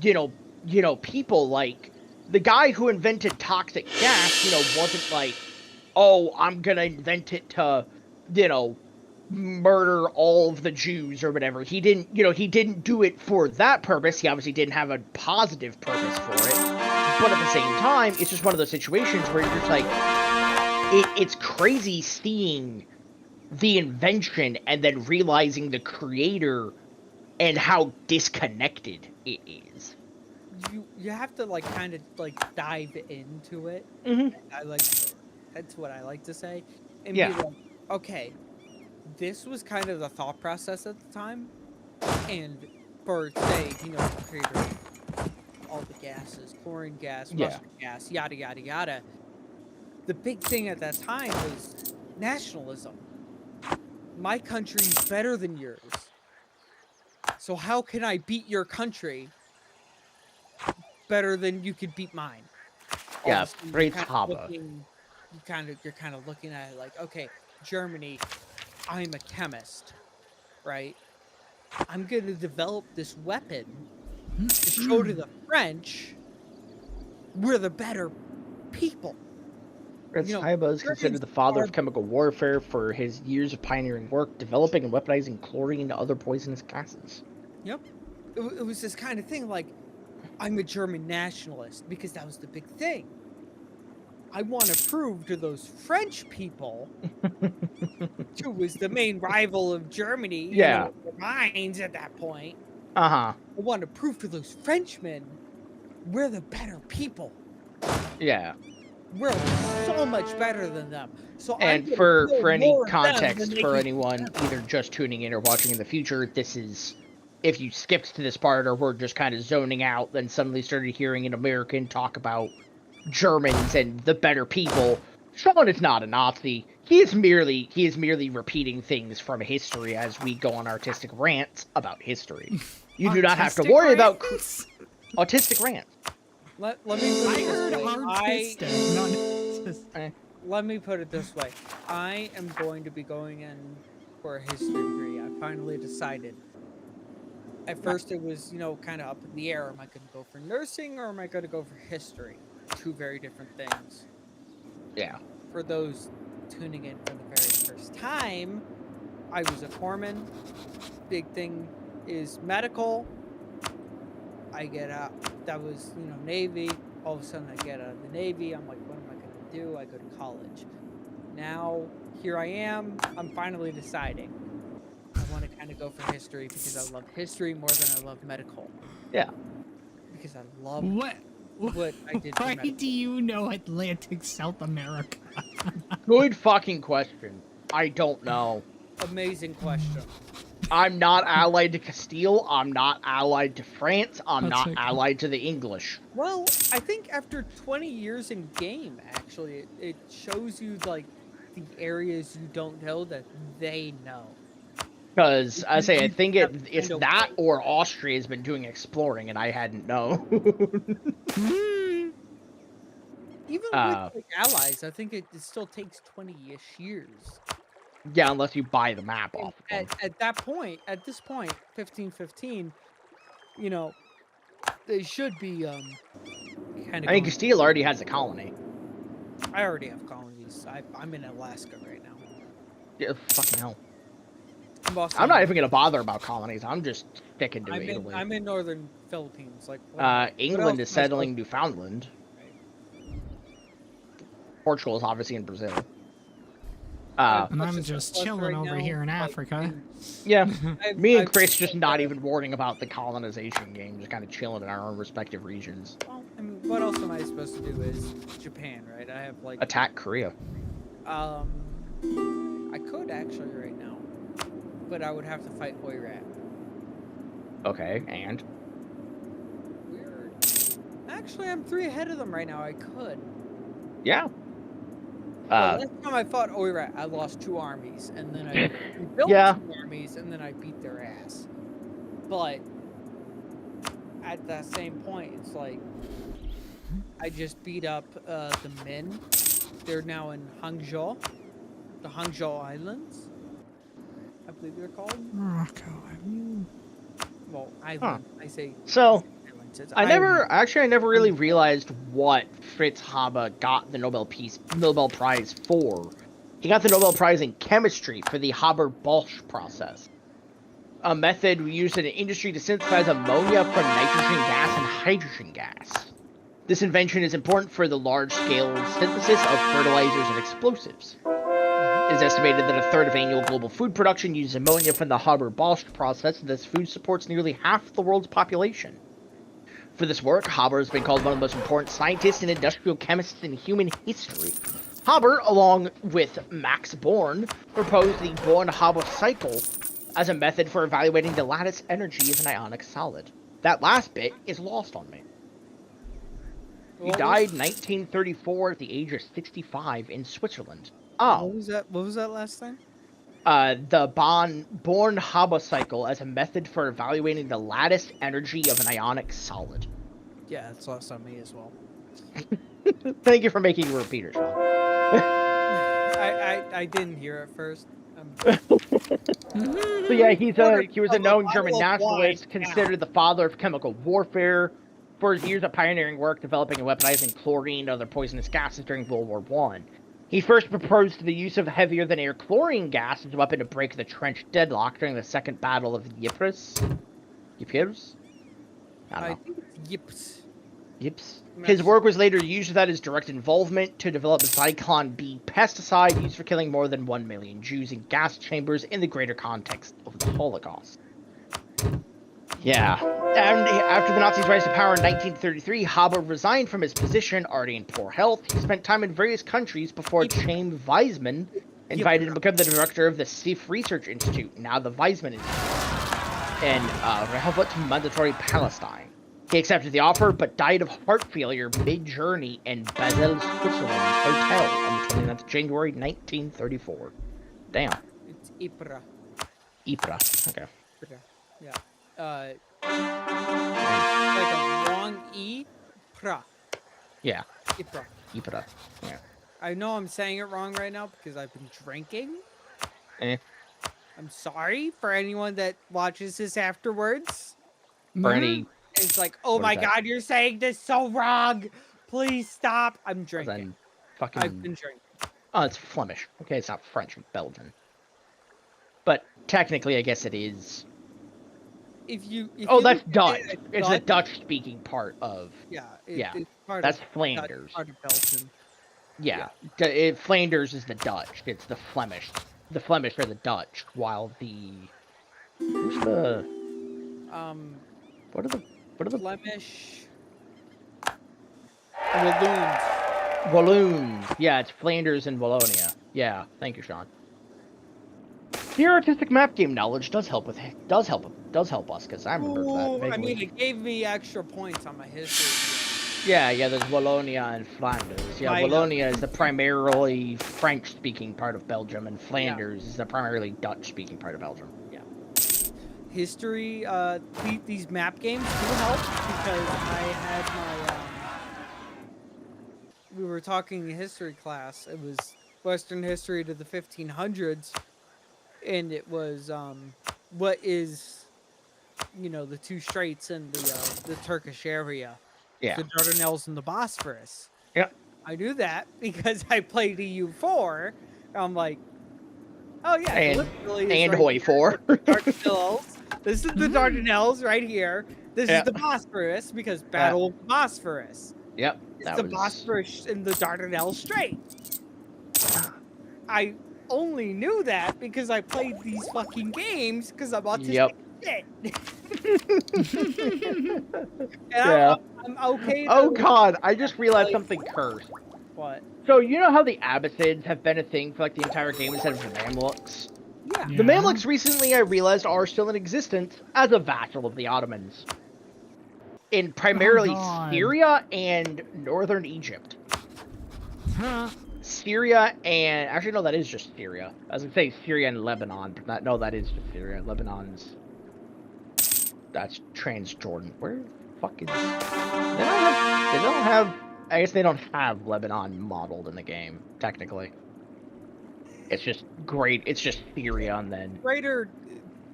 people. Like, the guy who invented toxic gas, wasn't like, oh, I'm gonna invent it to, murder all of the Jews or whatever. He didn't do it for that purpose. He obviously didn't have a positive purpose for it. But at the same time, it's just one of those situations where you're just like, it's crazy seeing the invention and then realizing the creator and how disconnected it is. you have to like kind of like dive into it. Mm-hmm. That's what I like to say, and Yeah. be like, okay, this was kind of the thought process at the time, and for say the creator of all the gases, chlorine gas, Yeah. mustard gas, yada yada yada. The big thing at that time was nationalism. My country's better than yours, so how can I beat your country better than you could beat mine? All of Yeah, a sudden, great Haba. you're kind of looking at it like, okay, Germany, I'm a chemist, right? I'm going to develop this weapon to show to the French we're the better people. Fritz You know, Haiba is considered Germans the father are- of chemical warfare for his years of pioneering work, developing and weaponizing chlorine and other poisonous gases. Yep. It was this kind of thing like, I'm a German nationalist because that was the big thing. I want to prove to those French people, who was the main rival of Germany, Yeah. in their minds at that point. Uh-huh. I want to prove to those Frenchmen we're the better people. Yeah. We're so much better than them. So And I'm gonna for kill any more of them than context they for can anyone kill. either just tuning in or watching in the future, this is, if you skipped to this part or were just kind of zoning out, then suddenly started hearing an American talk about Germans and the better people. Sean is not a Nazi. He is merely repeating things from history as we go on artistic rants about history. You do not have to Artistic worry about rants? autistic rants. Let me put it I this heard way. artistic, not autistic. Let me put it this way. I am going to be going in for a history degree. I finally decided. At first it was, kind of up in the air. Am I going to go for nursing or am I going to go for history? Two very different things. Yeah. For those tuning in for the very first time, I was a corpsman. Big thing is medical. I get out. That was, Navy. All of a sudden, I get out of the Navy. I'm like, what am I going to do? I go to college. Now, here I am. I'm finally deciding. I want to kind of go for history because I love history more than I love medical. Yeah. Because I love What I did for Why medical. do you know Atlantic South America? Good fucking question. I don't know. Amazing question. I'm not allied to Castile. I'm not allied to France. I'm That's not okay. allied to the English. Well, I think after 20 years in game, actually, it shows you, like, the areas you don't know that they know. Because, I say, I You think have to it's find a that way. or Austria's been doing exploring and I hadn't known. Hmm. Even Uh, with, like, allies, I think it still takes 20-ish years. yeah, unless you buy the map And off of them. at this point, 1515, they should be, kind of I mean, Castile already has a colony. I already have colonies. I'm in Alaska right now. Yeah, fucking hell. Also I'm not in- even going to bother about colonies. I'm just sticking to I'm in Italy. I'm in northern Philippines. Like, what England else is am I settling supposed Newfoundland. to do? Portugal is obviously in Brazil. And I'm just Plus chilling right over now, here in like, Africa. Yeah. I've- Me and I've- Chris just not even worrying about the colonization game, just kind of chilling in our own respective regions. Well, I mean, what else am I supposed to do? Is Japan, right? I have like Attack Korea. I could actually right now, but I would have to fight Oirat. Okay, and? Weird. Actually, I'm 3 ahead of them right now. I could. Yeah. The last time I fought Oirat, I lost 2 armies, and then I rebuilt Yeah. 2 armies, and then I beat their ass. But at that same point, it's like I just beat up the Min. They're now in Hangzhou, the Hangzhou Islands, I believe they're called. Morocco, have you? Well, island. I say So, islands. It's I island. never really realized what Fritz Haber got the Nobel Prize for. He got the Nobel Prize in chemistry for the Haber-Bosch process, a method used in industry to synthesize ammonia from nitrogen gas and hydrogen gas. This invention is important for the large-scale synthesis of fertilizers and explosives. It is estimated that a third of annual global food production uses ammonia from the Haber-Bosch process, and this food supports nearly half the world's population. For this work, Haber has been called one of the most important scientists and industrial chemists in human history. Haber, along with Max Born, proposed the Born-Haber cycle as a method for evaluating the lattice energy of an ionic solid. That last bit is lost on me. He died in 1934 at the age of 65 in Switzerland. Oh. What was that? What was that last thing? The Born-Haber cycle as a method for evaluating the lattice energy of an ionic solid. Yeah, it's lost on me as well. Thank you for making a repeater, Sean. I didn't hear it first. So yeah, he was a known German nationalist, considered the father of chemical warfare. For his years of pioneering work developing and weaponizing chlorine and other poisonous gases during World War I. He first proposed the use of heavier-than-air chlorine gas as a weapon to break the trench deadlock during the Second Battle of Ypres? Ypres? I think it's Yips. Yips. His work was later used without his direct involvement to develop the Zyklon B pesticide used for killing more than 1 million Jews in gas chambers in the greater context of the Holocaust. Yeah. And after the Nazis' rise to power in 1933, Haber resigned from his position, already in poor health. He spent time in various countries before Chaim Weizmann invited him to become the director of the SIF Research Institute, now the Weizmann Institute, in Rehovot, Mandatory Palestine. He accepted the offer, but died of heart failure mid-journey in Basel, Switzerland hotel on the 29th of January, 1934. Damn. It's Ypres. Ypres. Okay. Yeah. Like a long E. Pra. Yeah. Ypres. Ypres. Yeah. I know I'm saying it wrong right now because I've been drinking. I'm sorry for anyone that watches this afterwards. For any... It's like, oh my god, you're saying this so wrong. Please stop. I'm drinking. Fucking... I've been drinking. Oh, it's Flemish. Okay, it's not French or Belgian. But technically, I guess it is. That's Dutch. It's the Dutch-speaking part of. Yeah. It's part that's of Flanders. Part of Belgium. Yeah. Flanders is the Dutch. It's the Flemish. The Flemish are the Dutch, while the. Who's the? What are the Flemish? Walloons. Walloons. Yeah, it's Flanders and Wallonia. Yeah, thank you, Sean. Your artistic map game knowledge does help us because I remember that vaguely. I mean, it gave me extra points on my history. Yeah, there's Wallonia and Flanders. Yeah, Wallonia is the primarily French-speaking part of Belgium, and Flanders is the primarily Dutch-speaking part of Belgium. Yeah. History, these map games do help because I had my, we were talking in history class. It was Western history to the 1500s. And it was, what is, the two straits in the Turkish area. Yeah. The Dardanelles and the Bosphorus. Yep. I knew that because I played EU4. I'm like, oh yeah. And Hoi 4. Dardanelles. This is the Dardanelles right here. This is the Bosphorus because Battle of the Bosphorus. Yep. It's the Bosphorus in the Dardanelles Strait. I only knew that because I played these fucking games because I'm autistic. Yeah. I'm okay. Oh god, I just realized something cursed. What? So you know how the Abbasids have been a thing for like the entire game instead of the Mamluks? Yeah. The Mamluks recently, I realized, are still in existence as a vassal of the Ottomans. In primarily Syria and northern Egypt. Huh. Syria and actually no, that is just Syria. I was gonna say Syria and Lebanon, but that is just Syria. Lebanon's that's Transjordan. Where the fuck is? They don't have. I guess they don't have Lebanon modeled in the game technically. It's just great. It's just Syria and then Greater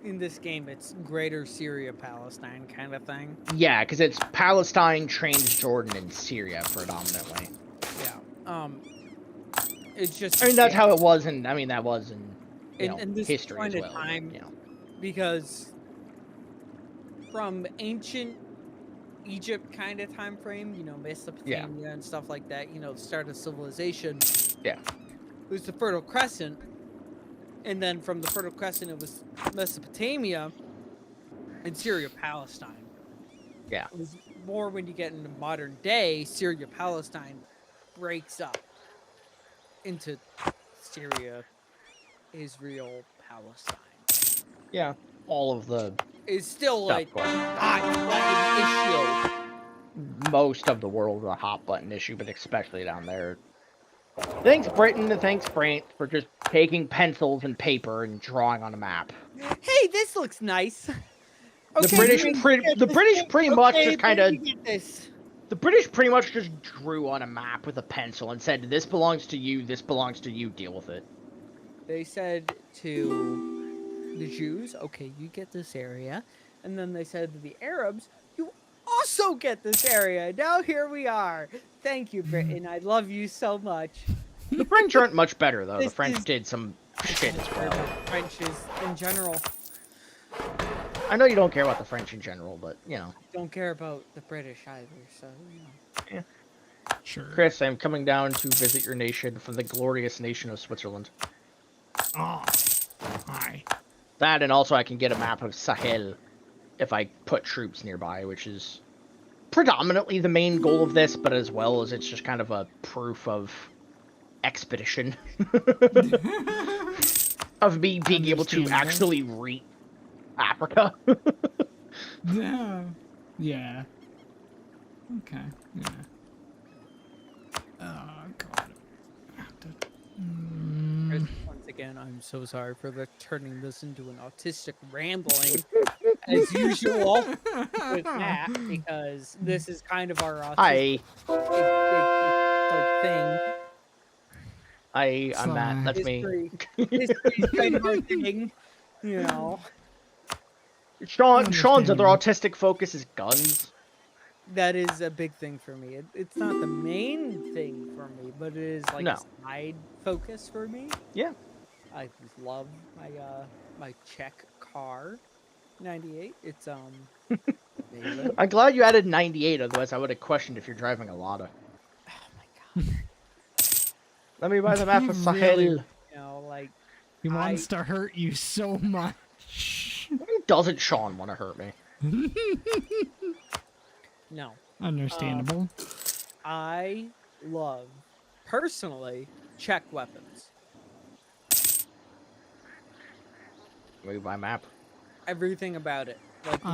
in this game, it's Greater Syria, Palestine kind of thing. yeah, because it's Palestine, Transjordan, and Syria predominantly. Yeah. It's just. I mean, that's how it was, and I mean that was in this history point as of well. time, But, you know. because from ancient Egypt kind of time frame, Mesopotamia and stuff like that, the start of civilization. Yeah. It was the Fertile Crescent, and then from the Fertile Crescent, it was Mesopotamia and Syria, Palestine. Yeah. It was more when you get into modern day, Syria, Palestine breaks up into Syria, Israel, Palestine. Yeah. All of the It's still stuff like going on. hot button issue. Most of the world is a hot button issue, but especially down there. Thanks Britain and thanks France for just taking pencils and paper and drawing on a map. Hey, this looks nice. The Okay, British baby, pretty much just kind of get this. the British pretty much just drew on a map with a pencil and said, "This belongs to you. This belongs to you. Deal with it." They said to the Jews, "Okay, you get this area," and then they said to the Arabs, "You also get this area." Now here we are. Thank you, Britain. I love you so much. The French aren't much better though. The This French is- did some shit as well. French is in general. I know you don't care about the French in general, but you know. Don't care about the British either, so Sure. Chris, I'm coming down to visit your nation from the glorious nation of Switzerland. Oh, hi. That, and also I can get a map of Sahel if I put troops nearby, which is predominantly the main goal of this, but as well as it's just kind of a proof of expedition. Of me being able to Understandable. actually reach Africa. Yeah. Yeah. Okay. Yeah. Oh god. I have to. once again, I'm so sorry for turning this into an autistic rambling, as usual with Matt, because this is kind of our autistic thing. I'm Matt. That's me. History's kind of our thing, you know. Sean's other Understandable. autistic focus is guns. That is a big thing for me. It's not the main thing for me, but it is like No. a side focus for me. Yeah. I love my Czech car, 98. It's amazing. I'm glad you added 98, otherwise I would have questioned if you're driving a Lada. Oh my god. Let me buy the map of Sahel. Really? You know, like He wants to hurt you so much. Why doesn't Sean want to hurt me? no. Understandable. I love personally Czech weapons. Let me buy map. Everything about it. Like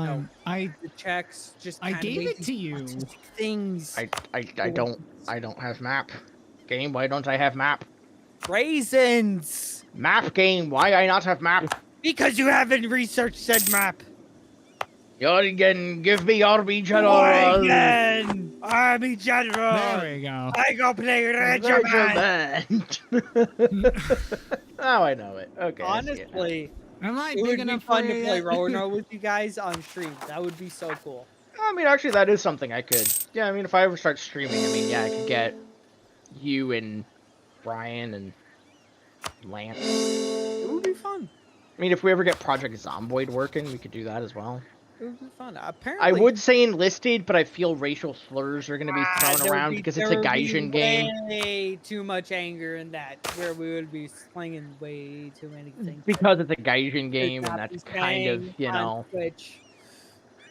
I the Czechs just I kinda gave make it to these you. artistic things. I don't have map. Game, why don't I have map? Raisins! Map game, why I not have map? Because you haven't researched said map. Jorgen, give me Army General. Oregon! Army General! There we go. I go play regiment! Now I know it. Okay. I see it now. Honestly, Am I it big would be enough fun for to you play yet? Roanoke with you guys on stream. That would be so cool. I mean, actually, that is something I could. Yeah, I mean, if I ever start streaming, I mean, yeah, I could get you and Brian and Lance. It would be fun. I mean, if we ever get Project Zomboid working, we could do that as well. It would be fun. Apparently, I would say enlisted, but I feel racial slurs are going to be thrown there would around be- because there it's a would be Gaijin game. Way too much anger in that, where we would be slinging way too many things. Because it's a Gaijin Should game, and not be that's kind of, saying you on know. Twitch.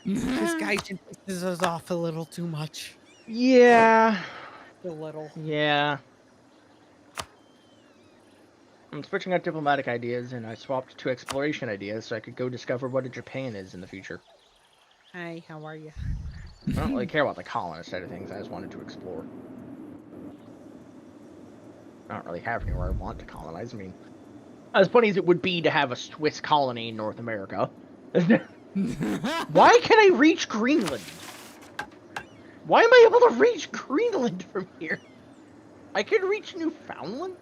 This guy just pisses us off a little too much. Yeah. A little. Yeah. I'm switching out diplomatic ideas, and I swapped to exploration ideas so I could go discover what a Japan is in the future. Hi, how are you? I don't really care about the colonist side of things, I just wanted to explore. I don't really have anywhere I want to colonize. I mean, as funny as it would be to have a Swiss colony in North America, why can I reach Greenland? Why am I able to reach Greenland from here? I can reach Newfoundland?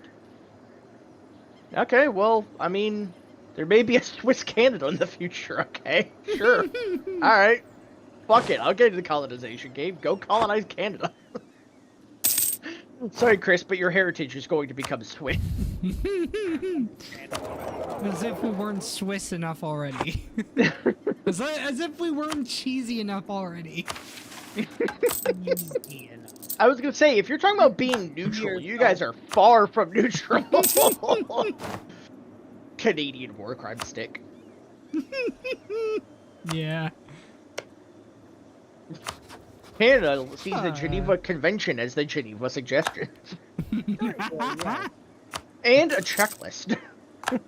Okay, well, I mean, there may be a Swiss Canada in the future, okay? Sure. Alright. Fuck it, I'll get into the colonization game. Go colonize Canada. Sorry, Chris, but your heritage is going to become Swiss. As if we weren't Swiss enough already. as if we weren't cheesy enough already. I was gonna say, if you're talking about being neutral, you guys are far from neutral. Canadian war crime stick. Yeah. Canada sees the Geneva Convention as the Geneva Suggestion. And a checklist.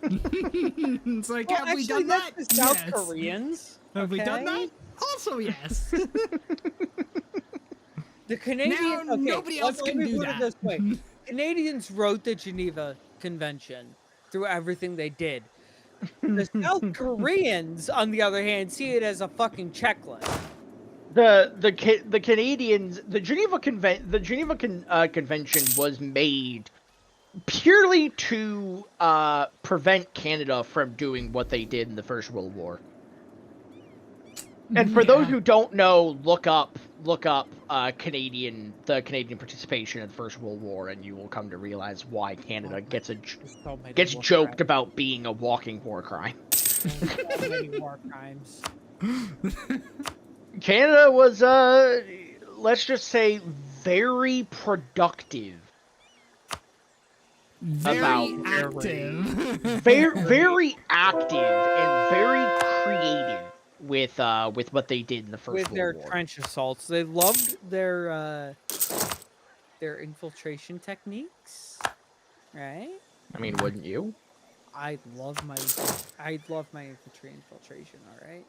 It's like, Well, have actually, we done that? that's the South Yes. Koreans. Have we done okay? that? Also, yes. The Canadian. Now, okay, nobody else let can me do put it that. this way. Canadians wrote the Geneva Convention through everything they did. The South Koreans, on the other hand, see it as a fucking checklist. The Canadians, the Geneva Convention was made purely to prevent Canada from doing what they did in the First World War. And for those who don't know, look up the Canadian participation in the First World War, and you will come to realize why Canada gets joked about being a walking war crime. So many war crimes. Canada was, let's just say, very productive. Very active. Very active and very creative with what they did in the First With World their War. trench assaults, they loved their infiltration techniques, right? I mean, wouldn't you? I love my infantry infiltration. All right,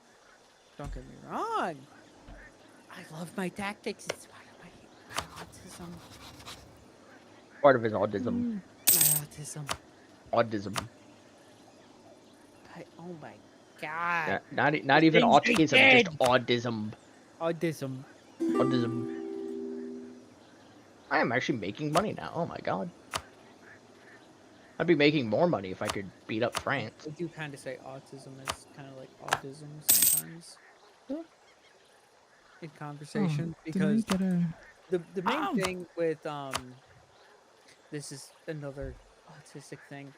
don't get me wrong. I love my tactics. It's part of my autism. Part of his autism. My autism. Autism. Oh my god. Yeah, not even things they autism, did. just autism. Autism. Autism. I am actually making money now. Oh my god. I'd be making more money if I could beat up France. I do kind of say autism is kind of like autism sometimes. In conversation, because the main thing with this is another autistic thing,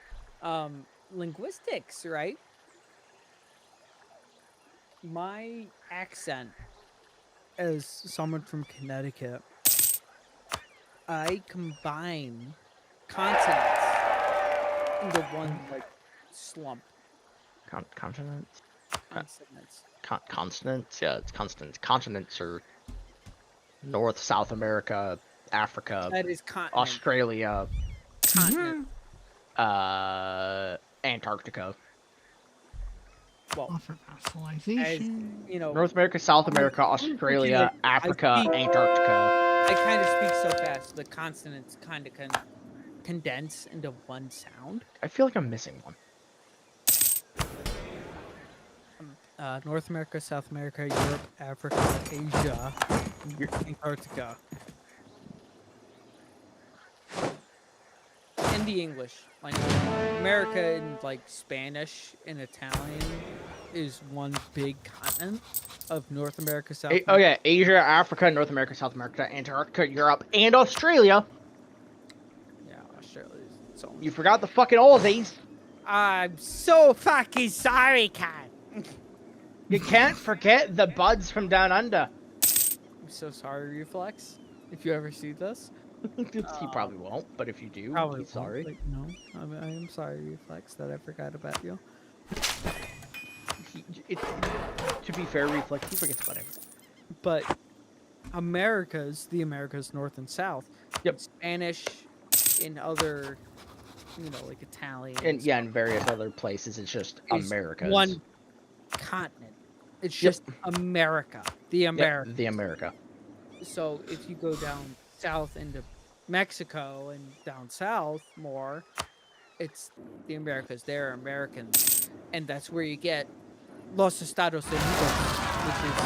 linguistics, right? My accent as someone from Connecticut, I combine consonants into one like slump. Continents? Consonants. Consonants? Yeah, it's consonants. Continents are North, South America, Africa, That is continent. Australia, Continent. Antarctica. Well, Offer as vassalization. you know, North America, South America, Australia, Africa, speak- Antarctica. I kind of speak so fast, the consonants kind of condense into one sound. I feel like I'm missing one. North America, South America, Europe, Africa, Asia, Antarctica. And the English. Like, America in, like, Spanish and Italian is one big continent of North America, South America. Oh yeah, Asia, Africa, North America, South America, Antarctica, Europe, and Australia. Yeah, Australia is so much. You forgot the fucking Aussies. I'm so fucking sorry, Kat. You can't forget the buds from down under. I'm so sorry, Reflex. If you ever see this. He probably won't, but if you do, Probably he's sorry. won't, but no, I am sorry, Reflex, that I forgot about you. To be fair, Reflex, he forgets about everything. But the Americas, North and South. Yep. Spanish in other, like Italian. And yeah, in various other places, it's just is Americas. one continent. It's Yep. just America. The America. Yep, the America. So if you go down south into Mexico and down south more, it's the Americas. They're Americans, and that's where you get Los Estados Unidos, which is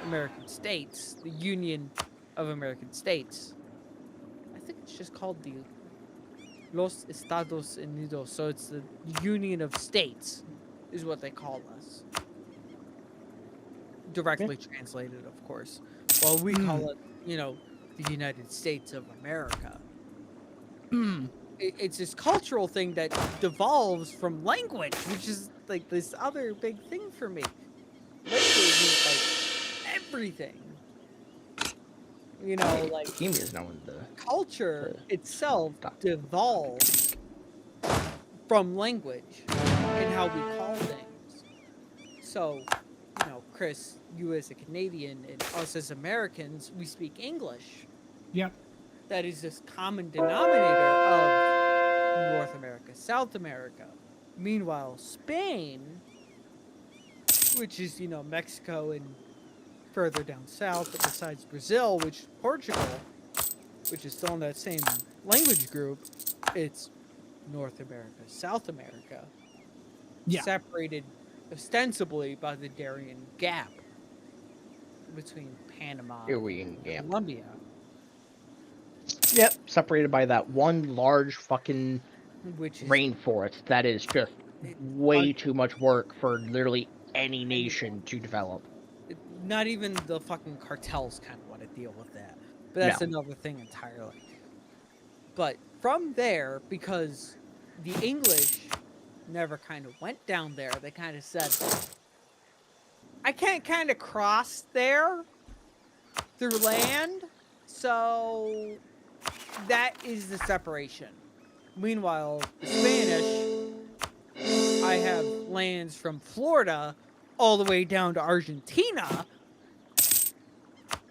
American states, the Union of American States. I think it's just called the Los Estados Unidos, so it's the Union of States, is what they call us. Directly translated, of course. Well, we call it, the United States of America. It's this cultural thing that devolves from language, which is like this other big thing for me. Language is like everything. Like Bohemia's knowing the culture itself devolves from language and how we call things. So, Chris, you as a Canadian and us as Americans, we speak English. Yep. That is this common denominator of North America, South America. Meanwhile, Spain, which is, Mexico and further down south, but besides Brazil, which is Portugal, which is still in that same language group, it's North America, South America. Yeah. Separated ostensibly by the Darien Gap between Panama and Colombia. Yep, separated by that one large fucking rainforest that is just way too much work for literally any nation to develop. Not even the fucking cartels kind of want to deal with that. But that's another thing entirely. But from there, because the English never kind of went down there, they kind of said, I can't kind of cross there through land, so that is the separation. Meanwhile, the Spanish, I have lands from Florida all the way down to Argentina.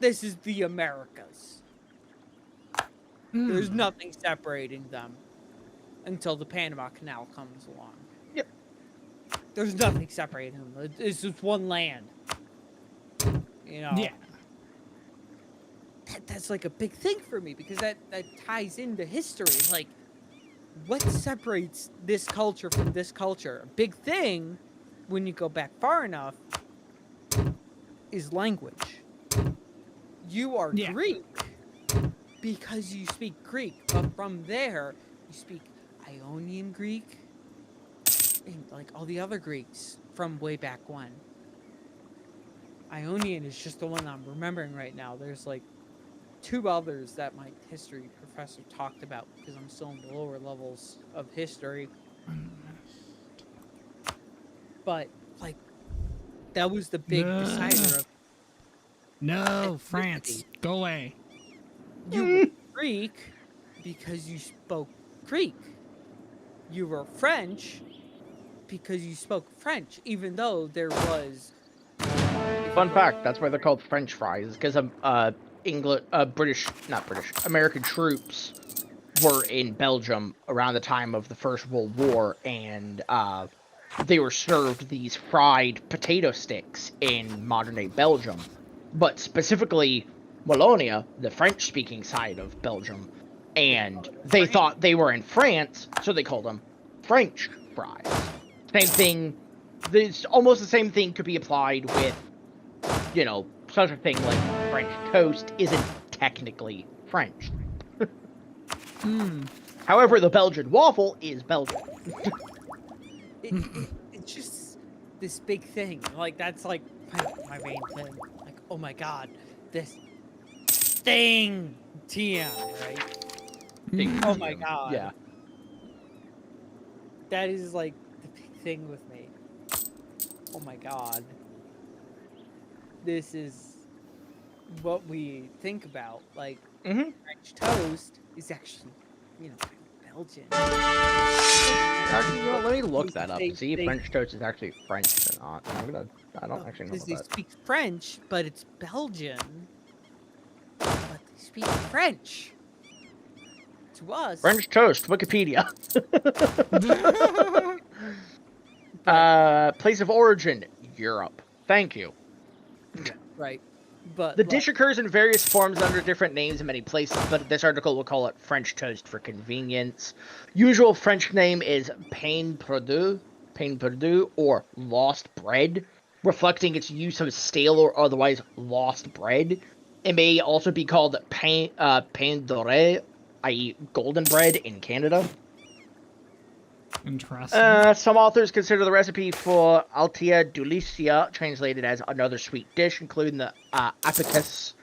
This is the Americas. There's nothing separating them until the Panama Canal comes along. Yep. There's nothing separating them. It's just one land. Yeah. That's like a big thing for me because that ties into history. Like, what separates this culture from this culture? A big thing, when you go back far enough, is language. You are Greek because you speak Greek, but from there, you speak Ionian Greek and like all the other Greeks from way back when. Ionian is just the one I'm remembering right now. There's like 2 others that my history professor talked about because I'm still in the lower levels of history. But like, that was the big decider of No, France, go away. You were Greek because you spoke Greek. You were French because you spoke French, even though there was... Fun fact, that's why they're called French fries, because American troops were in Belgium around the time of the First World War, and they were served these fried potato sticks in modern-day Belgium. But specifically, Wallonia, the French-speaking side of Belgium, and they thought they were in France, so they called them French fries. Same thing, it's almost the same thing could be applied with, such a thing like French toast isn't technically French. However, the Belgian waffle is Belgian. It's just this big thing. Like, that's like my main thing. Like, oh my god, this thing, TM, right? Oh my god. Yeah. That is like the big thing with me. Oh my god. This is what we think about. Like, French toast is actually, Belgian. Actually, let me look that up to see if French toast is actually French or not. I don't actually know because they that. speak French, but it's Belgian. But they speak French. To us. French toast, Wikipedia. Place of origin, Europe. Thank you. Right. But The dish occurs in various forms under different names in many places, but this article will call it French toast for convenience. Usual French name is pain perdu, or lost bread, reflecting its use of stale or otherwise lost bread. It may also be called pain doré, i.e. golden bread in Canada. Interesting. Some authors consider the recipe for Altia Delicia, translated as another sweet dish, including the Apicus,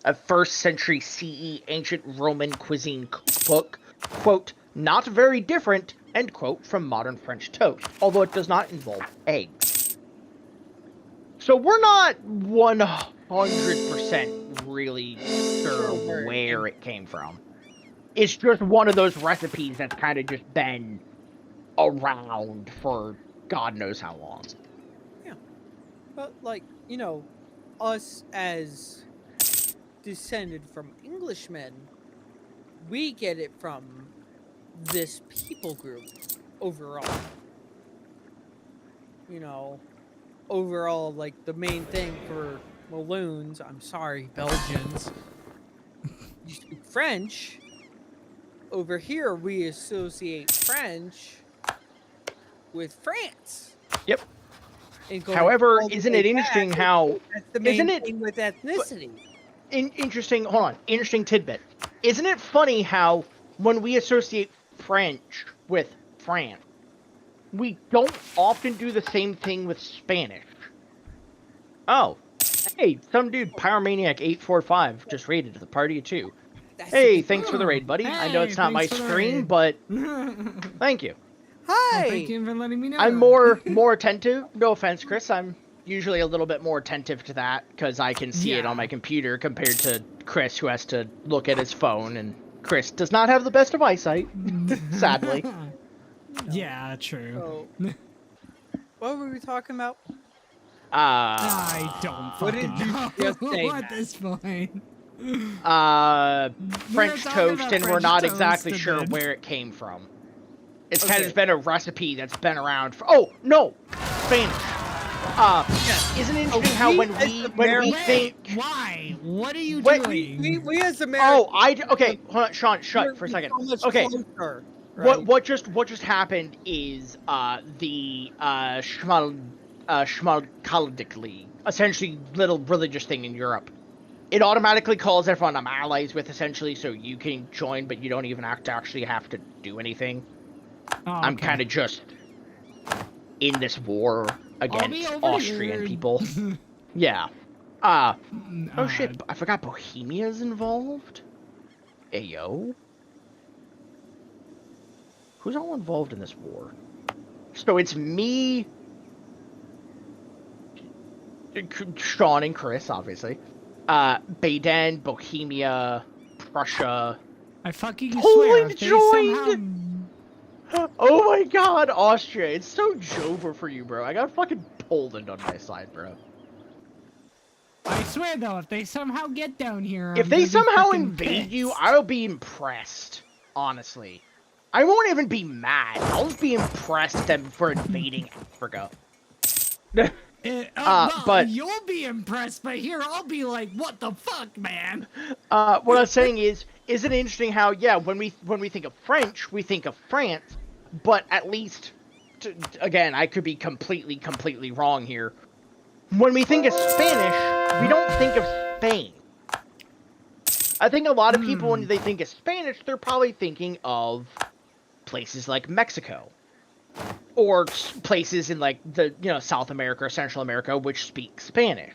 a 1st century CE ancient Roman cuisine cookbook, quote, not very different, end quote, from modern French toast, although it does not involve eggs. So we're not 100% really sure where it came from. It's just one of those recipes that's kind of just been around for God knows how long. Yeah. But, like, you know, us as descended from Englishmen, we get it from this people group overall. You know, overall, like, the main thing for Walloons, I'm sorry, Belgians, you speak French. Over here, we associate French with France. Yep. And going However, all the isn't way it interesting back, how... that's the main Isn't it... thing with ethnicity. Interesting, hold on, interesting tidbit. Isn't it funny how when we associate French with France, we don't often do the same thing with Spanish? Oh, hey, some dude, Pyromaniac845, just raided the party of 2. That's Hey, the thanks for the raid, buddy. I know Hey, it's not my thanks for the stream, raid. but thank you. Hi. Thank you for letting me know. I'm more attentive. No offense, Chris. I'm usually a little bit more attentive to that because I can see it on my computer compared to Chris, who has to look at his phone, and Chris does not have the best of eyesight, sadly. Yeah, true. So, what were we talking about? I don't What fucking did you know just say, at Matt? this point. French talking toast, about and we're French not toast, exactly and sure then- where it came from. It's kind of Okay. just been a recipe that's been around for... Oh, no! Spanish. Isn't it interesting how when we Wait, think... why? What are you Wait, doing? We as Americans. Oh, okay, hold on, Sean, shut for a we're second. so much Okay, closer, right? what just happened is the Schmalkaldic League, essentially little religious thing in Europe. It automatically calls everyone I'm allies with, essentially, so you can join, but you don't even actually have to do anything. Oh, I'm okay. kind of just in this war against over Austrian here. people. Yeah. Oh shit, I forgot Bohemia's involved? Ayo. Who's all involved in this war? So it's me, Sean and Chris, obviously. Baden, Bohemia, Prussia. I fucking swear, Poland if they joined! somehow... Oh my god, Austria. It's so Jover for you, bro. I got fucking Poland on my side, bro. I swear, though, if they somehow get down here, If I'm they gonna be somehow freaking invade you, pissed. I'll be impressed. Honestly. I won't even be mad. I'll just be impressed at them for invading Africa. Well, but you'll be impressed, but here I'll be like, what the fuck, man? what I'm saying is, isn't it interesting how, yeah, when we think of French, we think of France, but at least, again, I could be completely wrong here. When we think of Spanish, we don't think of Spain. I think a lot of people, when they think of Spanish, they're probably thinking of places like Mexico. Or places in, like, the, South America or Central America, which speak Spanish.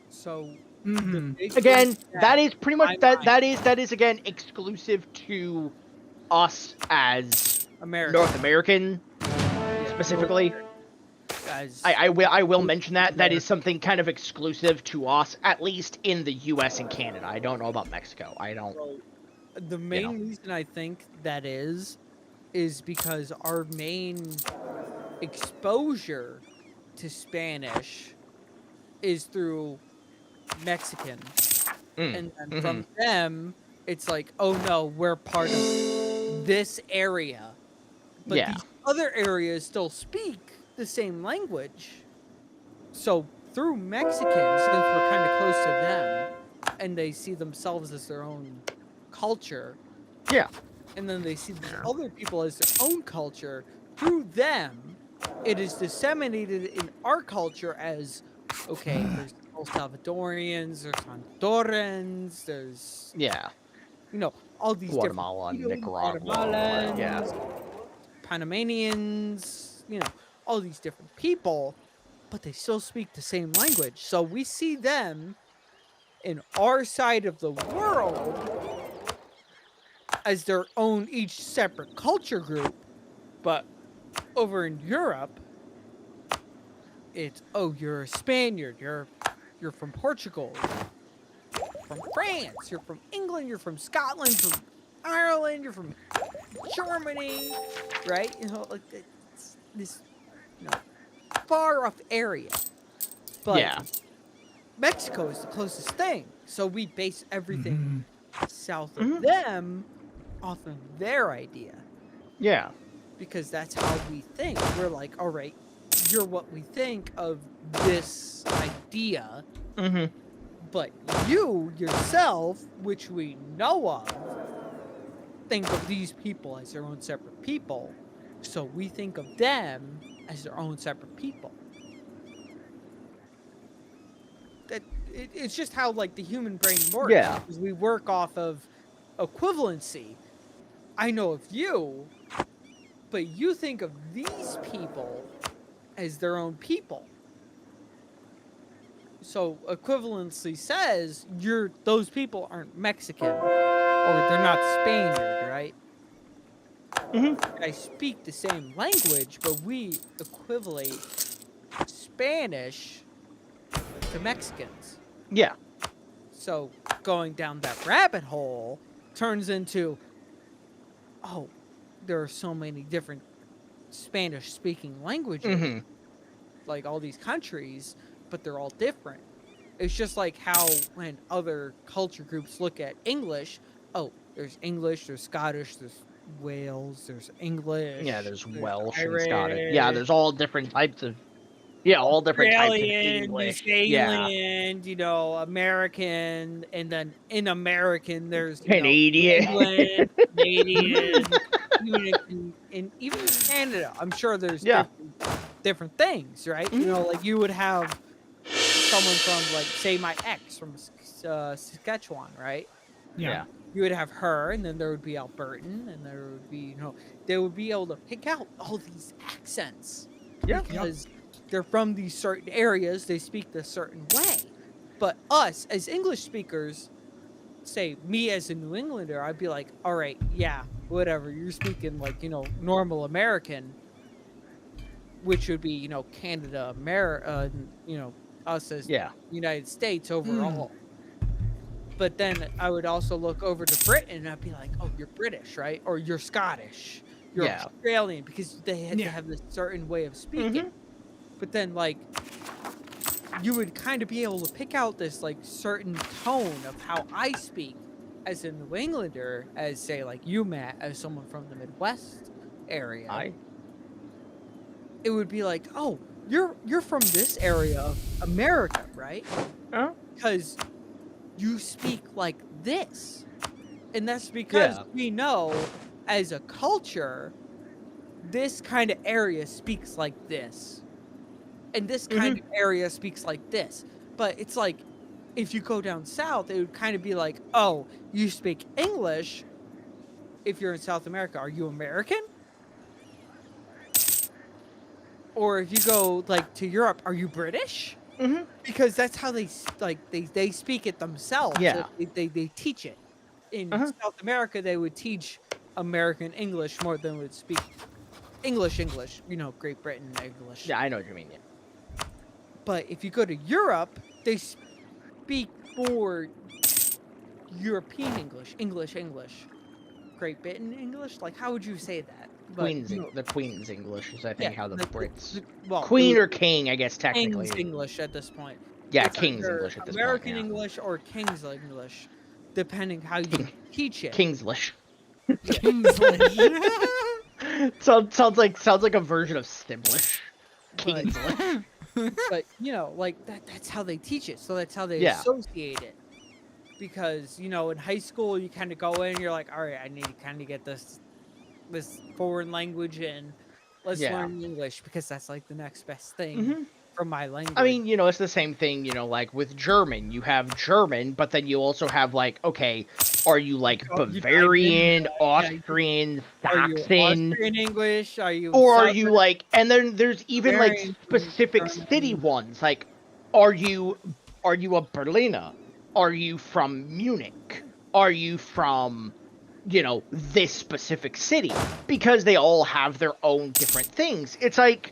So, Again, that is pretty much, that is, again, exclusive to us as America. North American, specifically. Guys, I will mention that is something kind of exclusive to us, at least in the U.S. and Canada. I don't know about Mexico. I don't. the main reason I think that is because our main exposure to Spanish is through Mexican, and then from them, it's like, oh no, we're part of this area, but these other areas still speak the same language. So through Mexicans, since we're kind of close to them, and they see themselves as their own culture, Yeah. and then they see these other people as their own culture, through them, it is disseminated in our culture as, okay, there's El Salvadorians, there's Hondurans, there's, Yeah. you know, all these Guatemala, different Nicaragua. Guatemalans, Yeah. Panamanians, all these different people, but they still speak the same language. So we see them in our side of the world as their own each separate culture group, but over in Europe, it's, oh, you're a Spaniard, you're from Portugal, you're from France, you're from England, you're from Scotland, from Ireland, you're from Germany, right? Like it's this, far off area. But Yeah. Mexico is the closest thing, so we base everything south of Mhm. them off of their idea, Yeah. because that's how we think. We're like, all right, you're what we think of this idea, Mm-hmm. but you yourself, which we know of, think of these people as their own separate people, so we think of them as their own separate people. It's just how, like, the human brain works. Yeah. Because we work off of equivalency. I know of you, but you think of these people as their own people. So equivalency says those people aren't Mexican, or they're not Spaniard, right? Mm-hmm. I speak the same language, but we equivalate Spanish to Mexicans. Yeah. So going down that rabbit hole turns into, oh, there are so many different Spanish-speaking languages, Mm-hmm. like all these countries, but they're all different. It's just like how when other culture groups look at English, oh, there's English, there's Scottish, there's Wales, there's English. Yeah, there's Welsh Irish, and Scottish. Yeah, there's all different types of. Yeah, all different types of Australian, English. New Yeah. Zealand, American, and then in American there's Canadian. England, Canadian, even in Canada, I'm sure there's Yeah. different things, right? Like you would have someone from, like, say my ex from Saskatchewan, right? Yeah. You would have her, and then there would be Albertan, and there would be, they would be able to pick out all these accents. Yeah. Because they're from these certain areas, they speak the certain way. But us, as English speakers, say me as a New Englander, I'd be like, all right, yeah, whatever, you're speaking like, normal American, which would be, Canada, America, us as United States overall. But then I would also look over to Britain and I'd be like, oh, you're British, right? Or you're Scottish, you're Australian, because they had to have this certain way of speaking. But then, like, you would kind of be able to pick out this, like, certain tone of how I speak as a New Englander, as, say, like you, Matt, as someone from the Midwest area. It would be like, oh, you're from this area of America, right? Because you speak like this. And that's because we know, as a culture, this kind of area speaks like this. And this kind of area speaks like this. But it's like, if you go down south, it would kind of be like, oh, you speak English. If you're in South America, are you American? Or if you go, like, to Europe, are you British? Because that's how they speak it themselves. Yeah. They teach it. In South America, they would teach American English more than would speak English, Great Britain English. Yeah, I know what you mean. Yeah. But if you go to Europe, they speak more European English. Great Britain English? Like, how would you say that? But, The Queen's English is, I think, how the Brits... well, Queen or King, I guess, technically. King's English at this point. Yeah, It's King's either English at this American point, English or King's English, depending how you teach it. Kingslish. Kingslish. sounds like a version of Stimlish. Kingslish. But like that's how they teach it. So that's how they Yeah. associate it. Because in high school you kind of go in, you're like, all right, I need to kind of get this foreign language in. Let's Yeah. learn English because that's like the next best thing hmm from my I language. mean, it's the same thing, like with German. You have German, but then you also have like, okay, are you like You dive into Bavarian, that. Yeah, Austrian, are you Saxon, Austrian English? Are you or are Southern you like, and then there's even like Bavarian specific city German? ones. Like, are you a Berliner? Are you from Munich? Are you from this specific city? Because they all have their own different things. It's like,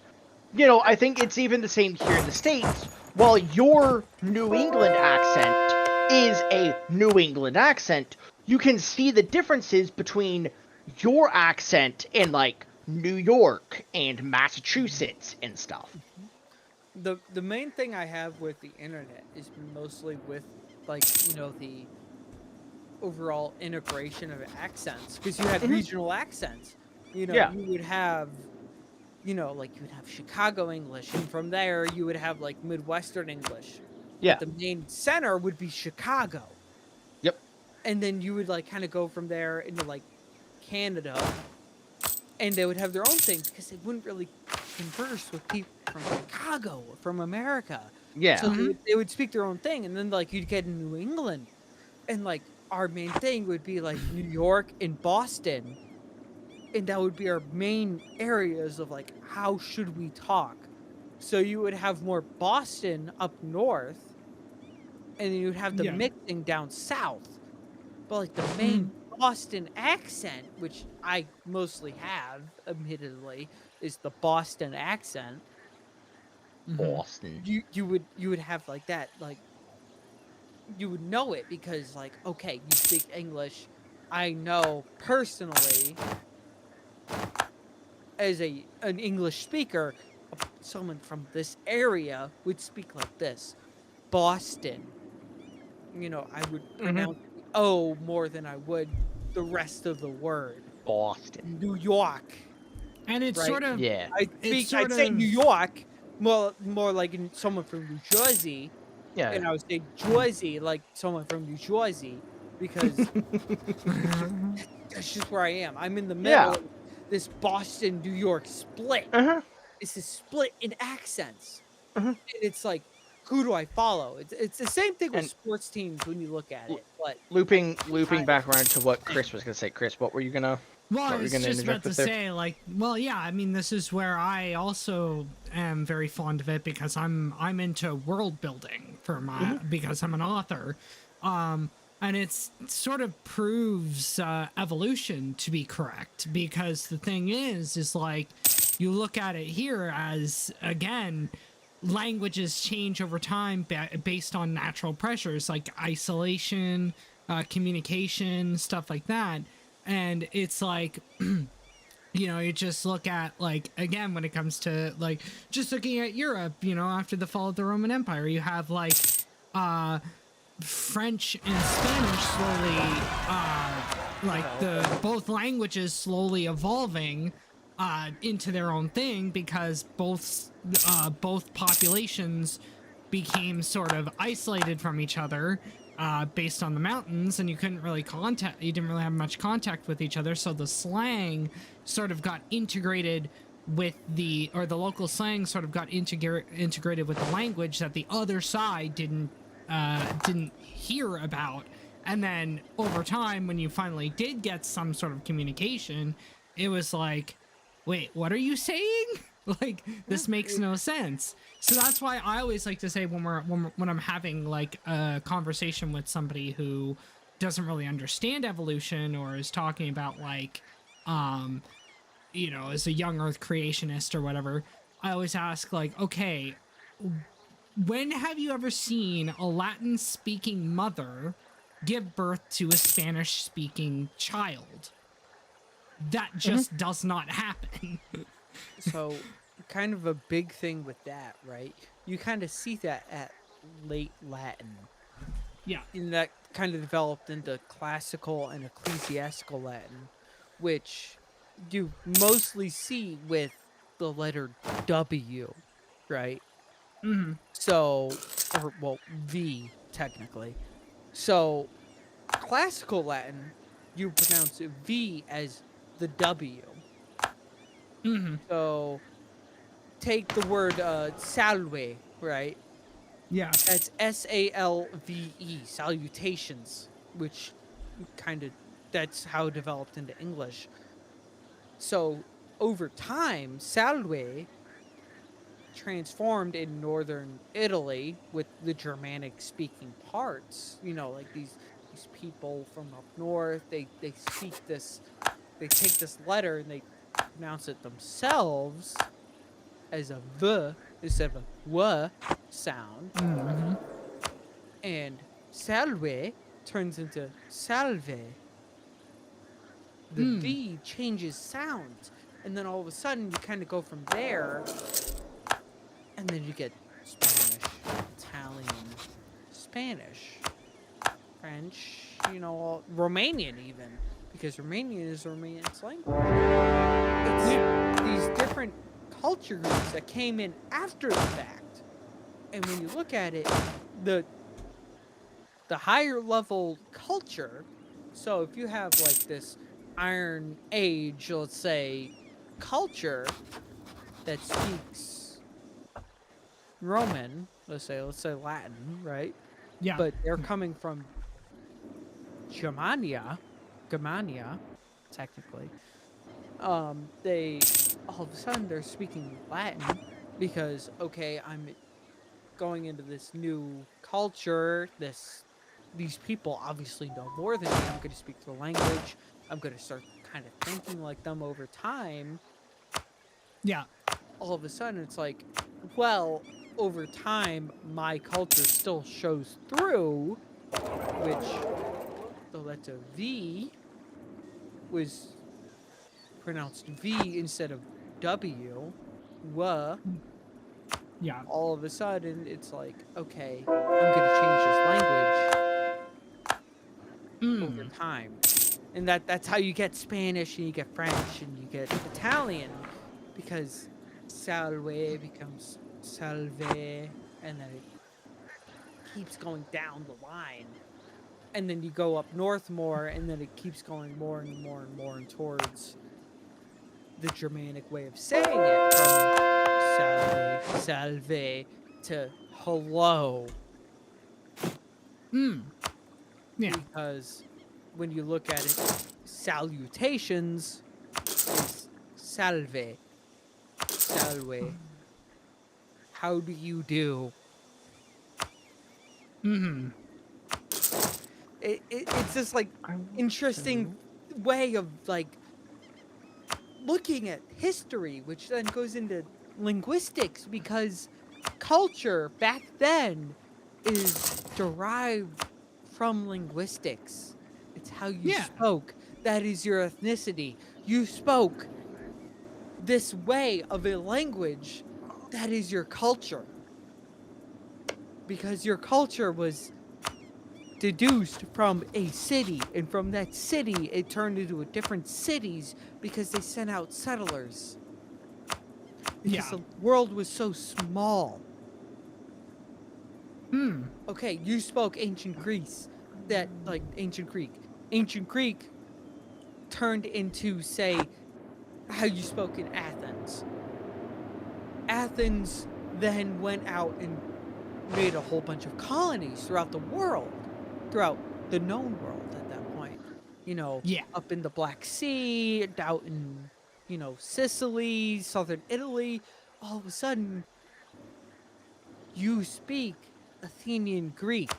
I think it's even the same here in the States. While your New England accent is a New England accent, you can see the differences between your accent in like New York and Massachusetts and stuff. The main thing I have with the internet is mostly with like the overall integration of accents, because you had Mhm. regional accents. Yeah. You would have like you would have Chicago English, and from there you would have like Midwestern English, but Yeah. the main center would be Chicago, Yep. and then you would like kind of go from there into like Canada, and they would have their own thing because they wouldn't really converse with people from Chicago or from America. Yeah. So they would speak their own thing, and then like you'd get in New England, and like our main thing would be like New York and Boston, and that would be our main areas of like how should we talk. So you would have more Boston up north, and then you'd have the Yeah. mixing down south. But like the Mm-hmm. main Boston accent, which I mostly have, admittedly, is the Boston accent. Boston. You would have like that, like you would know it because like, okay, you speak English. I know personally as an English speaker, someone from this area would speak like this. Boston. I would Mhm. pronounce the O more than I would the rest of the word. Boston. New York, And it's right? sort of, Yeah. it's I'd sort say New of, York more like someone from New Jersey, Yeah. and I would say Jersey like someone from New Jersey, because that's just where I am. I'm in the middle Yeah. of this Boston New York split. Uh-huh. It's a split in accents. Uh-huh. And it's like, who do I follow? It's the same thing with And sports teams when you look at l- it, but looping kind of back around to what thing. Chris was gonna say. Chris, what were you gonna well, I was just interject about to with there? say, like, well, yeah, I mean, this is where I also am very fond of it because I'm into world building for my because I'm an author, and it's sort of proves evolution to be correct because the thing is like you look at it here as again languages change over time based on natural pressures like isolation, communication, stuff like that. And it's like, you just look at, like, again, when it comes to, like, just looking at Europe, after the fall of the Roman Empire, you have, like, French and Spanish slowly, like, both languages slowly evolving into their own thing because both populations became sort of isolated from each other based on the mountains, and you didn't really have much contact with each other, so the slang sort of got integrated with the local slang sort of got integrated with the language that the other side didn't hear about. And then over time, when you finally did get some sort of communication, it was like, wait, what are you saying? Like, this makes no sense. So that's why I always like to say when I'm having like a conversation with somebody who doesn't really understand evolution or is talking about like as a young earth creationist or whatever, I always ask like, okay, when have you ever seen a Latin speaking mother give birth to a Spanish speaking child? That just does not happen. So, kind of a big thing with that, right? You kind of see that at late Latin, Yeah. and that kind of developed into classical and ecclesiastical Latin, which you mostly see with the letter W, right? Mm-hmm. So, or well, V technically. So, classical Latin, you pronounce V as the W. Mm-hmm. So, take the word salve, right? Yeah. That's SALVE, salutations, which kind of that's how it developed into English. So, over time, salve transformed in northern Italy with the Germanic speaking parts. You know, like these people from up north, they speak this, they take this letter and they pronounce it themselves as a v instead of a w sound, Mm-hmm. and salve turns into salve. The Mm. v changes sounds, and then all of a sudden you kind of go from there, and then you get Spanish, Italian, Spanish, French, you know, Romanian even, because Romanian is Romanian's language. It's these different culture groups that came in after the fact. And when you look at it, the higher level culture, so if you have like this Iron Age, let's say, culture that speaks Roman, let's say Latin, right? Yeah. But they're coming from Germania, technically. They all of a sudden they're speaking Latin because okay, I'm going into this new culture. These people obviously know more than me. I'm going to speak the language. I'm going to start kind of thinking like them over time. Yeah. All of a sudden, it's like, well, over time, my culture still shows through, which, though that's a V, was pronounced V instead of W. Yeah. All of a sudden, it's like, okay, I'm going to change this language over Mm. time. And that's how you get Spanish and you get French and you get Italian, because salve becomes salve, and then it keeps going down the line. And then you go up north more, and then it keeps going more and more and more and towards the Germanic way of saying it, from salve to hello. Mm. Yeah. Because when you look at it, salutations is salve. Salve. How do you do? Mm-hmm. It's this like I want interesting way of like looking at history, which then goes into linguistics, because culture back then is derived from linguistics. It's how you Yeah. spoke. That is your ethnicity. You spoke this way of a language. That is your culture. Because your culture was deduced from a city, and from that city it turned into a different cities because they sent out settlers, because Yeah. the world was so small. Mm. Okay, you spoke ancient Greece, that like ancient Greek turned into, say, how you spoke in Athens then went out and made a whole bunch of colonies throughout the world, throughout the known world at that point. You know, Yeah. up in the Black Sea, out in, you know, Sicily, southern Italy. All of a sudden, you speak Athenian Greek,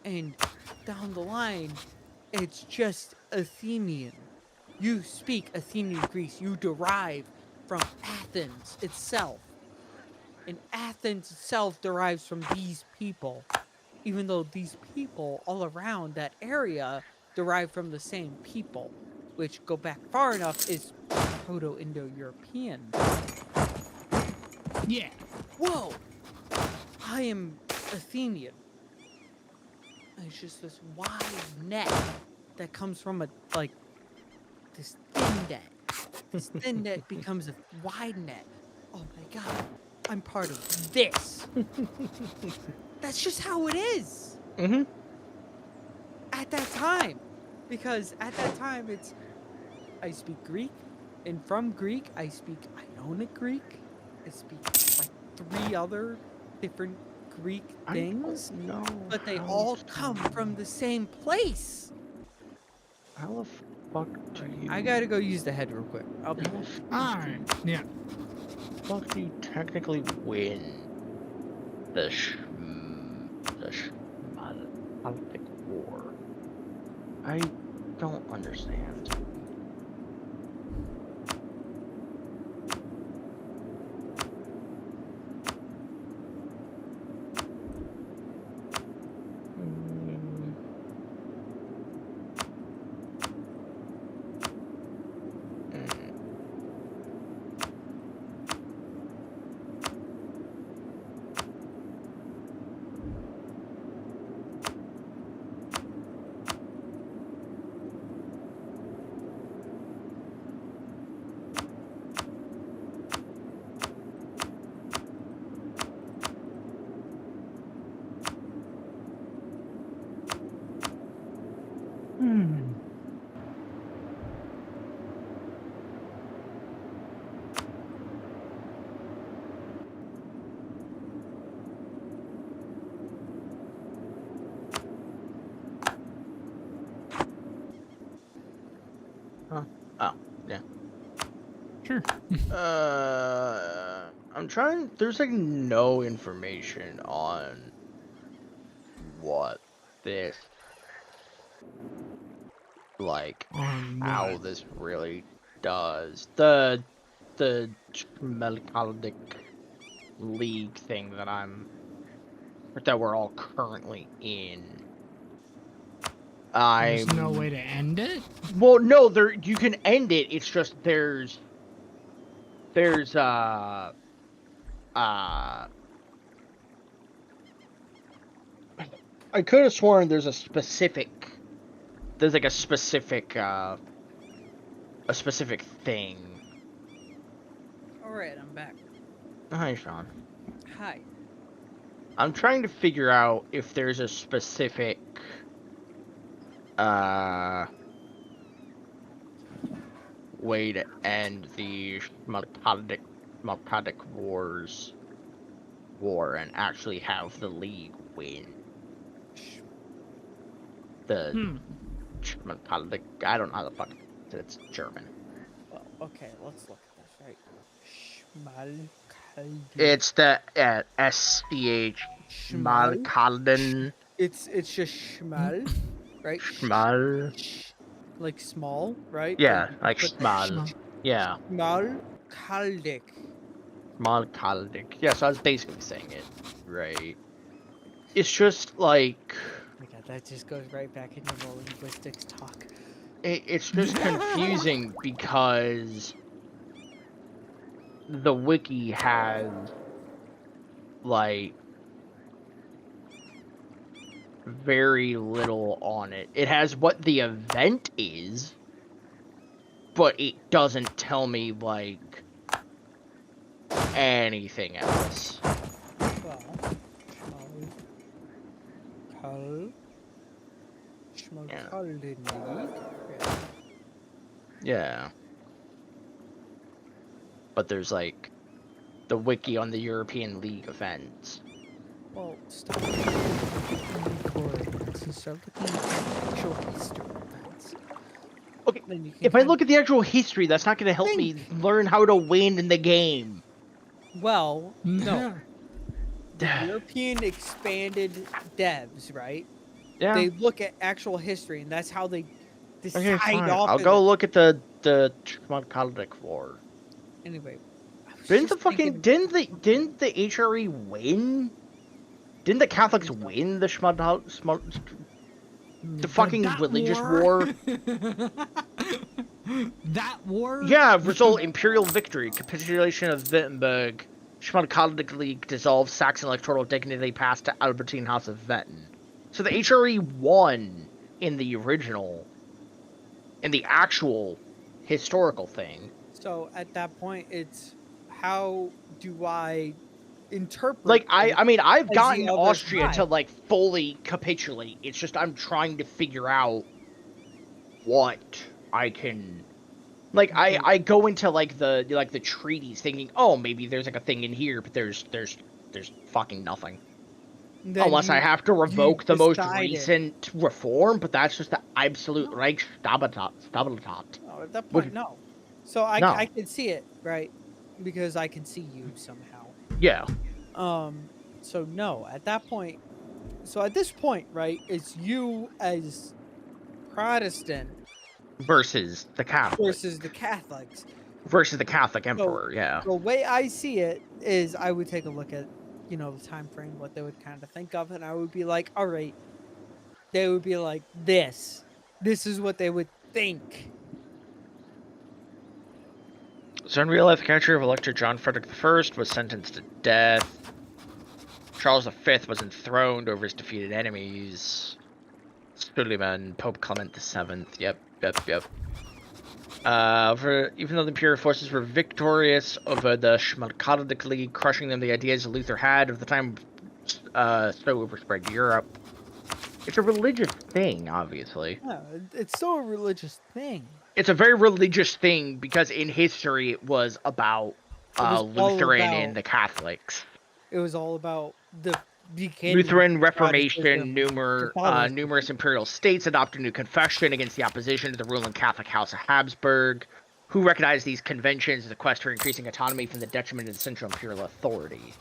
and down the line, it's just Athenian. You speak Athenian Greece. You derive from Athens itself. And Athens itself derives from these people, even though these people all around that area derive from the same people, which go back far enough is Proto-Indo-European. Yeah. Whoa! I am Athenian. And it's just this wide net that comes from a, like, this thin net. This thin net becomes a wide net. Oh my god. I'm part of this. That's just how it is. Mm-hmm. At that time. Because at that time, it's, I speak Greek, and from Greek, I speak Ionic Greek. I speak like 3 other different Greek things, No. but they all come from the same place. How the fuck do you? I gotta go use the head real quick. I'll be back. Alright, yeah. Fuck do you technically win the Schmalkaldic War? I don't understand. Huh? Oh, yeah. Sure. I'm trying. There's like no information on what this, like, how What? this really does. The Schmalkaldic League thing that we're all currently in. There's no way to end it? Well, no, you can end it. It's just there's I could have sworn there's like a specific thing. Alright, I'm back. Hi, Sean. Hi. I'm trying to figure out if there's a specific way to end the Schmalkaldic war and actually have the League win. The Schmalkaldic, I don't know how the fuck it's German. Well, okay, let's look at this, right? Schmalkaldic. It's the SCH Schmalkalden. It's just Schmal, right? Schmal. Like small, right? Yeah, But like put Schmal. Yeah. Schmalkaldic. Schmalkaldic. Yeah, so I was basically saying it right. It's just like Oh my god, that just goes right back into the linguistics talk. it's just confusing because the wiki has like very little on it. It has what the event is, but it doesn't tell me like anything else. Well, Schmalkaldic. Yeah. But there's like the wiki on the European League events. Well, stop recording and start looking at the actual history events. Okay, Then you can if I kind look at the actual history, that's not going to help me learn how to win in the game. Well, no. The European expanded devs, right? Yeah. They look at actual history, and that's how they decide Okay, fine. off. I'll go look at the Schmalkaldic War. Anyway, I was Didn't just the fucking didn't the HRE win? Didn't the Catholics win the the fucking religious war? That war? Yeah, result imperial victory, capitulation of Wittenberg. Schmalkaldic League dissolved, Saxon electoral dignity passed to Albertine House of Wettin. So the HRE won in the actual historical thing. So at that point, it's how do I interpret. Like, it I mean, I've as the gotten other's Austria to, mind. like, fully capitulate. It's just I'm trying to figure out what I can... Like, I go into, like, the treaties thinking, oh, maybe there's, like, a thing in here, but there's fucking nothing. Then Unless I have to you revoke the most decided. recent reform, but that's just the absolute No. Reich Stabilitat. No, at that Which- point, no. So I No. can see it, right? Because I can see you somehow. Yeah. So no, at that point. So at this point, right, it's you as Protestant Versus the Catholic. versus the Catholics. Versus the Catholic So Emperor, yeah. the way I see it is I would take a look at, the time frame, what they would kind of think of, and I would be like, all right, they would be like, this is what they would think. So in real life, the character of Elector John Frederick I was sentenced to death. Charles V was enthroned over his defeated enemies. Suleiman, Pope Clement VII. Yep. Even though the Imperial forces were victorious over the Schmalkaldic, crushing them, the ideas Luther had of the time so overspread Europe. It's a religious thing, obviously. Yeah, it's still a religious thing. It's a very religious thing because in history it was about Lutheran and the Catholics. It was all about the beginning. Lutheran Reformation, Catholicism. numerous imperial states adopted a new confession against the opposition to the ruling Catholic House of Habsburg, who recognized these conventions as a quest for increasing autonomy from the detriment of the central imperial authority.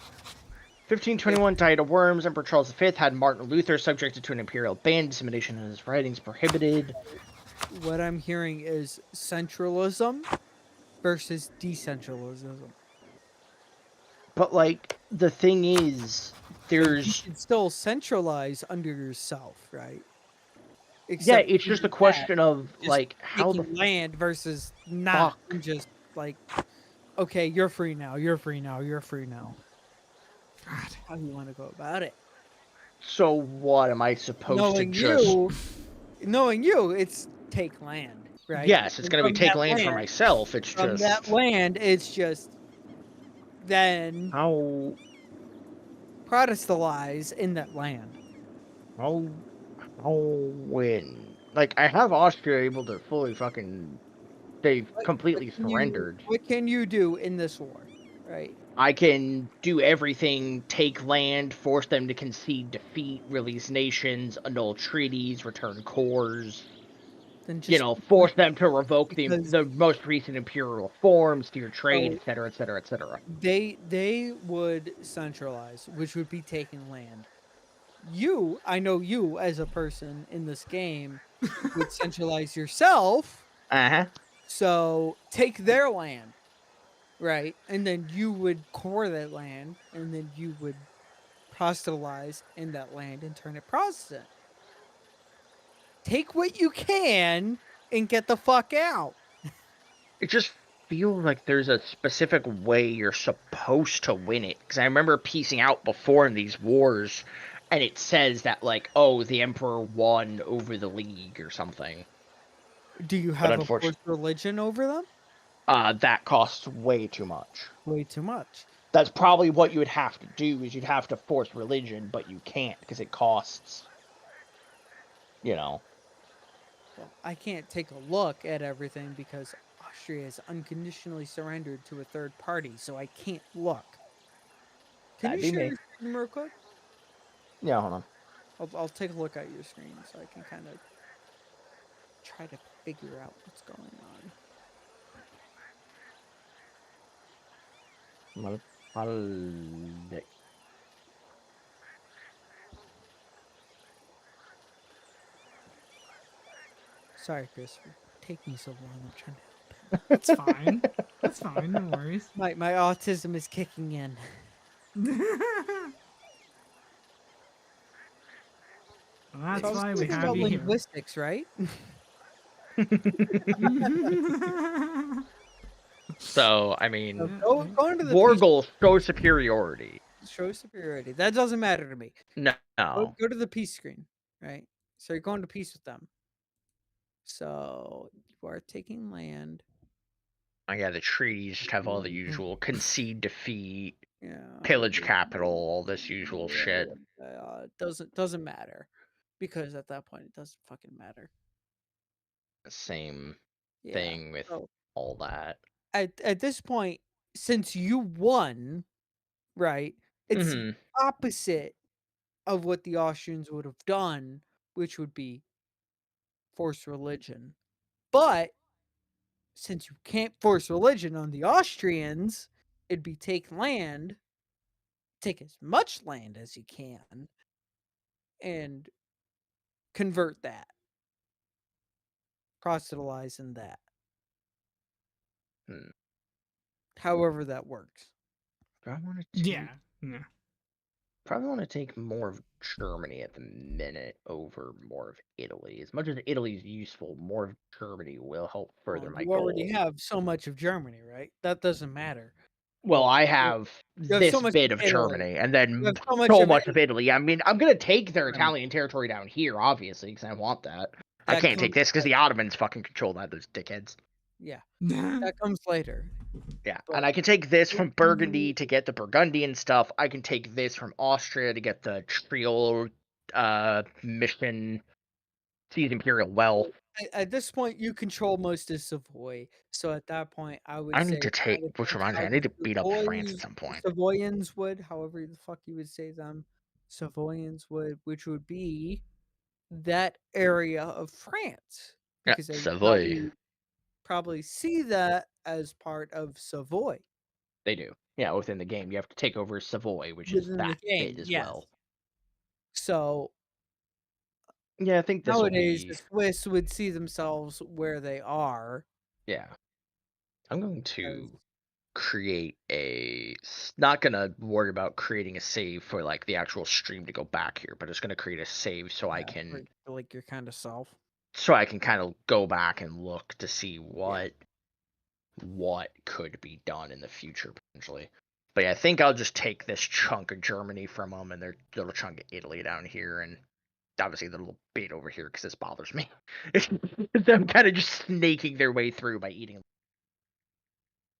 1521, Diet of Worms, Emperor Charles V had Martin Luther subjected to an imperial ban, dissemination of his writings prohibited. What I'm hearing is centralism versus decentralism. But, like, the thing is, there's... You can still centralize under yourself, right? Yeah, it's just a question of, like, how the land versus not just, like, okay, you're free now, you're free now, you're free now. God, how do you want to go about it? So what, am I supposed to just... Knowing you, it's take land, right? Yes, it's going to be take land for myself, it's from just... that land, it's just... Then... How... Protestalize in that land. How win? Like, I have Austria able to fully fucking... They've completely surrendered. What can you do in this war, right? I can do everything, take land, force them to concede defeat, release nations, annul treaties, return cores, force them to revoke the most recent imperial reforms, steer trade, etc., etc., etc. They would centralize, which would be taking land. I know you as a person in this game would centralize yourself. Uh-huh. So take their land, right? And then you would core that land, and then you would proselytize in that land and turn it Protestant. Take what you can and get the fuck out. It just feels like there's a specific way you're supposed to win it. Because I remember piecing out before in these wars, and it says that, like, oh, the Emperor won over the League or something. Do you have a forced religion over them? That costs way too much. Way too much. That's probably what you would have to do, is you'd have to force religion, but you can't, because it costs, Well, I can't take a look at everything because Austria is unconditionally surrendered to a third party, so I can't look. Can you share your screen real quick? Yeah, hold on. I'll take a look at your screen so I can kind of try to figure out what's going on. Sorry, Christopher. Take me so long. I'm trying to help. It's fine. That's fine. No worries. My autism is kicking in. Well, that's why we have you linguistics, right? So, I mean, go into the Vorgel show superiority. Show superiority. That doesn't matter to me. No. Go to the peace screen, right? So you're going to peace with them. So you are taking land. Oh yeah, the treaties just have all the usual concede defeat, Yeah. pillage capital, all this usual shit. Doesn't matter, because at that point it doesn't fucking matter. Same Yeah. thing with So all that. at this point, since you won, right? It's the opposite of what the Austrians would have done, which would be force religion. But since you can't force religion on the Austrians, it'd be take land, take as much land as you can, and convert that, proselytize in that. Hmm. However that works. Do I want to take? Yeah. Probably want to take more of Germany at the minute over more of Italy. As much as Italy's useful, more of Germany will help further my You already goal. have so much of Germany, right? That doesn't matter. Well, I have You have so this much bit of of Italy. Germany, and You then have so much so of much of Italy. I mean, I'm gonna take their Right. Italian territory down here, obviously, because I want that. I That can't take comes this because the Ottomans fucking control that. Those dickheads. Yeah, Yeah. that comes later. Yeah, But and I can take this if from Burgundy to get the Burgundian stuff. I can take this from Austria to get the Triol mission, seize imperial wealth. At this point, you control most of Savoy. So at that point, I would I say need to take, which reminds me, I need to beat up France at some point. Savoyans would, however the fuck you would say them, Savoyans would, which would be that area of France, Yeah, because they Savoy. probably see that as part of Savoy. They do. Yeah, within the game, you have to take over Savoy, which is Within the that game, bit as yes. well. So Yeah, I think this will nowadays, be. the Swiss would see themselves where they are. Yeah. I'm going to Because- create a. Not gonna worry about creating a save for like the actual stream to go back here, but it's gonna create a save so I Yeah, can. like your kind of self. So I can kind of go back and look to see what could be done in the future potentially. But yeah, I think I'll just take this chunk of Germany from them and their little chunk of Italy down here, and obviously the little bit over here because this bothers me. Them kind of just snaking their way through by eating.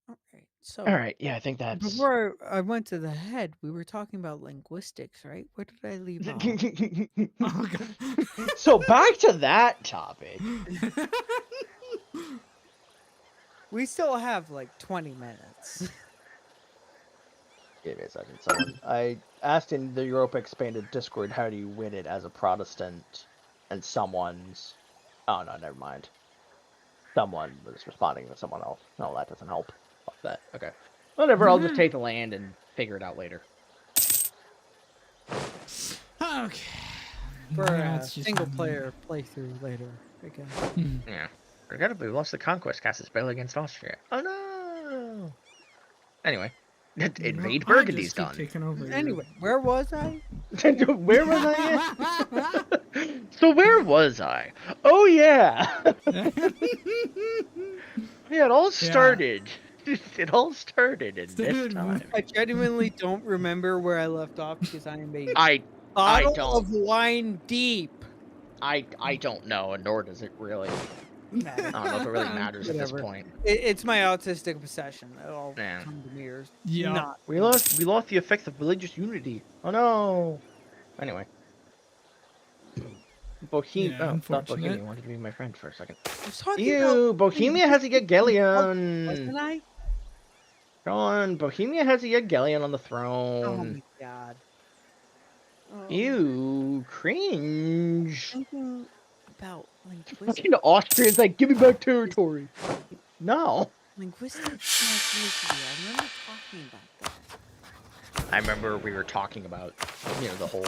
Okay, so All right, yeah, I think that's. before I went to the head, we were talking about linguistics, right? Where did I leave off? Oh, God. So back to that topic. We still have like 20 minutes. Give me a second. Someone, I asked in the Europa Expanded Discord, how do you win it as a Protestant? And someone's. Oh, no, never mind. Someone was responding to someone else. No, that doesn't help. Fuck that. Okay. Whatever, I'll just take the land and figure it out later. Okay. For Yeah, a it's just- single player playthrough later again. Yeah. Regrettably, we lost the conquest cast its battle against Austria. Oh no! Anyway, invade I Burgundy's just keep done. taking over. Anyway, where was I? Where was I again? So where was I? Oh yeah! Yeah, it all started. It all started in this time. I genuinely don't remember where I left off because I am a I bottle don't. of wine deep. I don't know, and nor does it really. I don't know if it really matters at this Whatever. point. It's my autistic obsession. It all Yeah. come to me or Yeah. not. We lost the effects of religious unity. Oh no! Anyway. Bohemia. Yeah, Oh, thought unfortunate. Bohemia wanted to be my friend for a second. I was talking Ew, about Bohemia has a Jagiellon. wasn't I? Go on, Bohemia has a Jagiellon on the Oh throne. my god. Oh, Ew, cringe. thinking about linguistics. Fucking Austrians like, give me back territory. No. Linguistics and ethnicity. I remember talking about that. I remember we were talking about, the whole,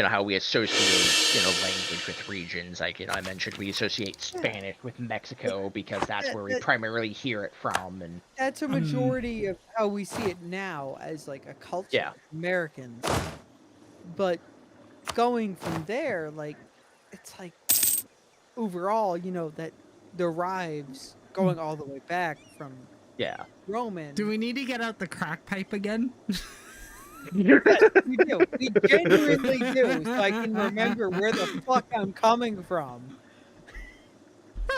how we associate, language with regions. Like, I mentioned we associate Spanish with Mexico because that's where we primarily hear it from. And That's a majority of how we see it now as like a culture. Yeah. Americans. But going from there, like, it's like overall, that derives going all the way back from yeah. Roman. Do we need to get out the crack pipe again? Yes, we do. We genuinely do, so I can remember where the fuck I'm coming from.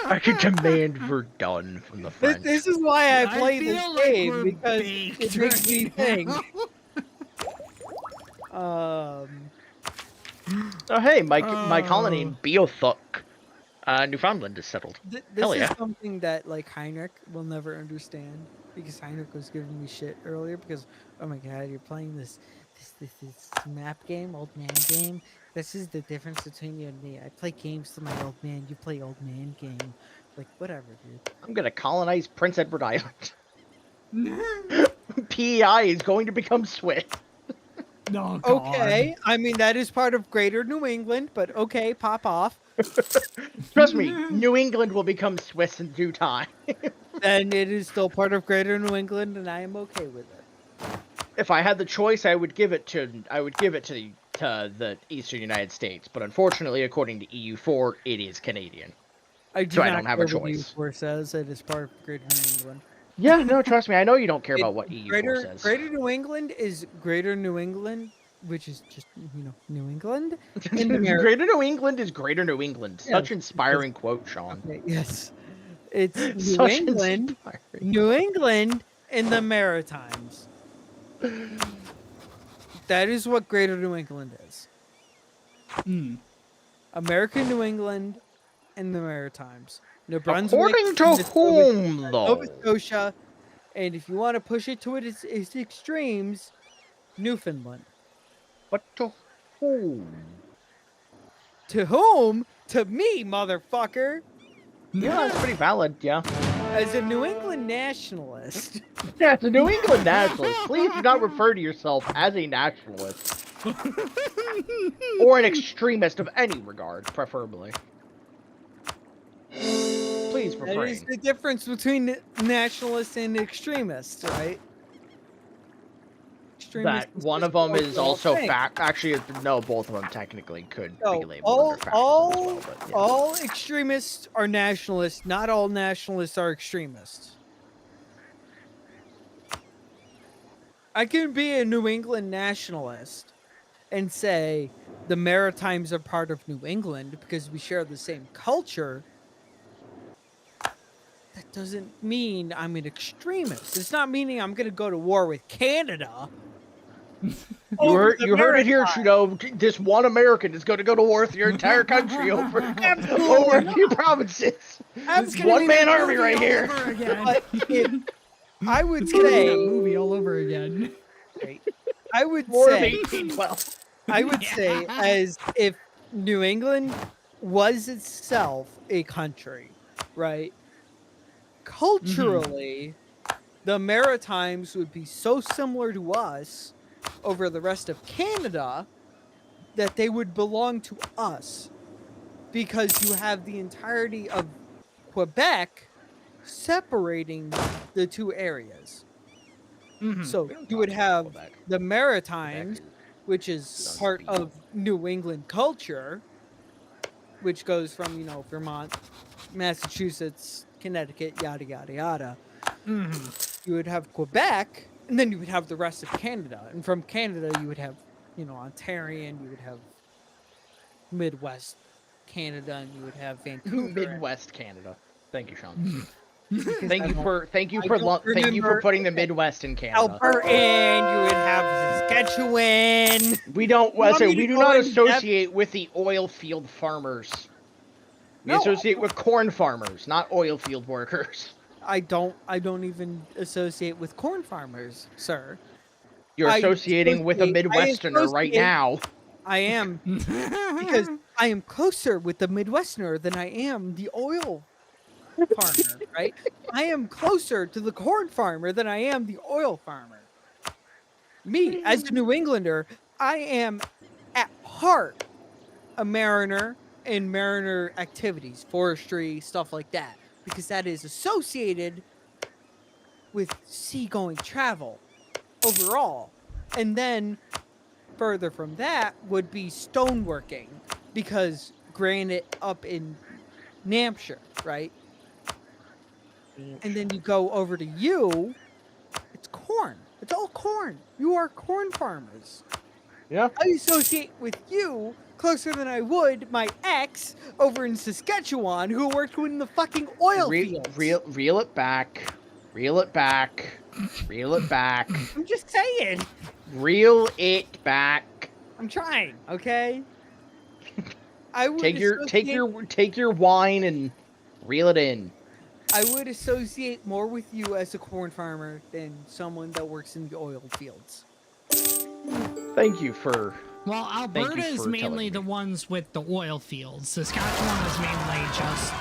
I can demand Verdun from the French. This is why I play feel this like game we're because baked it makes me right think. now. Oh, hey, my colony Oh. in Beothuk, Newfoundland is settled. This Hell is yeah. something that like Heinrich will never understand because Heinrich was giving me shit earlier because oh my god, you're playing this map game, old man game. This is the difference between you and me. I play games to my old man. You play old man game. Like whatever, dude. I'm gonna colonize Prince Edward Island. PEI is going to become Swiss. No, God. Okay, I mean that is part of Greater New England, but okay, pop off. Trust me, New England will become Swiss in due time. Then it is still part of Greater New England, and I am okay with it. If I had the choice, I would give it to the Eastern United States. But unfortunately, according to EU4, it is Canadian. I do So I not don't have care a what choice. EU4 says. It is part of Greater New England. Yeah, no, trust me, I know you don't care It- about what EU4 says. Greater New England is Greater New England, which is just New England. And America. Greater New England is Greater New England. Yeah, Such inspiring quote, Sean. Okay, yes, it's New Such England, inspiring. New England, and the Maritimes. That is what Greater New England is. Mm. American New England and the Maritimes. New Brunswick, According to whom, though? Nova Scotia, and if you want to push it to its extremes, Newfoundland. But to whom? To whom? To me, motherfucker. Yeah, that's pretty valid, yeah. As a New England nationalist. Yeah, it's a New England nationalist. Please do not refer to yourself as a nationalist. Or an extremist of any regard, preferably. Please That refrain. is the difference between nationalist and extremist, right? Extremist That is one just of them a is also thing. fact. Actually, no, both of them technically could No, be labeled under fascism as well. But yeah. all extremists are nationalists. Not all nationalists are extremists. I can be a New England nationalist and say the Maritimes are part of New England because we share the same culture. That doesn't mean I'm an extremist. It's not meaning I'm going to go to war with Canada. You heard it here, Trudeau. This one American is going to go to war with your entire country over a few provinces. One man army right here. But I would It's gonna be say that movie all over again. I would War of say 1812. I would say as if New England was itself a country, right? Culturally, the Maritimes would be so similar to us over the rest of Canada that they would belong to us because you have the entirety of Quebec separating the two areas. So you would have the Maritimes, which is part of New England culture, which goes from, Vermont, Massachusetts, Connecticut, yada, yada, yada. You would have Quebec, and then you would have the rest of Canada. And from Canada, you would have, Ontarian, you would have Midwest Canada, and you would have Vancouver. Midwest Canada. Thank you, Sean. Because Thank you for putting the Midwest in Canada. Alberta, and you would have Saskatchewan. We don't. want me We to do go not in depth? associate with the oil field farmers. We No, associate with corn farmers, not oil field workers. I don't even associate with corn farmers, sir. You're I associating with a associate- I Midwesterner right associate- now. I am because I am closer with the Midwesterner than I am the oil farmer, right? I am closer to the corn farmer than I am the oil farmer. Me, as a New Englander, I am at heart a mariner in mariner activities, forestry, stuff like that, because that is associated with seagoing travel overall. And then further from that would be stoneworking, because granite up in Hampshire, right? And then you go over to you, it's corn. It's all corn. You are corn farmers. Yeah. I associate with you closer than I would my ex over in Saskatchewan who worked in the fucking oil fields. Reel it back. Reel it back. Reel it back. I'm just saying. Reel it back. I'm trying, okay? I would Take your wine and reel it in. I would associate more with you as a corn farmer than someone that works in the oil fields. Thank you for. Well, Alberta is mainly the ones with the oil fields. Saskatchewan is mainly just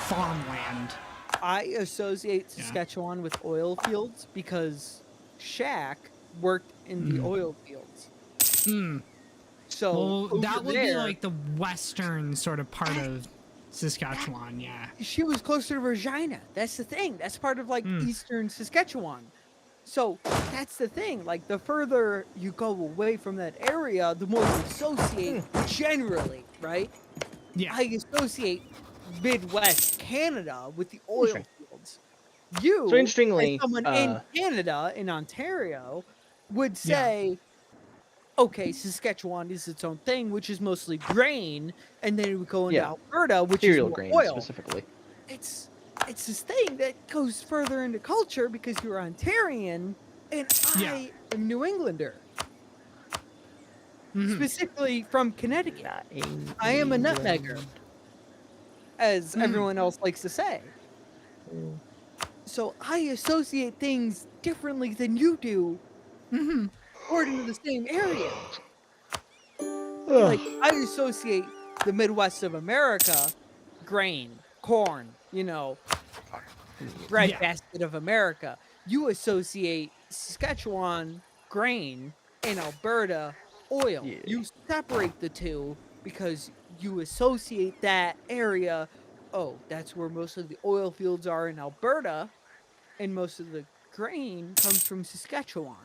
farmland. I associate Saskatchewan with oil fields because Shaq worked in the oil fields. Hmm. So Well, that would be like the western sort of part of Saskatchewan, yeah. She was closer to Regina. That's the thing. That's part of like eastern Saskatchewan. So that's the thing. Like the further you go away from that area, the more you associate generally, right? Yeah. I associate Midwest Canada with the oil fields. You, So interestingly, as someone in Canada, in Ontario, would say, okay, Saskatchewan is its own thing, which is mostly grain, and then we go into Alberta, which cereal is more grain oil. specifically. It's this thing that goes further into culture because you're Ontarian and I am New Englander. Specifically from Connecticut. I am a nutmegger, as everyone else likes to say. So I associate things differently than you do, according to the same area. Like, I associate the Midwest of America, grain, corn, breadbasket of America. You associate Saskatchewan, grain, and Alberta, oil. Yeah. You separate the two because you associate that area. Oh, that's where most of the oil fields are in Alberta, and most of the grain comes from Saskatchewan.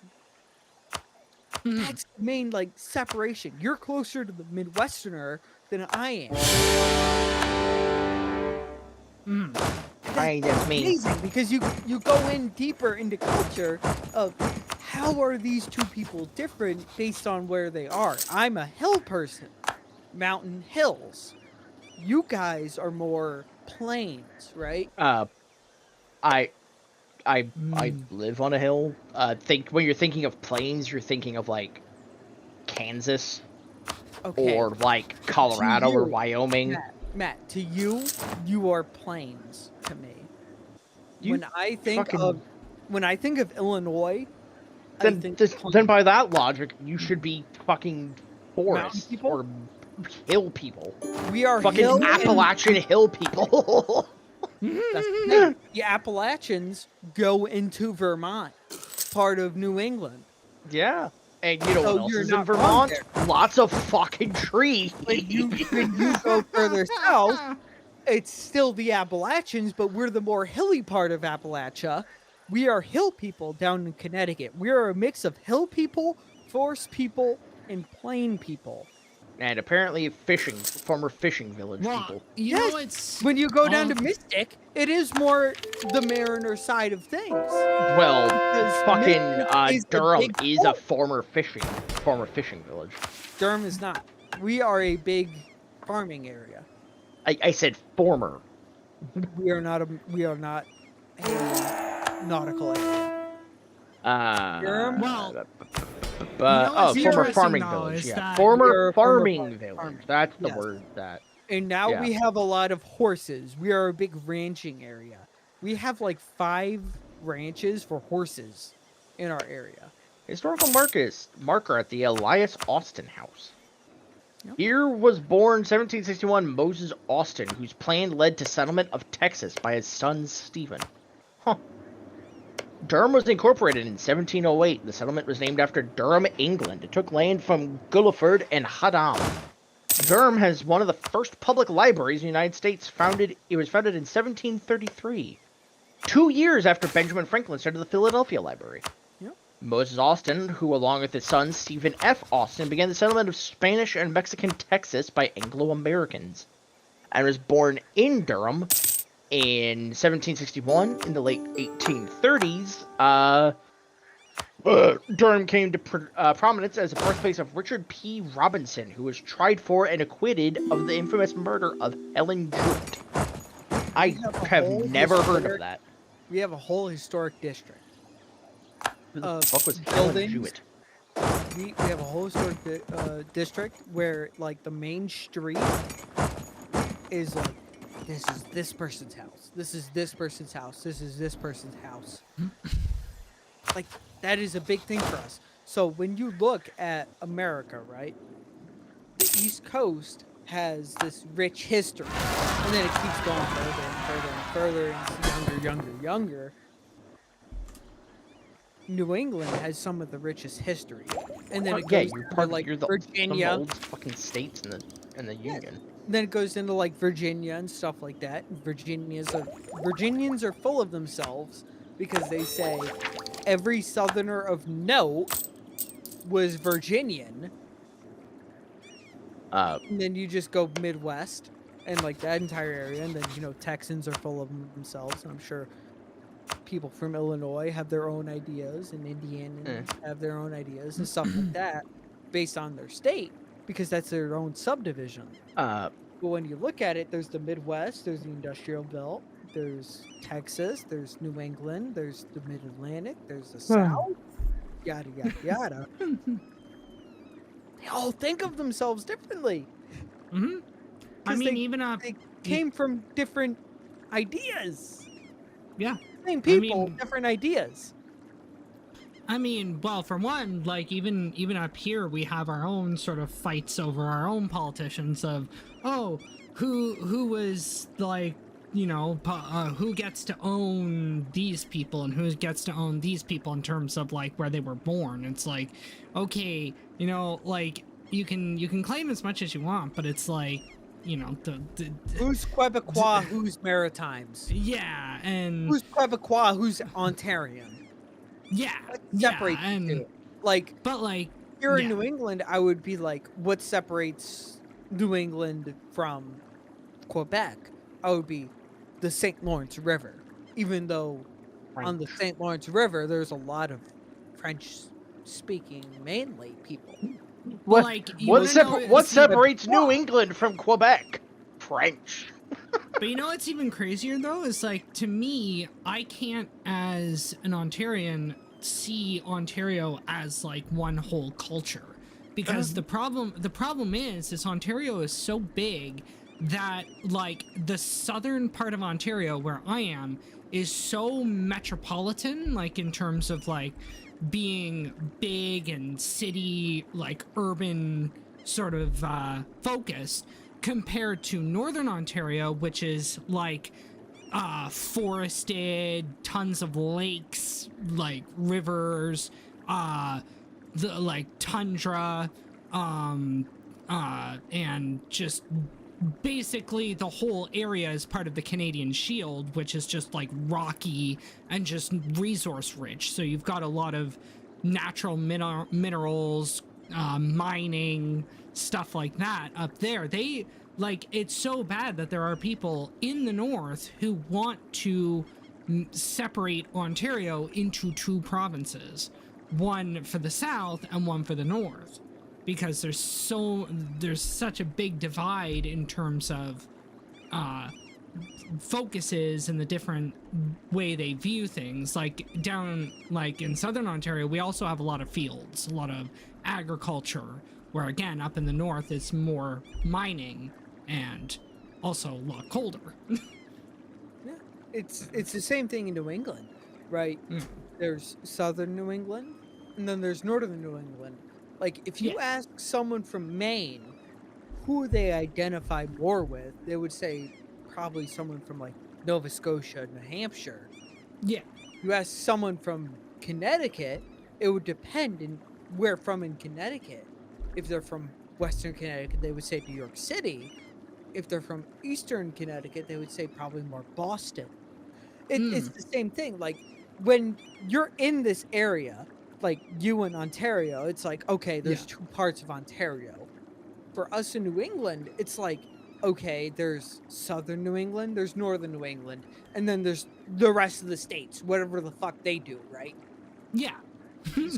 That's the main separation. You're closer to the Midwesterner than I am. That's amazing because you go in deeper into culture of how are these two people different based on where they are. I'm a hill person, mountain hills. You guys are more plains, right? I live on a hill. When you're thinking of plains, you're thinking of like Kansas, or like Colorado or Wyoming. Matt, to you, you are plains to me. You when I think of Illinois, then by that logic, you should be fucking forest or hill people. We are fucking Appalachian hill people. The Appalachians go into Vermont, part of New England. Yeah. And you know what else is in Vermont? Lots of fucking trees. When you go further south, it's still the Appalachians, but we're the more hilly part of Appalachia. We are hill people down in Connecticut. We are a mix of hill people, forest people, and plain people. And apparently former fishing village people. You know, it's... When you go down to Mystic, it is more the mariner side of things. Well, fucking Durham is a former fishing village. Durham is not. We are a big farming area. I said former. We are not a nautical area. Durham? Well... former farming village. Yeah, former farming village. That's the word that. And now we have a lot of horses. We are a big ranching area. We have like 5 ranches for horses in our area. Historical marker at the Elias Austin House. Yep. Here was born 1761 Moses Austin, whose plan led to settlement of Texas by his son Stephen. Huh. Durham was incorporated in 1708. The settlement was named after Durham, England. It took land from Gulliford and Haddam. Durham has one of the first public libraries in the United States. It was founded in 1733, 2 years after Benjamin Franklin started the Philadelphia Library. Yep. Moses Austin, who along with his son Stephen F. Austin, began the settlement of Spanish and Mexican Texas by Anglo-Americans, and was born in Durham in 1761. In the late 1830s, Durham came to prominence as the birthplace of Richard P. Robinson, who was tried for and acquitted of the infamous murder of Helen Jewett. I have never heard of that. We have a whole historic district Who the of fuck was Helen buildings. Jewett? We have a whole historic district where like the main street is like, this is this person's house. This is this person's house. This is this person's house. Like, that is a big thing for us. So when you look at America, right, the East Coast has this rich history, and then it keeps going further and further and further, and it's younger. New England has some of the richest history, and then it goes into like Virginia, some old fucking states in the Union. Then it goes into like Virginia and stuff like that. Virginians are full of themselves because they say every Southerner of note was Virginian. And then you just go Midwest and like that entire area, and then Texans are full of themselves. And I'm sure people from Illinois have their own ideas, and Indians have their own ideas and stuff like that, based on their state, because that's their own subdivision. But when you look at it, there's the Midwest, there's the industrial belt, there's Texas, there's New England, there's the Mid-Atlantic, there's the South, yada, yada, yada. They all think of themselves differently. Mm-hmm. I mean, they came from different ideas. Yeah. Same people, different ideas. I mean, well, for one, like even up here, we have our own sort of fights over our own politicians of, who was like, who gets to own these people and who gets to own these people in terms of like where they were born. It's like, okay, like you can claim as much as you want, but it's like, who's Quebecois, who's Maritimes? Yeah, and who's Quebecois, who's Ontarian? Yeah, what separates the two? Like, but like here in New England, I would be like, what separates New England from Quebec? I would be the St. Lawrence River, even though on the St. Lawrence River there's a lot of French-speaking mainly people. What separates New England from Quebec? French. But what's even crazier though is like, to me, I can't as an Ontarian see Ontario as like one whole culture, because the problem is Ontario is so big that like the southern part of Ontario where I am is so metropolitan, like in terms of like being big and city, like urban sort of focused, compared to northern Ontario, which is like forested, tons of lakes, like rivers, the like tundra, and just basically the whole area is part of the Canadian Shield, which is just like rocky and just resource rich. So you've got a lot of natural minerals, mining, stuff like that up there. They like, it's so bad that there are people in the north who want to separate Ontario into two provinces, one for the south and one for the north, because there's such a big divide in terms of focuses and the different way they view things. Like down like in southern Ontario, we also have a lot of fields, a lot of agriculture, where again up in the north it's more mining and also a lot colder. Yeah, it's the same thing in New England, right? There's southern New England and then there's northern New England. Like, if you ask someone from Maine who they identify more with, they would say probably someone from, like, Nova Scotia, New Hampshire. Yeah. You ask someone from Connecticut, it would depend in where from in Connecticut. If they're from Western Connecticut, they would say New York City. If they're from Eastern Connecticut, they would say probably more Boston. It's the same thing. Like, when you're in this area, like you in Ontario, it's like, okay, there's two parts of Ontario. For us in New England, it's like, okay, there's southern New England, there's northern New England, and then there's the rest of the states, whatever the fuck they do, right? Yeah.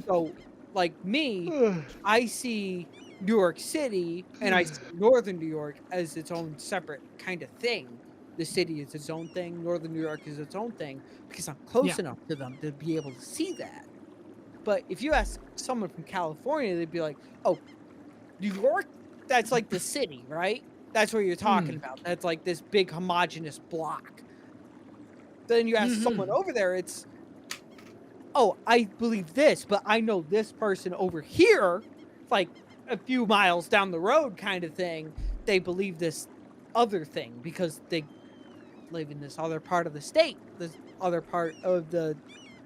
So, like me, I see New York City and I see Northern New York as its own separate kind of thing. The city is its own thing. Northern New York is its own thing because I'm close Yeah. enough to them to be able to see that. But if you ask someone from California, they'd be like, "Oh, New York, that's like the city, right? That's what you're talking about. That's like this big homogenous block." Then you ask someone over there, it's, "Oh, I believe this, but I know this person over here, like a few miles down the road kind of thing, they believe this other thing because they live in this other part of the state, this other part of the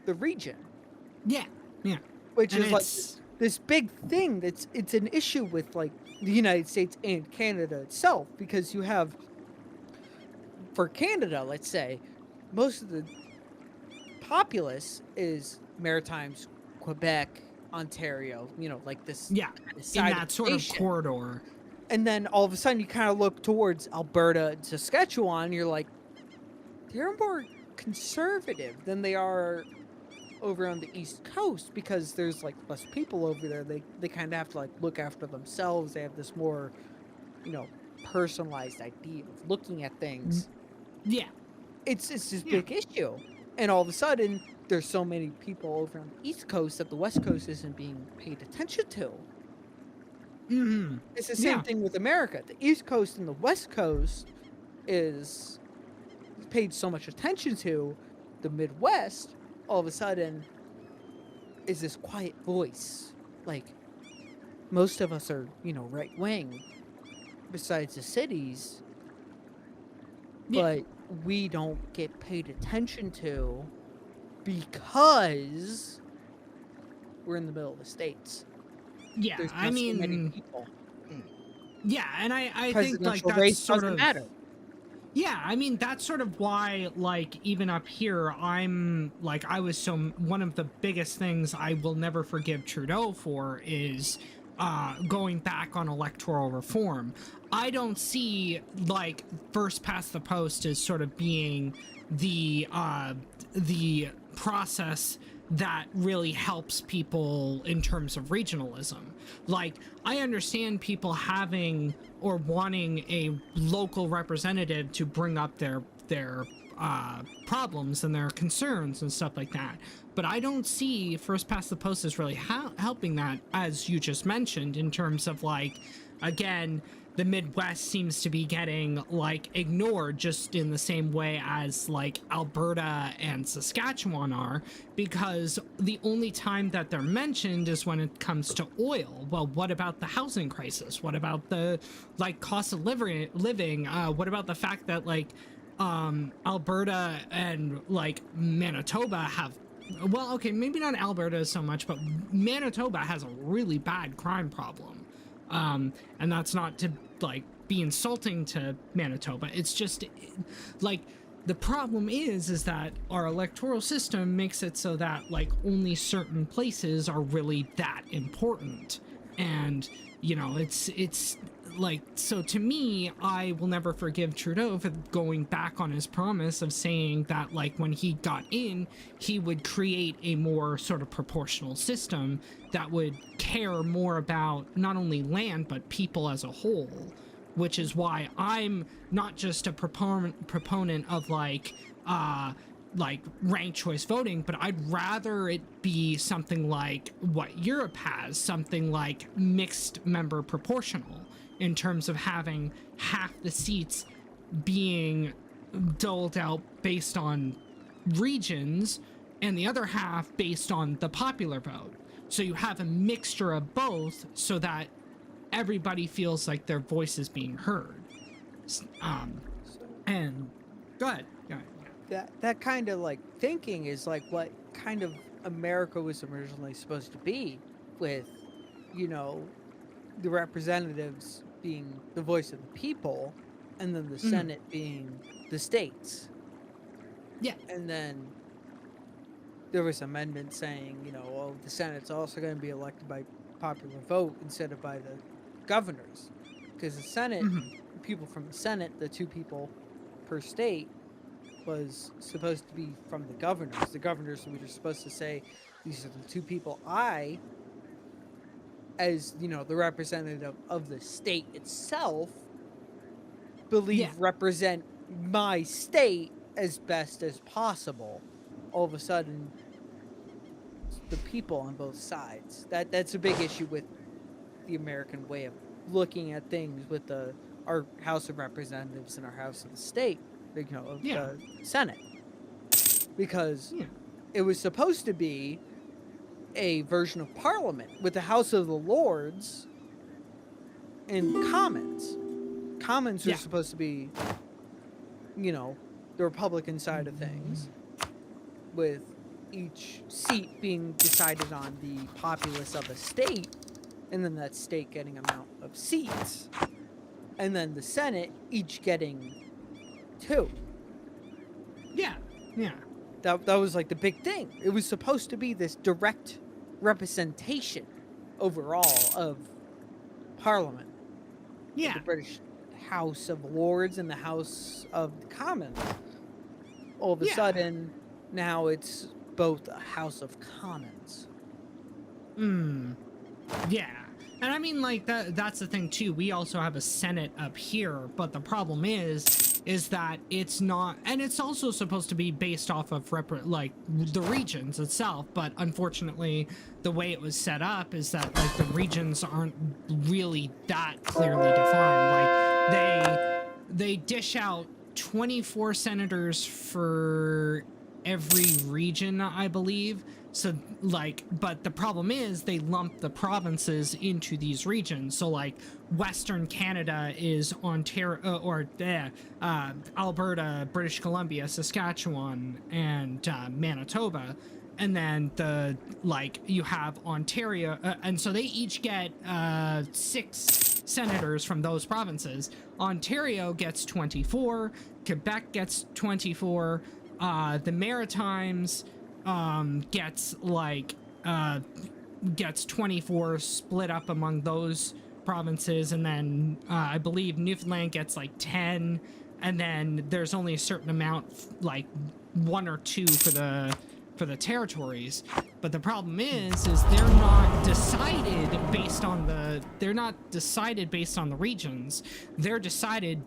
region." Yeah. Yeah. Which And is like it's this big thing it's an issue with like the United States and Canada itself because you have for Canada, let's say, most of the populace is Maritimes, Quebec, Ontario, like this yeah, kind of in side of that the sort of nation. corridor. And then all of a sudden you kind of look towards Alberta and Saskatchewan, and you're like, they're more conservative than they are over on the East Coast because there's like less people over there. They kind of have to like look after themselves. They have this more, you know, personalized idea of looking at things. Yeah. It's this Yeah. big issue, and all of a sudden there's so many people over on the East Coast that the West Coast isn't being paid attention to. It's the same Yeah. thing with America. The East Coast and the West Coast is paid so much attention to. The Midwest, all of a sudden, is this quiet voice. Like, most of us are, right wing, besides the cities, Yeah. but we don't get paid attention to because we're in the middle of the states. Yeah. There's I not so many mean, people. yeah, and I think like Presidential that's race sort doesn't of matter. Yeah, I mean that's sort of why, like, even up here, I'm like, I was so one of the biggest things I will never forgive Trudeau for is going back on electoral reform. I don't see like first past the post as sort of being the process that really helps people in terms of regionalism. Like, I understand people having or wanting a local representative to bring up their problems and their concerns and stuff like that, but I don't see first past the post as really helping that, as you just mentioned, in terms of like, again, the Midwest seems to be getting like ignored just in the same way as like Alberta and Saskatchewan are, because the only time that they're mentioned is when it comes to oil. Well, what about the housing crisis? What about the like cost of living? What about the fact that like Alberta and like Manitoba have, well, okay, maybe not Alberta so much, but Manitoba has a really bad crime problem. And that's not to like be insulting to Manitoba. It's just like the problem is that our electoral system makes it so that like only certain places are really that important. And it's like, so to me, I will never forgive Trudeau for going back on his promise of saying that like when he got in, he would create a more sort of proportional system that would care more about not only land but people as a whole, which is why I'm not just a proponent of like ranked choice voting, but I'd rather it be something like what Europe has, something like mixed member proportional, in terms of having half the seats being doled out based on regions and the other half based on the popular vote. So you have a mixture of both so that everybody feels like their voice is being heard. And go ahead. That kind of like thinking is like what kind of America was originally supposed to be, with the representatives being the voice of the people, and then the Senate being the states. Yeah. And then there was amendments saying, the Senate's also going to be elected by popular vote instead of by the governors, because the Senate, people from the Senate, the 2 people per state, was supposed to be from the governors. The governors were supposed to say, these are the two people I, as the representative of the state itself, believe represent my state as best as possible. All of a sudden, the people on both sides. That's a big issue with the American way of looking at things with our House of Representatives and our House of the State, of the Senate, because it was supposed to be a version of Parliament with the House of the Lords and Commons. Commons were supposed to be, the Republican side of things, with each seat being decided on the populace of a state, and then that state getting amount of seats, and then the Senate each getting 2. That was like the big thing. It was supposed to be this direct representation overall of Parliament. The British House of Lords and the House of the Commons. All of a sudden, now it's both a House of Commons. Yeah. And I mean, like, that's the thing, too. We also have a Senate up here, but the problem is that it's not, and it's also supposed to be based off of, the regions itself, but unfortunately, the way it was set up is that, like, the regions aren't really that clearly defined. Like, they dish out 24 senators for every region, I believe. So, like, but the problem is they lump the provinces into these regions. So, like, Western Canada is Ontario, Alberta, British Columbia, Saskatchewan, and Manitoba. And then you have Ontario, and so they each get 6 senators from those provinces. Ontario gets 24, Quebec gets 24, the Maritimes gets 24 split up among those provinces, and then I believe Newfoundland gets like 10, and then there's only a certain amount, like 1 or 2 for the territories. But the problem is they're not decided based on the regions. They're decided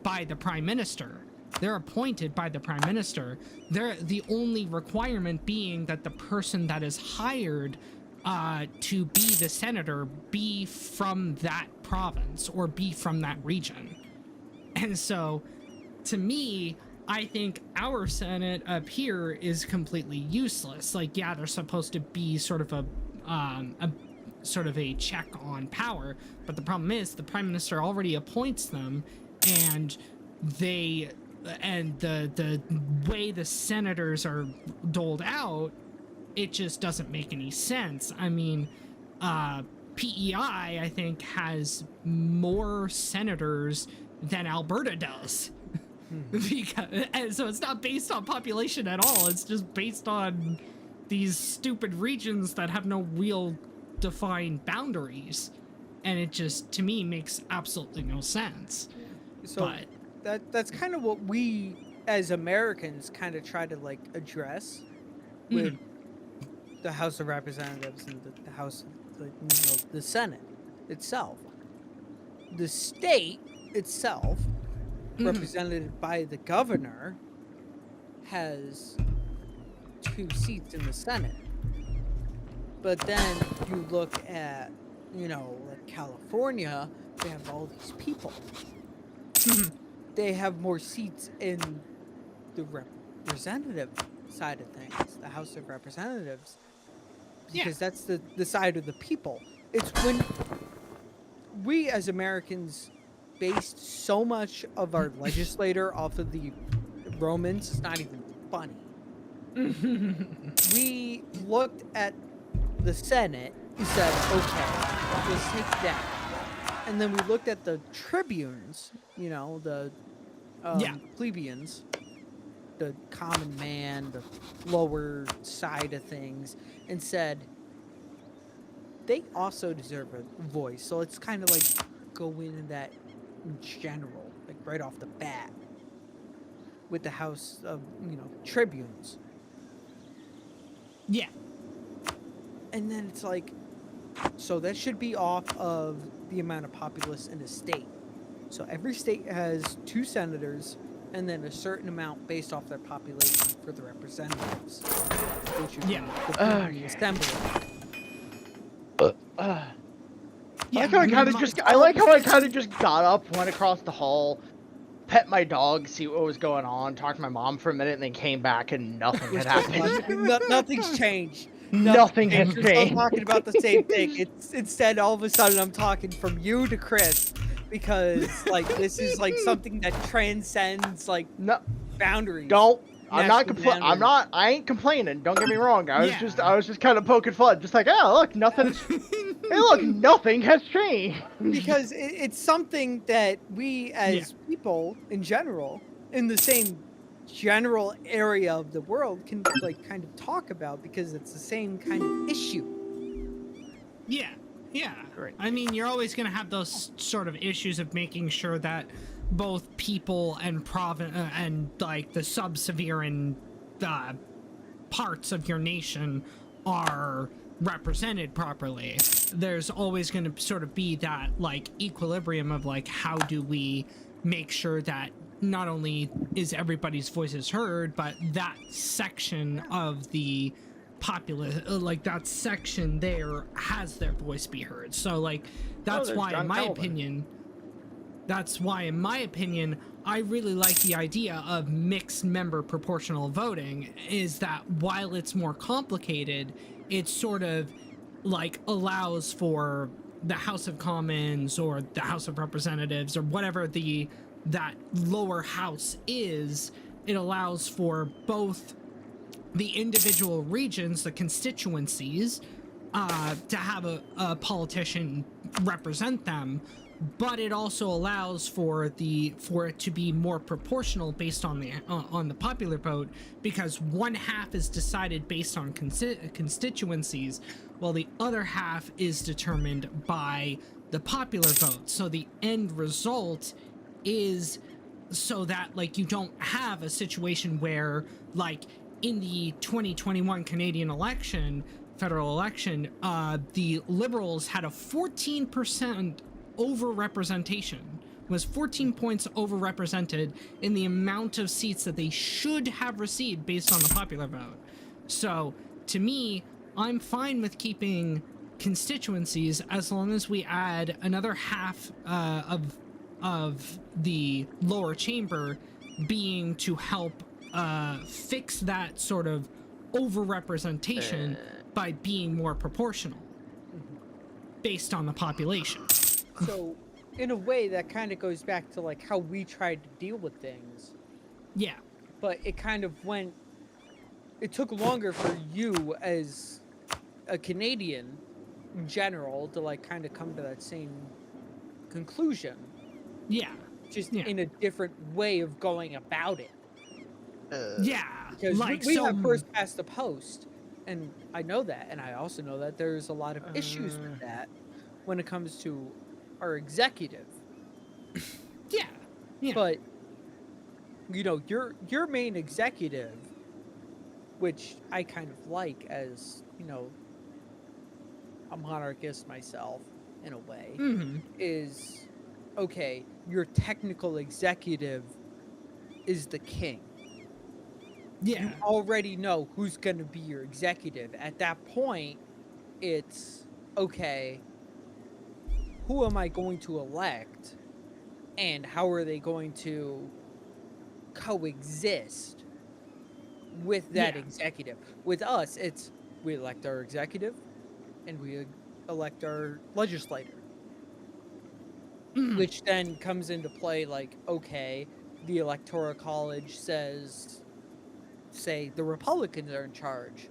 by the Prime Minister. They're appointed by the Prime Minister. They're the only requirement being that the person that is hired to be the senator be from that province or be from that region. And so, to me, I think our Senate up here is completely useless. Like, yeah, they're supposed to be sort of a check on power, but the problem is the Prime Minister already appoints them, and the way the senators are doled out, it just doesn't make any sense. I mean, PEI, I think, has more senators than Alberta does. And so it's not based on population at all. It's just based on these stupid regions that have no real defined boundaries. And it just, to me, makes absolutely no sense. So that's kind of what we, as Americans, kind of try to, like, address with the House of Representatives and the House, the Senate itself. The state itself, represented by the governor, has 2 seats in the Senate. But then you look at, like California, they have all these people. They have more seats in the representative side of things, the House of Representatives, because that's the side of the people. It's when we as Americans based so much of our legislator off of the Romans, it's not even funny. We looked at the Senate and said, okay, let's take that. And then we looked at the tribunes, the plebeians, the common man, the lower side of things, and said, they also deserve a voice. So let's kind of, like, go into that in general, like, right off the bat. with the House of, Tribunes. Yeah. And then it's like, so that should be off of the amount of populace in a state. So every state has 2 senators and then a certain amount based off their population for the representatives, which would be the assembly. Yeah, I like how I kind of just got up, went across the hall, pet my dog, see what was going on, talked to my mom for a minute, and then came back and nothing had happened. Nothing's changed. Nothing has We're still changed. talking about the same thing. It's instead all of a sudden I'm talking from you to Chris because like this is like something that transcends like No, boundaries. I ain't complaining. Don't get me wrong. I was just kind of poking fun, just like, oh look, nothing. Hey, look, nothing has changed. Because it's something that we as people in general, in the same general area of the world, can like kind of talk about because it's the same kind of issue. Yeah. Great. I mean, you're always going to have those sort of issues of making sure that both people and and like the sub-Saharan parts of your nation are represented properly. There's always going to sort of be that like equilibrium of like, how do we make sure that not only is everybody's voices heard, but that section of the populace, like that section there, has their voice be heard. So like that's why in my opinion, I really like the idea of mixed member proportional voting, is that while it's more complicated, it sort of like allows for the House of Commons or the House of Representatives or whatever that lower house is. It allows for both the individual regions, the constituencies, to have a politician represent them, but it also allows for it to be more proportional based on the popular vote, because one half is decided based on constituencies, while the other half is determined by the popular vote. So the end result is so that like you don't have a situation where like in the 2021 Canadian federal election, the Liberals had a 14% overrepresentation, was 14 points overrepresented in the amount of seats that they should have received based on the popular vote. So to me, I'm fine with keeping constituencies as long as we add another half of the lower chamber being to help fix that sort of overrepresentation by being more proportional based on the population. So, in a way, that kind of goes back to like how we tried to deal with things. Yeah. But it kind of it took longer for you as a Canadian in general to like kind of come to that same conclusion. Yeah. Just in a different way of going about it. Yeah. Because like, we have first past the post, and I know that, and I also know that there's a lot of issues with that when it comes to our executive. Yeah. But your main executive, which I kind of like as, a monarchist myself in a way, is okay, your technical executive is the king. Yeah. You already know who's going to be your executive. At that point, it's okay, who am I going to elect and how are they going to coexist with that executive? With us, it's we elect our executive and we elect our legislator. Which then comes into play like, okay, the Electoral College says, say, the Republicans are in charge.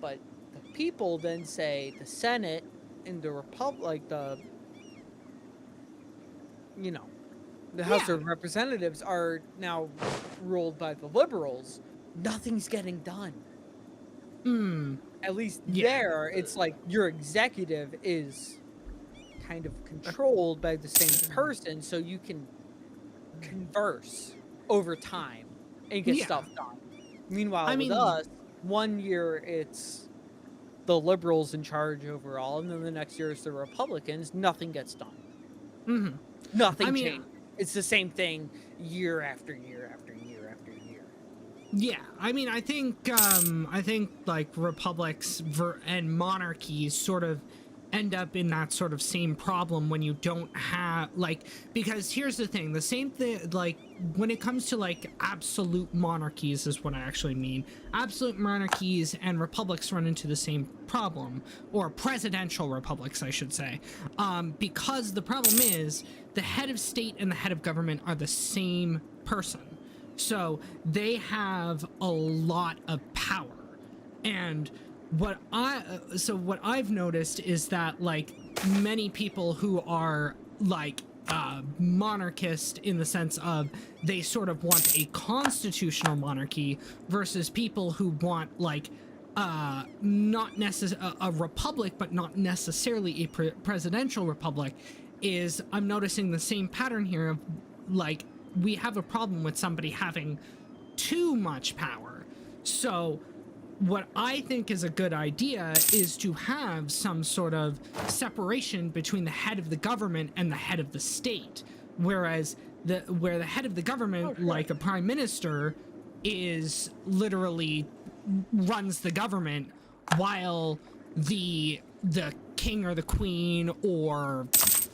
But the people then say the Senate and the the House of Representatives are now ruled by the Liberals. Nothing's getting done. At least there, it's like your executive is kind of controlled by the same person, so you can converse over time and get Yeah. stuff done. Meanwhile, I with mean- us, one year it's the liberals in charge overall, and then the next year it's the Republicans. Nothing gets done. Mm-hmm. Nothing I mean- changes. It's the same thing year after year after year after year. Yeah, I mean, I think like republics and monarchies sort of end up in that sort of same problem when you don't have like, because here's the thing, the same thing, like when it comes to like absolute monarchies is what I actually mean. Absolute monarchies and republics run into the same problem, or presidential republics, I should say, because the problem is the head of state and the head of government are the same person. So they have a lot of power. And what I've noticed is that like many people who are like monarchist in the sense of they sort of want a constitutional monarchy versus people who want like not necessarily a republic, but not necessarily a presidential republic, is I'm noticing the same pattern here of like we have a problem with somebody having too much power. So what I think is a good idea is to have some sort of separation between the head of the government and the head of the state, whereas where the head of the government, like a prime minister, is literally runs the government, while the king or the queen, or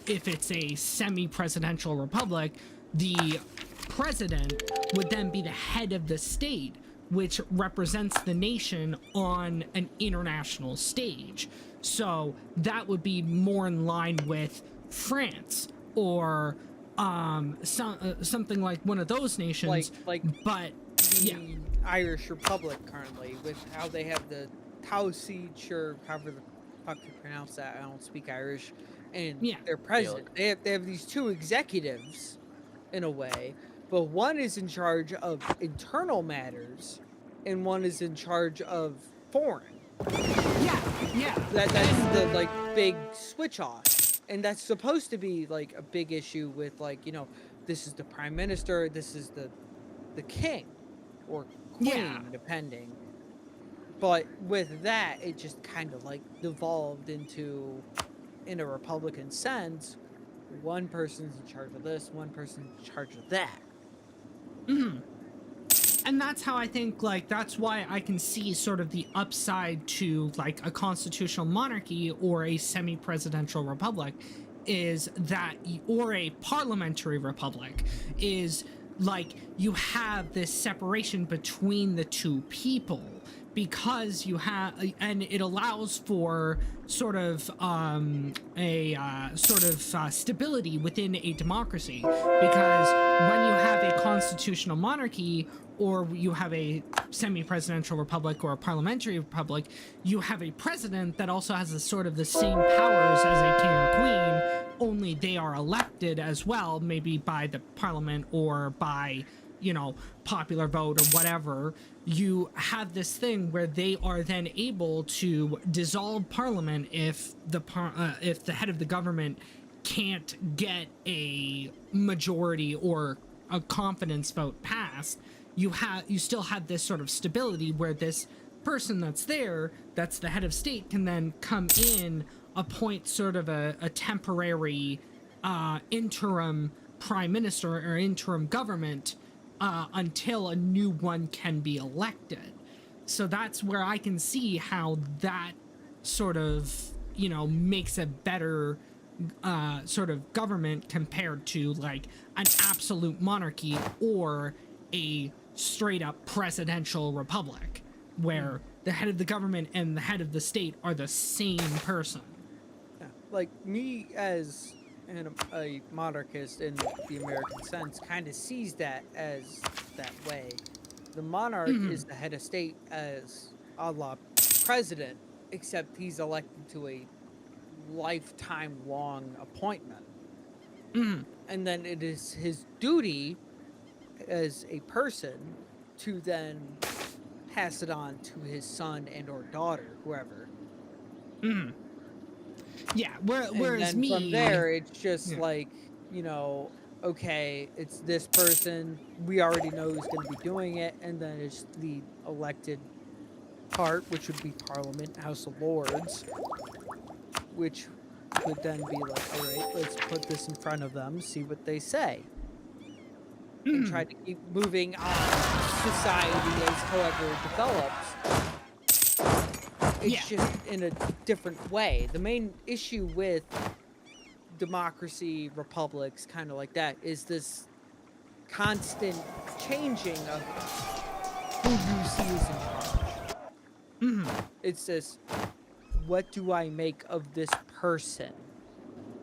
if it's a semi-presidential republic, the president would then be the head of the state, which represents the nation on an international stage. So that would be more in line with France or something like one of those nations. But the Irish Republic currently, with how they have the Taoiseach, or however the fuck you pronounce that. I don't speak Irish, and their president. They have these two executives, in a way, but one is in charge of internal matters, and one is in charge of foreign. Yeah. That's the like big switch off, and that's supposed to be like a big issue with like, you know, this is the prime minister, this is the king or queen, depending. But with that, it just kind of like devolved into, in a Republican sense, one person's in charge of this, one person's in charge of that. Mm-hmm. And that's how I think, like, that's why I can see sort of the upside to, like, a constitutional monarchy or a semi-presidential republic is that, or a parliamentary republic, is, like, you have this separation between the two people, because you have, and it allows for sort of stability within a democracy, because when you have a constitutional monarchy, or you have a semi-presidential republic or a parliamentary republic, you have a president that also has sort of the same powers as a king or queen, only they are elected as well, maybe by the parliament or by, you know, popular vote or whatever. You have this thing where they are then able to dissolve parliament if the head of the government can't get a majority or a confidence vote passed. You still have this sort of stability where this person that's there, that's the head of state, can then come in, appoint sort of a temporary interim prime minister or interim government until a new one can be elected. So that's where I can see how that sort of, you know, makes a better sort of government compared to like an absolute monarchy or a straight up presidential republic, where the head of the government and the head of the state are the same person. Yeah. Like me as a monarchist in the American sense kind of sees that as that way. The monarch is the head of state as a la president, except he's elected to a lifetime long appointment. And then it is his duty as a person to then pass it on to his son and or daughter, whoever. Yeah, whereas and then me, from there, it's just like, you know, okay, it's this person we already know who's going to be doing it, and then it's the elected part, which would be Parliament, House of Lords, which would then be like, all right, let's put this in front of them, see what they say, and try to keep moving on society as however it develops. It's just in a different way. The main issue with democracy, republics, kind of like that, is this constant changing of who you see is in charge. It's this, what do I make of this person?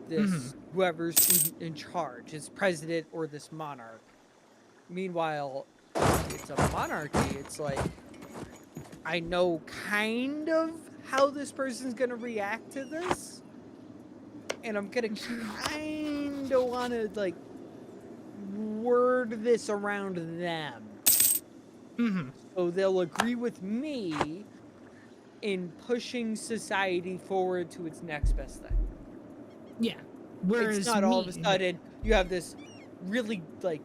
This whoever's in charge, is president or this monarch. Meanwhile, it's a monarchy. It's like, I know kind of how this person's gonna react to this, and I'm gonna kind of want to like word this around them, so they'll agree with me in pushing society forward to its next best thing. Yeah. Whereas it's not all of a sudden you have this really like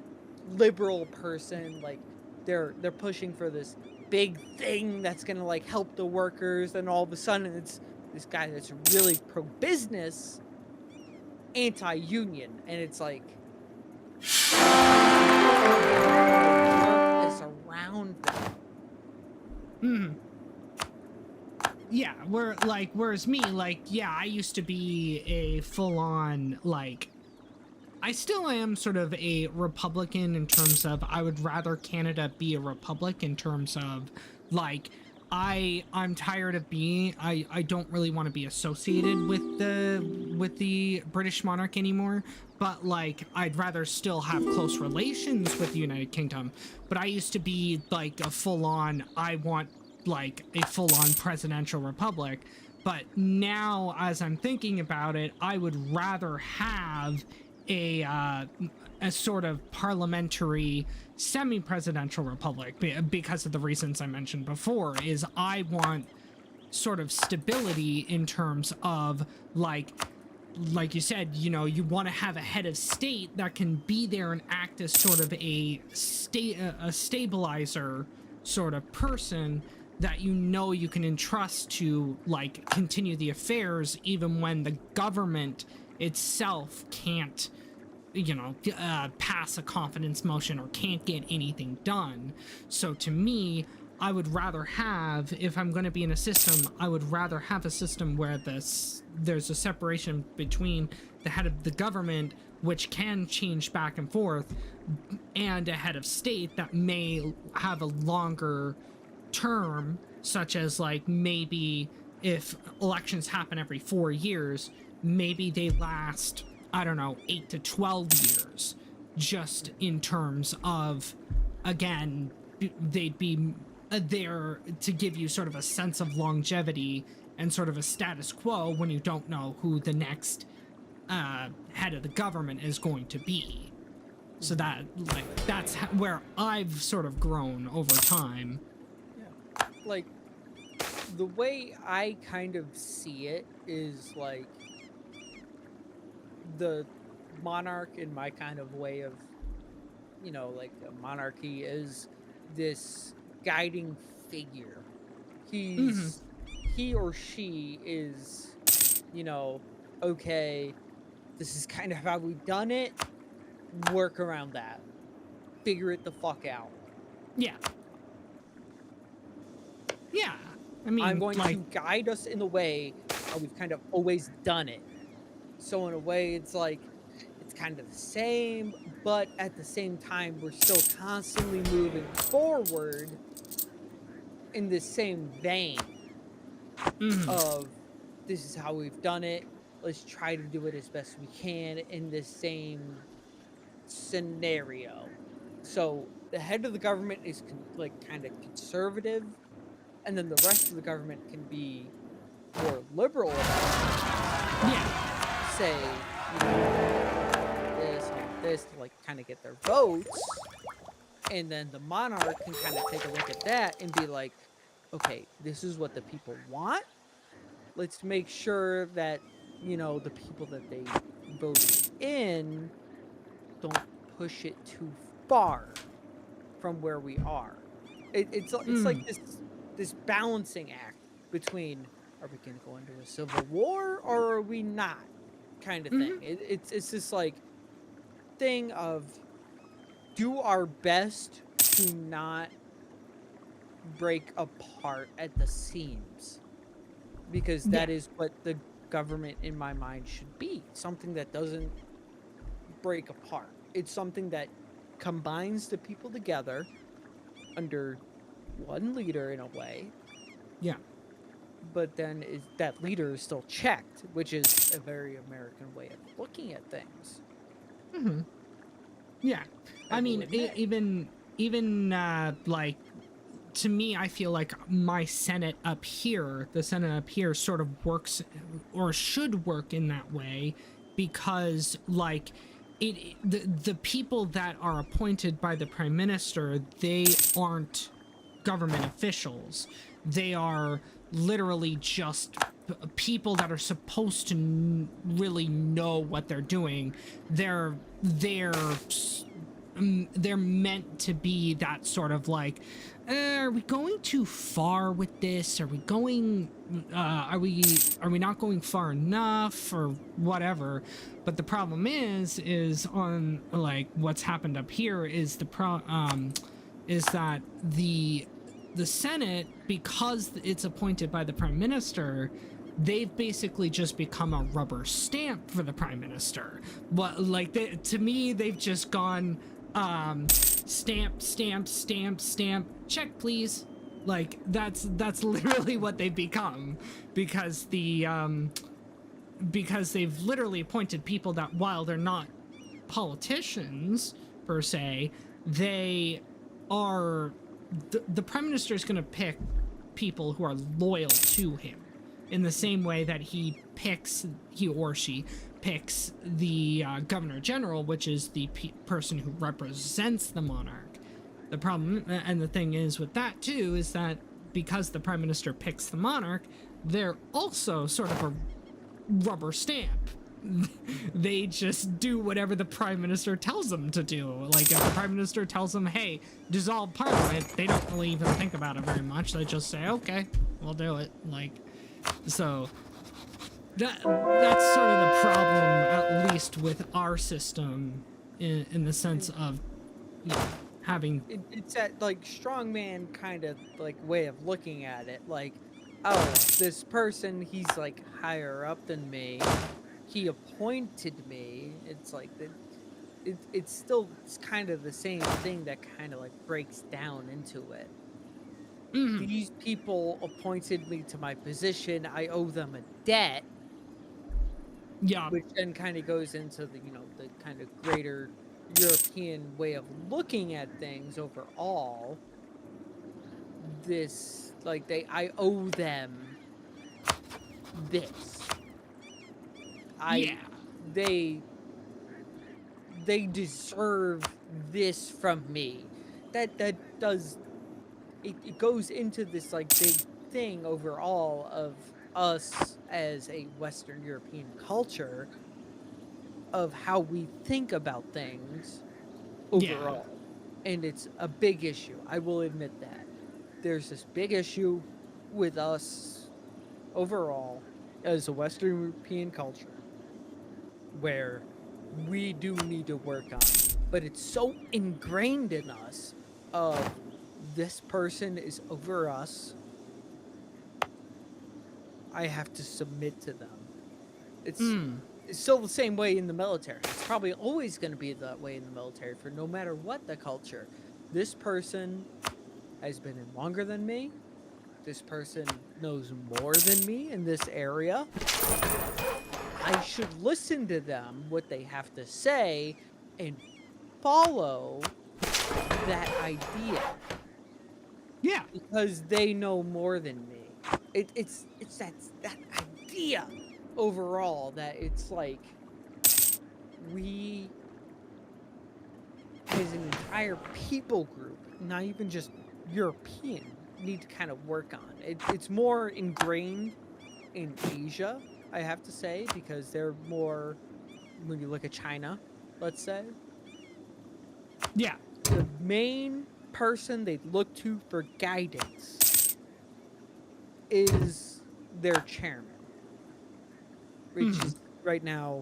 liberal person, like they're pushing for this big thing that's gonna like help the workers, and all of a sudden it's this guy that's really pro-business, anti-union, and it's like this around them. Yeah, whereas me, like, yeah, I used to be a full-on, like, I still am sort of a Republican in terms of I would rather Canada be a republic in terms of, like, I'm tired of being, I don't really want to be associated with the British monarch anymore, but, like, I'd rather still have close relations with the United Kingdom, but I used to be, like, a full-on, I want like a full-on presidential republic. But now, as I'm thinking about it, I would rather have a sort of parliamentary semi-presidential republic because of the reasons I mentioned before. Is I want sort of stability in terms of like you said, you know, you want to have a head of state that can be there and act as sort of a stabilizer sort of person that you know you can entrust to like continue the affairs even when the government itself can't, you know, pass a confidence motion or can't get anything done. So to me, I would rather have, if I'm going to be in a system, I would rather have a system where there's a separation between the head of the government, which can change back and forth, and a head of state that may have a longer term, such as like maybe if elections happen every 4 years, maybe they last, I don't know, 8 to 12 years, just in terms of, again, they'd be there to give you sort of a sense of longevity and sort of a status quo when you don't know who the next head of the government is going to be. So that, like, that's where I've sort of grown over time. Like, the way I kind of see it is like the monarch, in my kind of way of, you know, like a monarchy is this guiding figure. He or she is, you know, okay, this is kind of how we've done it, work around that, figure it the fuck out. Yeah. Yeah, I mean, I'm going to guide us in the way how we've kind of always done it. So in a way, it's like, it's kind of the same, but at the same time, we're still constantly moving forward in the same vein of, this is how we've done it, let's try to do it as best we can in the same scenario. So the head of the government is like kind of conservative, and then the rest of the government can be more liberal about it. Yeah. Say, you know, this to like kind of get their votes, and then the monarch can kind of take a look at that and be like, okay, this is what the people want. Let's make sure that, you know, the people that they voted in don't push it too far from where we are. It's like this balancing act between, are we going to go into a civil war or are we not, kind of thing. It's this like thing of do our best to not break apart at the seams, because that is what the government in my mind should be, something that doesn't break apart. It's something that combines the people together under one leader in a way. Yeah. But then that leader is still checked, which is a very American way of looking at things. Yeah. I mean, even like, to me, I feel like my Senate up here, the Senate up here sort of works or should work in that way, because like the people that are appointed by the Prime Minister, they aren't government officials. They are literally just people that are supposed to really know what they're doing. They're meant to be that sort of like, are we going too far with this? Are we going, are we not going far enough, or whatever? But the problem is on like what's happened up here is is that the Senate, because it's appointed by the Prime Minister, they've basically just become a rubber stamp for the Prime Minister. What, like, to me, they've just gone, stamp, stamp, stamp, stamp, check, please. Like, that's literally what they've become, because because they've literally appointed people that, while they're not politicians per se, they are, the Prime Minister is going to pick people who are loyal to him, in the same way that he or she picks the Governor General, which is the person who represents the monarch. The problem, and the thing is with that too, is that because the Prime Minister picks the monarch, they're also sort of a rubber stamp. They just do whatever the Prime Minister tells them to do. Like, if the Prime Minister tells them, hey, dissolve Parliament, they don't really even think about it very much. They just say, okay, we'll do it. Like, so that's sort of the problem, at least with our system, in the sense of, you know, having... It's that, like, strongman kind of, like, way of looking at it. Like, oh, this person, he's, like, higher up than me. He appointed me. It's like it's kind of the same thing that kind of like breaks down into it. These people appointed me to my position. I owe them a debt. Yeah. Which then kind of goes into the, you know, the kind of greater European way of looking at things overall. This, like, I owe them this. They deserve this from me. That does it goes into this like big thing overall of us as a Western European culture, of how we think about things overall. And it's a big issue. I will admit that. There's this big issue with us overall as a Western European culture, where we do need to work on. But it's so ingrained in us of this person is over us. I have to submit to them. It's still the same way in the military. It's probably always going to be that way in the military for no matter what the culture. This person has been in longer than me. This person knows more than me in this area. I should listen to them, what they have to say, and follow that idea. Yeah. Because they know more than me. It's that idea overall that it's like we as an entire people group, not even just European, need to kind of work on. It's more ingrained in Asia, I have to say, because they're more, when you look at China, let's say, Yeah. The main person they look to for guidance is their chairman, which is right now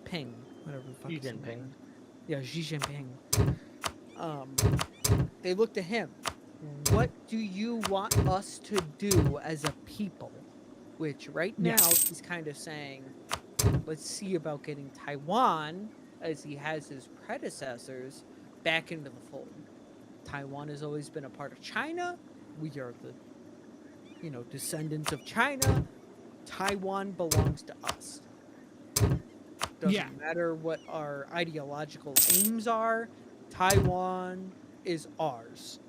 Ping, whatever the fuck Xi his name Jinping. is. Yeah, Xi Jinping. They look to him. What do you want us to do as a people? Which right Yeah. now he's kind of saying, let's see about getting Taiwan, as he has his predecessors, back into the fold. Taiwan has always been a part of China. We are the, descendants of China. Taiwan belongs to us. Doesn't Yeah. matter what our ideological aims are. Taiwan is ours.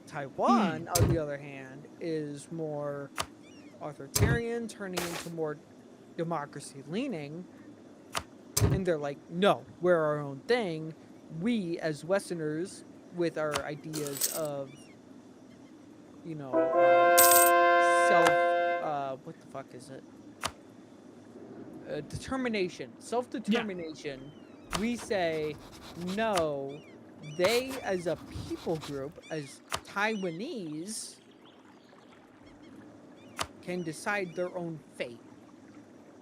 Taiwan, on the other hand, is more authoritarian, turning into more democracy leaning. And they're like, no, we're our own thing. We, as Westerners, with our ideas of, what the fuck is it? Determination, self-determination. We say, no, they, as a people group, as Taiwanese, can decide their own fate.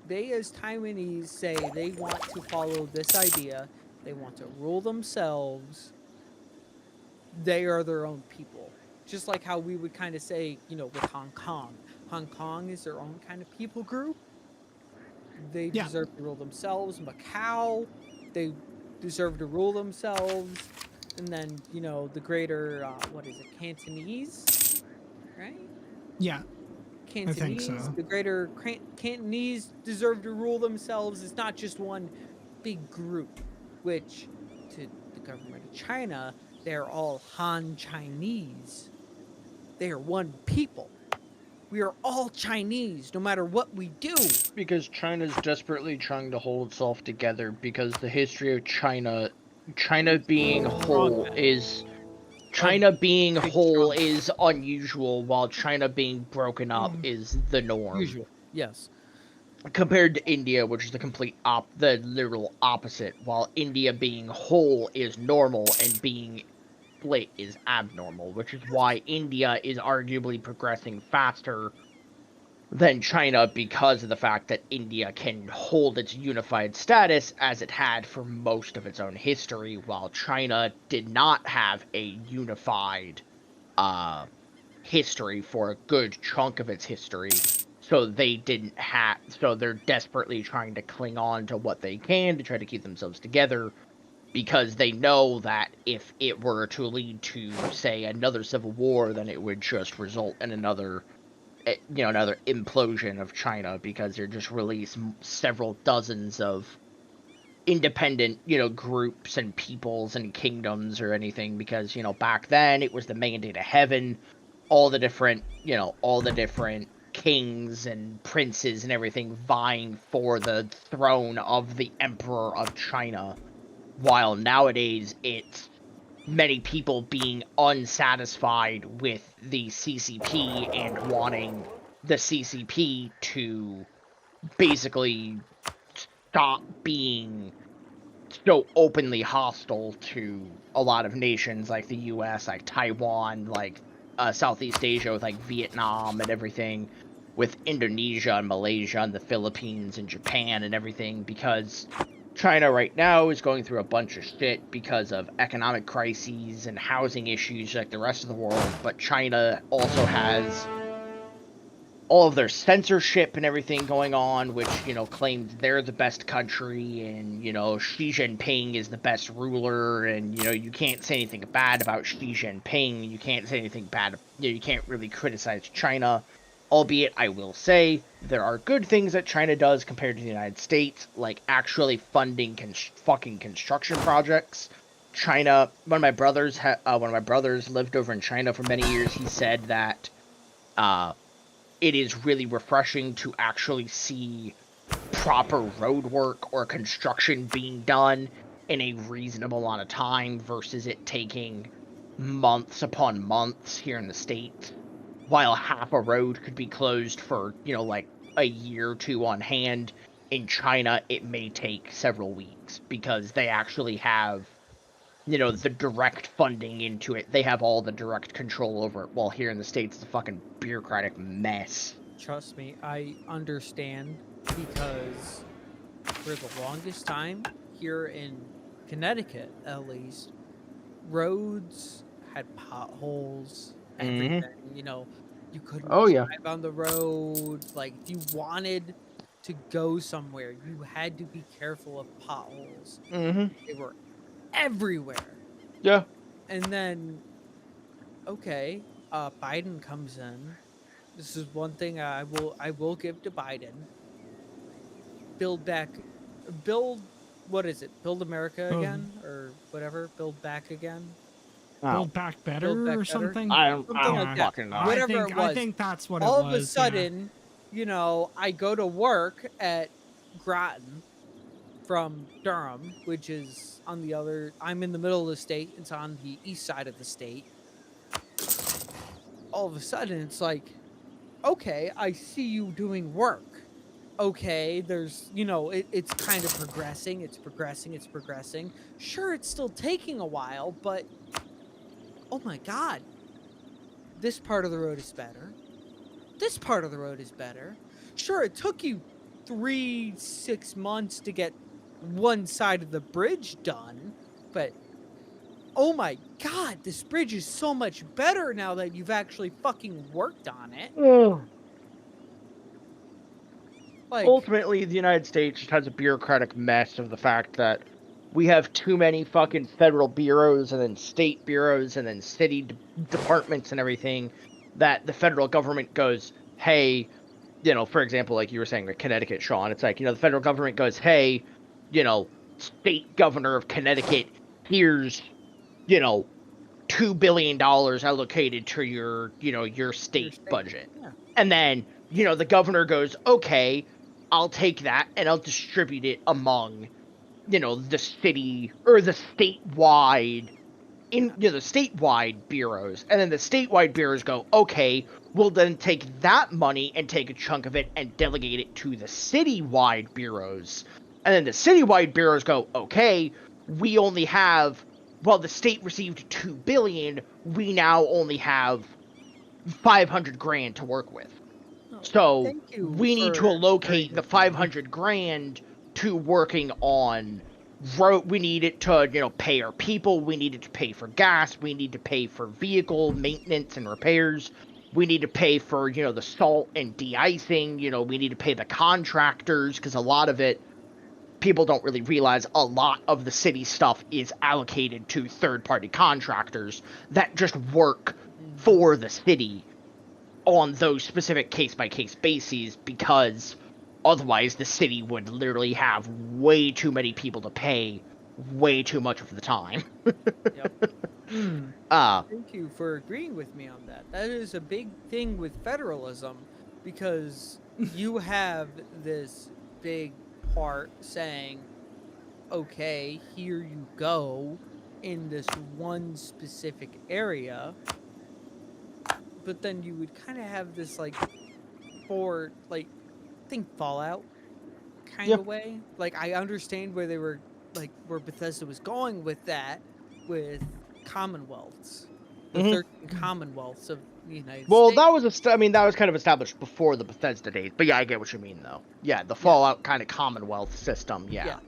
They, as Taiwanese, say they want to follow this idea. They want to rule themselves. They are their own people. Just like how we would kind of say, with Hong Kong. Hong Kong is their own kind of people group. They Yeah. deserve to rule themselves. Macau, they deserve to rule themselves. And then, the greater, Cantonese, right? Yeah. I think Cantonese, so. the greater Cantonese deserve to rule themselves. It's not just one big group, which to the government of China, they're all Han Chinese. They are one people. We are all Chinese, no matter what we do. Because China's desperately trying to hold itself together because the history of China being whole is unusual, while China being broken up is the norm. Usual, yes. Compared to India, which is the literal opposite, while India being whole is normal and being split is abnormal, which is why India is arguably progressing faster than China because of the fact that India can hold its unified status as it had for most of its own history, while China did not have a unified history for a good chunk of its history. So they're desperately trying to cling on to what they can to try to keep themselves together, because they know that if it were to lead to, say, another civil war, then it would just result in another implosion of China, because they're just release several dozens of independent, groups and peoples and kingdoms or anything, because, back then it was the mandate of heaven, all the different kings and princes and everything vying for the throne of the emperor of China, while nowadays it's many people being unsatisfied with the CCP and wanting the CCP to basically stop being so openly hostile to a lot of nations like the US, like Taiwan, like Southeast Asia with like Vietnam and everything, with Indonesia and Malaysia and the Philippines and Japan and everything, because China right now is going through a bunch of shit because of economic crises and housing issues like the rest of the world, but China also has all of their censorship and everything going on, which, claims they're the best country, and, Xi Jinping is the best ruler, and, you can't say anything bad about Xi Jinping, you can't say anything bad, you can't really criticize China, albeit I will say there are good things that China does compared to the United States, like actually funding fucking construction projects. China, one of my brothers lived over in China for many years. He said that, it is really refreshing to actually see proper road work or construction being done in a reasonable amount of time versus it taking months upon months here in the States, while half a road could be closed for, like a year or two on hand. In China, it may take several weeks because they actually have, you know, the direct funding into it. They have all the direct control over it. While here in the States, it's a fucking bureaucratic mess. Trust me, I understand because for the longest time here in Connecticut, at least, roads had potholes, everything. You know, you couldn't Oh, yeah. drive on the road. Like, if you wanted to go somewhere, you had to be careful of potholes. Mm-hmm. They were everywhere. Yeah. And then, okay, Biden comes in. This is one thing I will give to Biden. Build what is it? Build America again or whatever. Build back again. Build back better or Better. something. I don't Something like that. fucking know. Whatever it was. I think that's what All it was. of a sudden, you know, I go to work at Groton from Durham, which is on the other. I'm in the middle of the state. It's on the east side of the state. All of a sudden, it's like, okay, I see you doing work. Okay, there's, you know, it's kind of progressing. It's progressing. Sure, it's still taking a while, but oh my God, this part of the road is better. This part of the road is better. Sure, it took you 6 months to get one side of the bridge done, but oh my God, this bridge is so much better now that you've actually fucking worked on it. Like, ultimately, the United States just has a bureaucratic mess of the fact that we have too many fucking federal bureaus and then state bureaus and then city departments and everything that the federal government goes, hey, you know, for example, like you were saying, like Connecticut, Sean, it's like, you know, the federal government goes, hey, you know, state governor of Connecticut, here's, you know, $2 billion allocated to your, you know, your state budget. Yeah. And then, you know, the governor goes, okay, I'll take that and I'll distribute it among, you know, the city or the statewide the statewide bureaus. And then the statewide bureaus go, okay, we'll then take that money and take a chunk of it and delegate it to the citywide bureaus. And then the citywide bureaus go, okay, we only have, well, the state received $2 billion, we now only have 500 grand to work with. So we need to allocate the 500 grand to working on road. We need it to, you know, pay our people. We need it to pay for gas. We need to pay for vehicle maintenance and repairs. We need to pay for, you know, the salt and de-icing. You know, we need to pay the contractors because a lot of it, people don't really realize a lot of the city stuff is allocated to third-party contractors that just work for the city on those specific case-by-case bases, because otherwise the city would literally have way too many people to pay way too much of the time. Yep. Thank you for agreeing with me on that. That is a big thing with federalism, because you have this big part saying, okay, here you go in this one specific area, but then you would kind of have this like think Fallout kind of way. Like, I understand where they were, like, where Bethesda was going with that, with commonwealths, the 13 commonwealths of the United States. Well, that was that was kind of established before the Bethesda days, but yeah, I get what you mean though. Yeah, the Fallout kind of commonwealth system. Yeah.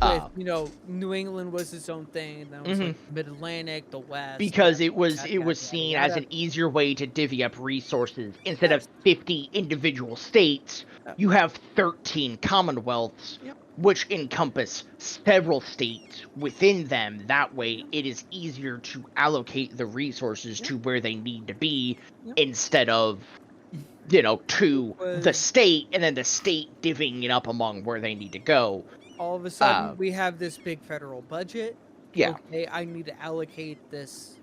With, you know, New England was its own thing, and then it was like Mid-Atlantic, the West. Because it was seen as an easier way to divvy up resources. Instead of 50 individual states, you have 13 commonwealths, which encompass several states within them. That way, it is easier to allocate the resources to where they need to be, instead of, you know, to the state, and then the state divvying it up among where they need to go. All of a sudden, we have this big federal budget. Yeah. Okay, I need to allocate this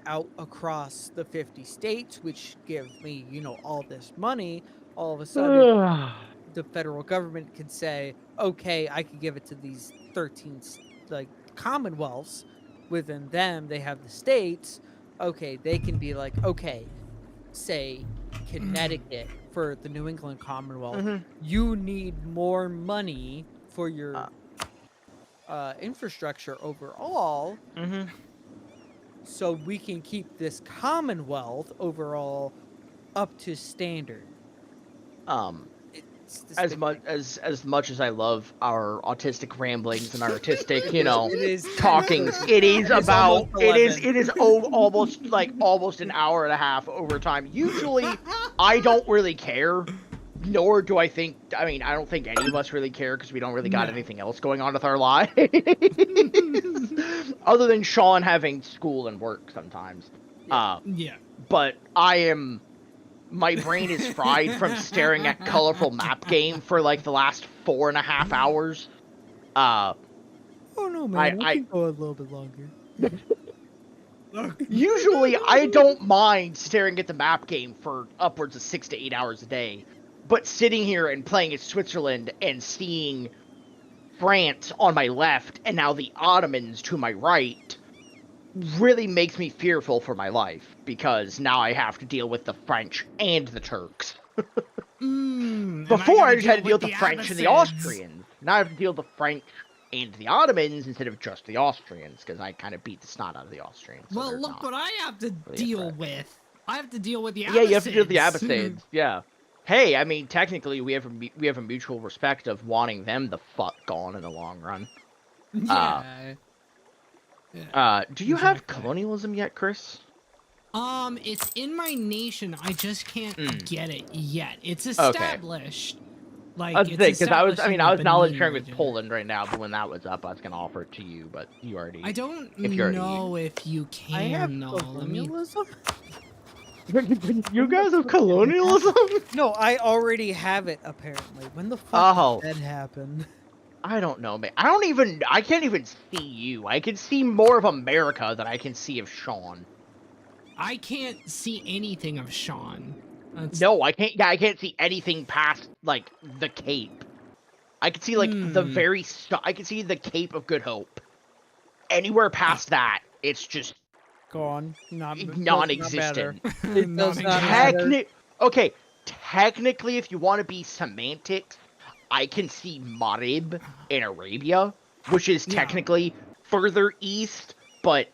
out across the 50 states, which give me, you know, all this money. All of a sudden, the federal government can say, okay, I can give it to these 13, like, commonwealths. Within them, they have the states. Okay, they can be like, okay, say Connecticut for the New England Commonwealth, Mhm. you need more money for your infrastructure overall, Mhm. so we can keep this Commonwealth overall up to standard. It's this As big much thing. as I love our autistic ramblings and our artistic, It is 10:30. talkings, it is It is almost about 11. almost an hour and a half overtime. Usually, I don't really care, nor do I think. I mean, I don't think any of us really care because we don't really got No. anything else going on with our lives, other than Sean having school and work sometimes. Yeah. Yeah. But my brain is fried from staring at colorful map game for like the last 4.5 hours. Oh no, man! I I can go a little bit longer. usually I don't mind staring at the map game for upwards of 6 to 8 hours a day, but sitting here and playing as Switzerland and seeing France on my left and now the Ottomans to my right really makes me fearful for my life, because now I have to deal with the French and the Turks. And Before I gotta just had to deal with the the French and the Abbasids. Austrians. Now I have to deal with the French and the Ottomans instead of just the Austrians, because I kind of beat the snot out of the Austrians. So Well, look what I have to really deal upset. with. I have to deal with the Abbasids. Yeah, you have to deal with the Abbasids. Yeah. Hey, I mean, technically, we have a mutual respect of wanting them the fuck gone in the long run. Yeah. Do you have Exactly. colonialism yet, Chris? It's in my nation. I just can't get it yet. It's Okay. established. Like, I was it's because I was established in the knowledge Benin sharing with region. Poland right now, but when that was up, I was gonna offer it to you, but you already. I don't if you're already- know if you I have can. No, let me. colonialism. You guys have colonialism? No, I already have it. Apparently, when the fuck Oh. did that happen? I don't know, man. I can't even see you. I can see more of America than I can see of Sean. I can't see anything of Sean. No, I can't. Yeah, I can't see anything past like the Cape. I can see like the very. I can see the Cape of Good Hope. Anywhere past that, it's just Gone. non-existent. It does not matter. Okay, technically, if you want to be semantics, I can see Marib in Arabia, which is technically further east, but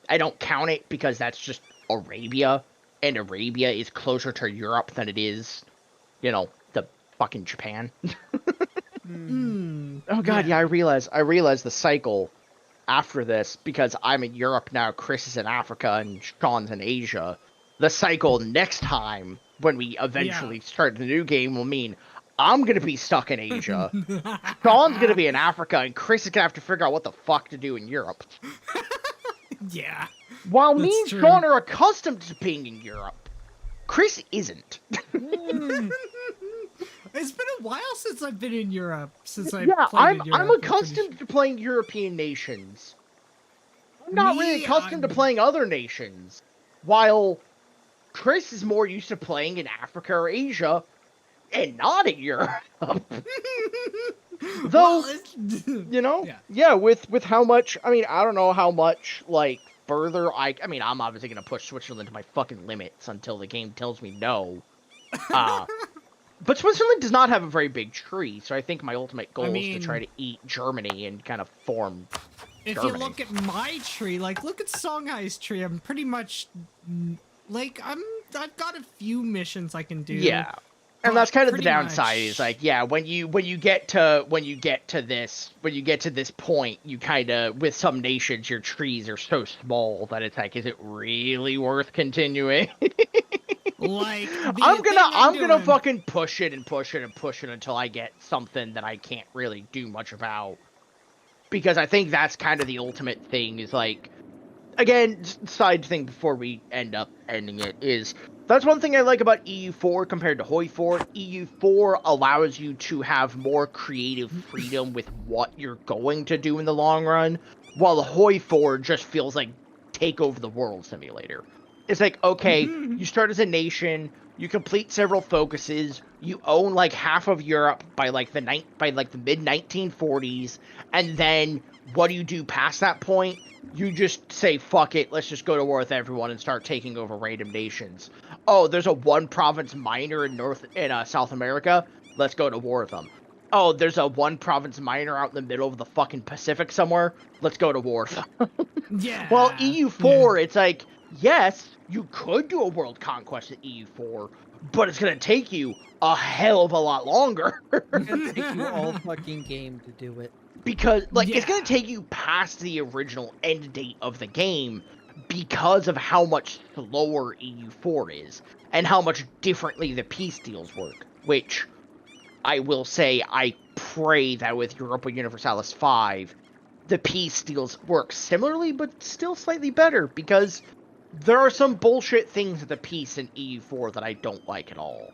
I don't count it because that's just Arabia, and Arabia is closer to Europe than it is, the fucking Japan. Oh god, yeah, I realize the cycle after this, because I'm in Europe now, Chris is in Africa, and Sean's in Asia. The cycle next time, when we eventually start the new game, will mean I'm gonna be stuck in Asia. Sean's gonna be in Africa, and Chris is gonna have to figure out what the fuck to do in Europe. Yeah. While me and true. Sean are accustomed to being in Europe, Chris isn't. It's been a while since I've been in Europe. I'm accustomed to playing European nations. I'm not really accustomed to playing other nations. While Chris is more used to playing in Africa or Asia, and not in Europe. Though, with how much, I don't know how much, further I'm obviously going to push Switzerland to my fucking limits until the game tells me no. But Switzerland does not have a very big tree, so I think my ultimate goal is to try to eat Germany and kind of form If Germany. you look at my tree, look at Songhai's tree, I'm pretty much, I've got a few missions I can do. Yeah. And that's kind of the pretty downside much. is when you get to this point, you kind of, with some nations, your trees are so small that it's is it really worth continuing? I'm gonna fucking push it until I get something that I can't really do much about, because I think that's kind of the ultimate thing. Is again, side thing before we end up ending it is, that's one thing I like about EU4 compared to HOI4. EU4 allows you to have more creative freedom with what you're going to do in the long run, while the HOI4 just feels like take over the world simulator. It's okay, you start as a nation, you complete several focuses, you own half of Europe by the mid 1940s, and then what do you do past that point? You just say, fuck it, let's just go to war with everyone and start taking over random nations. Oh, there's a one province minor in South America, let's go to war with them. Oh, there's a one province minor out in the middle of the fucking Pacific somewhere, let's go to war with them. Yeah. Well, EU4, it's like, yes, you could do a world conquest at EU4, but it's gonna take you a hell of a lot longer. It's gonna take you all fucking game to do it. Because, like, it's Yeah. gonna take you past the original end date of the game because of how much slower EU4 is, and how much differently the peace deals work, which, I will say, I pray that with Europa Universalis IV, the peace deals work similarly, but still slightly better, because there are some bullshit things with the peace in EU4 that I don't like at all.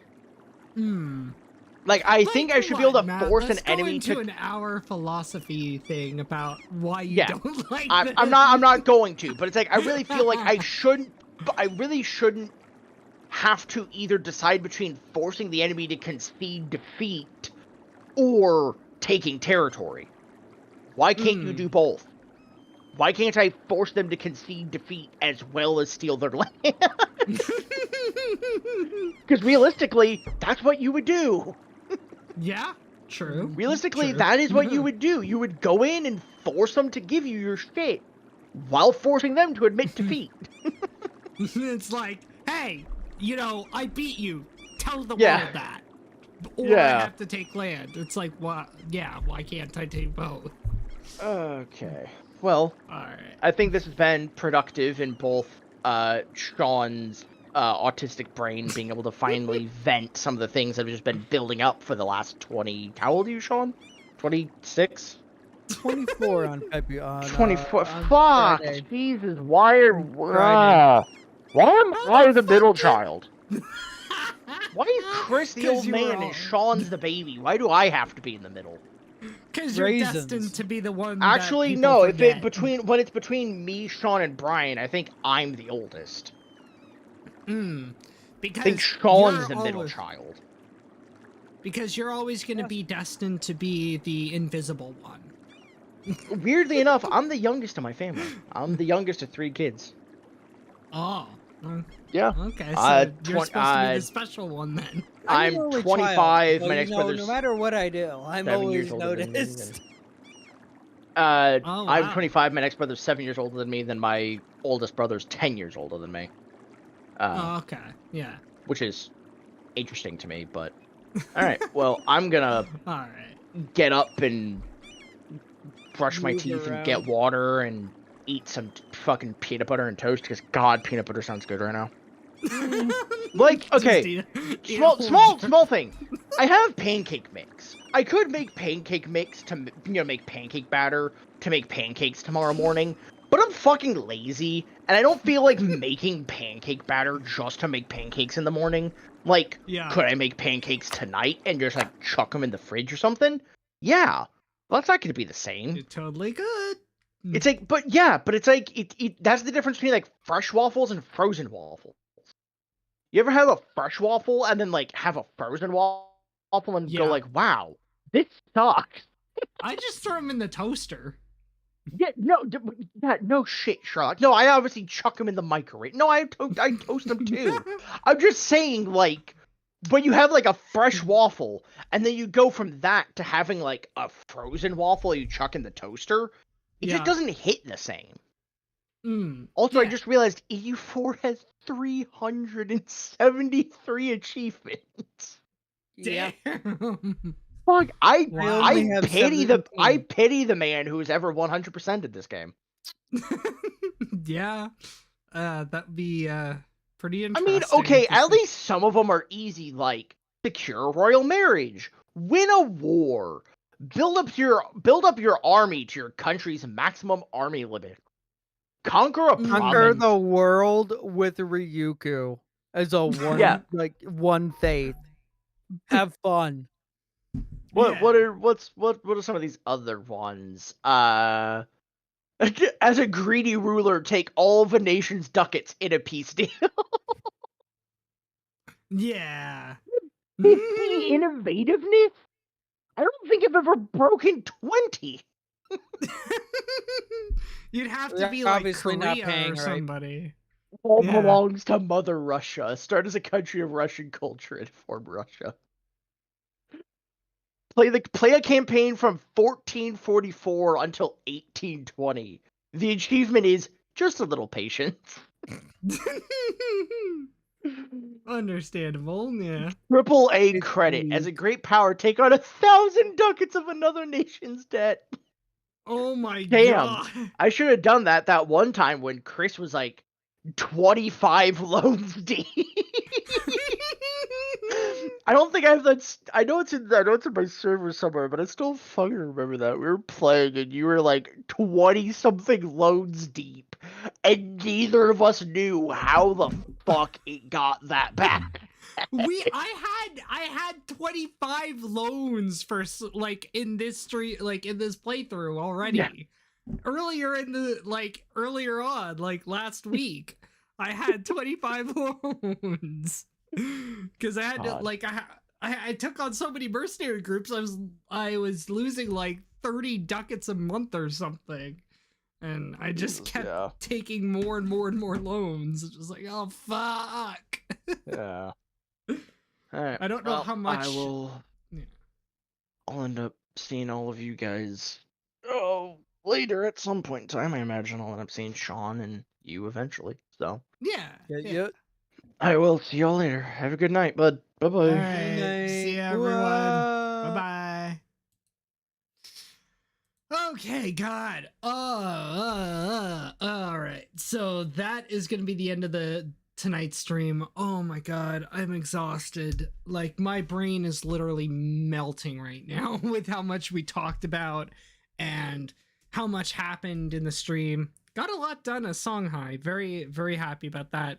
Like, I think I should be able to force an enemy to... Let's go into an hour philosophy thing about why you don't like this. I'm not going to, but it's like, I really feel like I really shouldn't have to either decide between forcing the enemy to concede defeat or taking territory. Why can't you do both? Why can't I force them to concede defeat as well as steal their land? Because realistically, that's what you would do. Yeah, true. Realistically, True. that is what you would do. You would go in and force them to give you your shit while forcing them to admit defeat. It's like, hey, I beat you. Tell the world that. Or I have to take land. It's like, what? Yeah, why can't I take both? Okay. Well, Alright. I think this has been productive in both Sean's autistic brain being able to finally vent some of the things that have just been building up for the last 20... How old are you, Sean? 26? 24 on February. 24. On Fuck! Friday. Jesus, why are... Friday. Why am I the middle child? Why is Chris the 'Cause old you were man and Sean's the baby? Why do I have to be in the middle? Because you're Raisins. destined to be the one Actually, that no. forget. When it's between me, Sean, and Brian, I think I'm the oldest. Because I think Sean's you're the middle always- child. Because you're always going to be destined to be the invisible one. Weirdly enough, I'm the youngest of my family. I'm the youngest of 3 kids. Oh. Yeah. Okay, so you're supposed to be uh, the special one then. I'm an only 25. child, so, My next brother's no matter what I do, I'm 7 years always older than me. noticed. I'm wow. 25. My next brother's 7 years older than me. Then my oldest brother's 10 years older than me. Okay, yeah. Which is interesting to me, but all right. Well, I'm gonna Alright. get up and brush my Move teeth and around. get water and eat some fucking peanut butter and toast because God, peanut butter sounds good right now. Like, okay, small thing. I have pancake mix. I could make pancake mix to make pancake batter to make pancakes tomorrow morning, but I'm fucking lazy and I don't feel like making pancake batter just to make pancakes in the morning. Like, could I make pancakes tonight and just like chuck them in the fridge or something? Yeah, well, that's not going to be the same. You're totally good. It's like, but it's like that's the difference between like fresh waffles and frozen waffles. You ever have a fresh waffle and then like have a frozen waffle and go like, wow, this sucks. I just throw them in the toaster. Yeah, no shit, Sherlock. No, I obviously chuck them in the microwave. No, I toast them too. I'm just saying, like, when you have like a fresh waffle and then you go from that to having like a frozen waffle you chuck in the toaster, it just doesn't hit the same. Also, I just realized EU4 has 373 achievements. Yeah. Damn. Fuck, I have pity 17. the man who's ever 100%ed this game. Yeah. That'd be pretty I interesting. mean, okay, to at see. least some of them are easy, like secure royal marriage, win a war, build up your army to your country's maximum army limit, conquer a Conquer province. the world with Ryuku as a one one faith. Have fun. What are some of these other ones? As a greedy ruler, take all of a nation's ducats in a peace deal. Yeah. 50 innovativeness? I don't think I've ever broken 20. You'd have to They're be like obviously not Korea paying or right. somebody. All Yeah. belongs to Mother Russia. Start as a country of Russian culture and form Russia. Play a campaign from 1444 until 1820. The achievement is just a little patience. Understandable, yeah. Triple A It's credit. As a neat. great power, take on 1,000 ducats of another nation's debt. Oh my Damn. god. I should have done that one time when Chris was like 25 loans deep. I don't think I have that. I know it's in my server somewhere, but I still fucking remember that we were playing and you were like 20 something loans deep, and neither of us knew how the fuck it got that bad. I had 25 loans for like in this street, like in this playthrough already. Yeah. Earlier on, like last week, I had 25 loans because I had to, God. like I took on so many mercenary groups. I was losing like 30 ducats a month or something, and I just kept taking more and more and more loans. It was like, oh fuck. Yeah. All right. I don't know how much. I'll end up seeing all of you guys later at some point in time. I imagine I'll end up seeing Sean and you eventually. So Yeah. I will see y'all later. Have a good night, bud. Bye bye. All right. See ya, everyone. Bye bye. Okay, God. All right. So that is going to be the end of tonight's stream. Oh my God, I'm exhausted. Like my brain is literally melting right now with how much we talked about and how much happened in the stream. Got a lot done as Songhai. Very, very happy about that.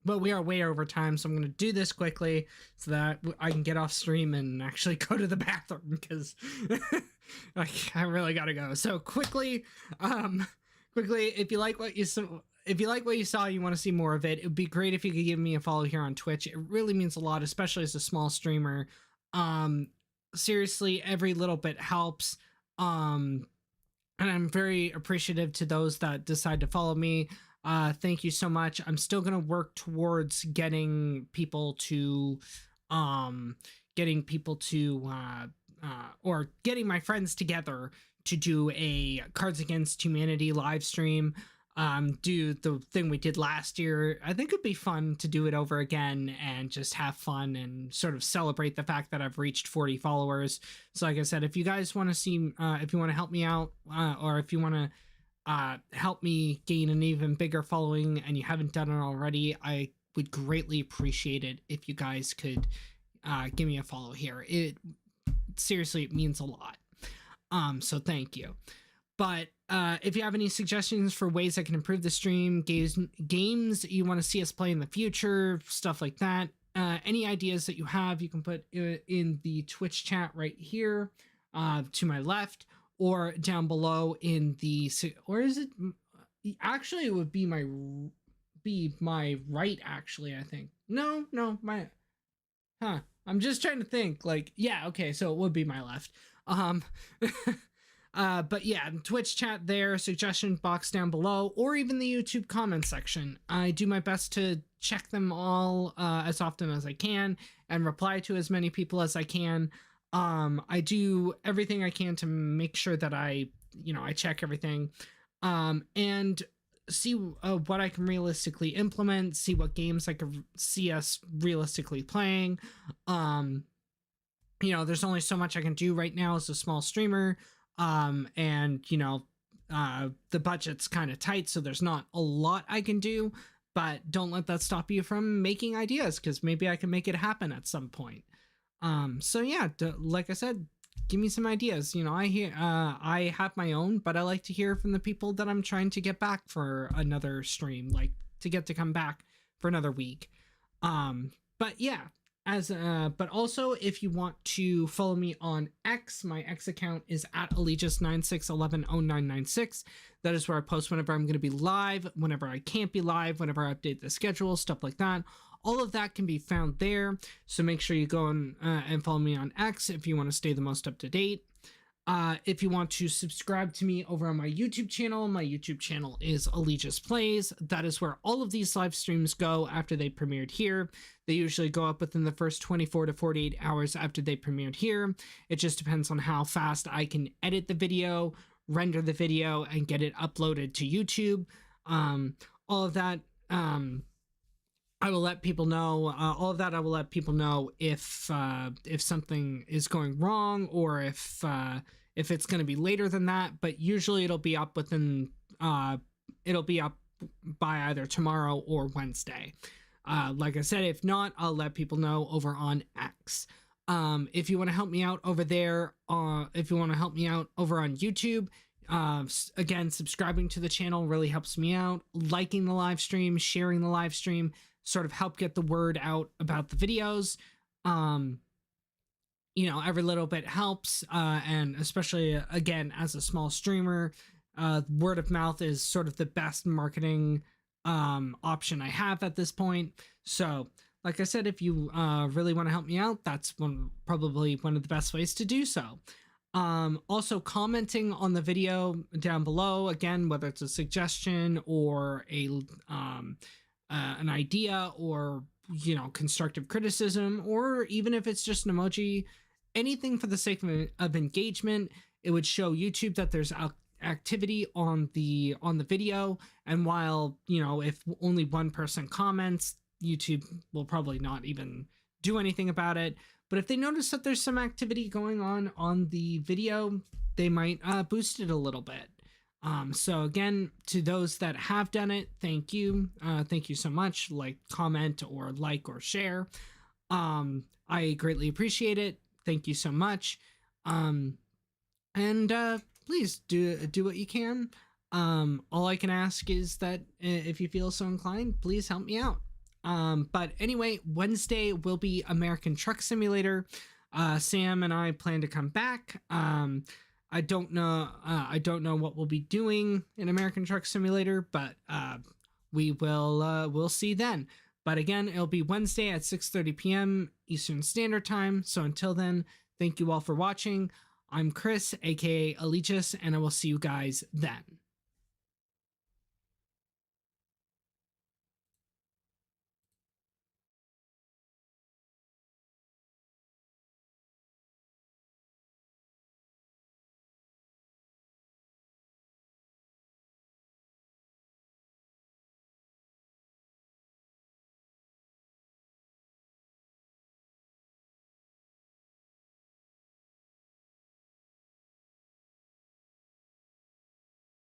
But we are way over time, so I'm going to do this quickly so that I can get off stream and actually go to the bathroom because I really got to go. So quickly, if you like what you saw, you want to see more of it, it would be great if you could give me a follow here on Twitch. It really means a lot, especially as a small streamer. Seriously, every little bit helps. And I'm very appreciative to those that decide to follow me. Thank you so much. I'm still gonna work towards getting people to or getting my friends together to do a Cards Against Humanity live stream. Do the thing we did last year. I think it'd be fun to do it over again and just have fun and sort of celebrate the fact that I've reached 40 followers. So like I said, if you guys want to see, if you want to help me out, or if you want to help me gain an even bigger following and you haven't done it already, I would greatly appreciate it if you guys could give me a follow here. It seriously, it means a lot. So thank you. But if you have any suggestions for ways I can improve the stream, games you want to see us play in the future, stuff like that, any ideas that you have, you can put in the Twitch chat right here to my left, or down below in the, or is it actually, it would be my right, actually, I think. No, I'm just trying to think, like, yeah, okay, so it would be my left. But yeah, Twitch chat there, suggestion box down below, or even the YouTube comment section. I do my best to check them all as often as I can and reply to as many people as I can. I do everything I can to make sure that I check everything, and see what I can realistically implement, see what games I could see us realistically playing. There's only so much I can do right now as a small streamer, and the budget's kind of tight, so there's not a lot I can do, but don't let that stop you from making ideas, because maybe I can make it happen at some point. So yeah, like I said, give me some ideas. I have my own, but I like to hear from the people that I'm trying to get back for another stream, like to get to come back for another week. But yeah, but also if you want to follow me on X, my X account is at Allegius96110996. That is where I post whenever I'm going to be live, whenever I can't be live, whenever I update the schedule, stuff like that. All of that can be found there, so make sure you go and follow me on X if you want to stay the most up to date. If you want to subscribe to me over on my YouTube channel is Allegius Plays. That is where all of these live streams go after they premiered here. They usually go up within the first 24 to 48 hours after they premiered here. It just depends on how fast I can edit the video, render the video, and get it uploaded to YouTube. All of that, I will let people know. All of that, I will let people know if something is going wrong, or if it's going to be later than that. But usually, it'll be up within. It'll be up by either tomorrow or Wednesday. Like I said, if not, I'll let people know over on X. If you want to help me out over there, if you want to help me out over on YouTube. Again, subscribing to the channel really helps me out. Liking the live stream, sharing the live stream, sort of help get the word out about the videos. Every little bit helps. And especially, again, as a small streamer, word of mouth is sort of the best marketing option I have at this point. So, like I said, if you really want to help me out, that's probably one of the best ways to do so. Also commenting on the video down below, again, whether it's a suggestion or an idea, or constructive criticism, or even if it's just an emoji, anything for the sake of engagement. It would show YouTube that there's activity on the video, and while if only one person comments, YouTube will probably not even do anything about it. But if they notice that there's some activity going on the video, they might boost it a little bit. So again, to those that have done it, thank you. Thank you so much. Comment or share. I greatly appreciate it. Thank you so much. And please do what you can. All I can ask is that if you feel so inclined, please help me out. But anyway, Wednesday will be American Truck Simulator. Sam and I plan to come back. I don't know what we'll be doing in American Truck Simulator, but we'll see then. But again, it'll be Wednesday at 6:30 p.m. Eastern Standard Time. So until then, thank you all for watching. I'm Chris, aka Allegius, and I will see you guys then.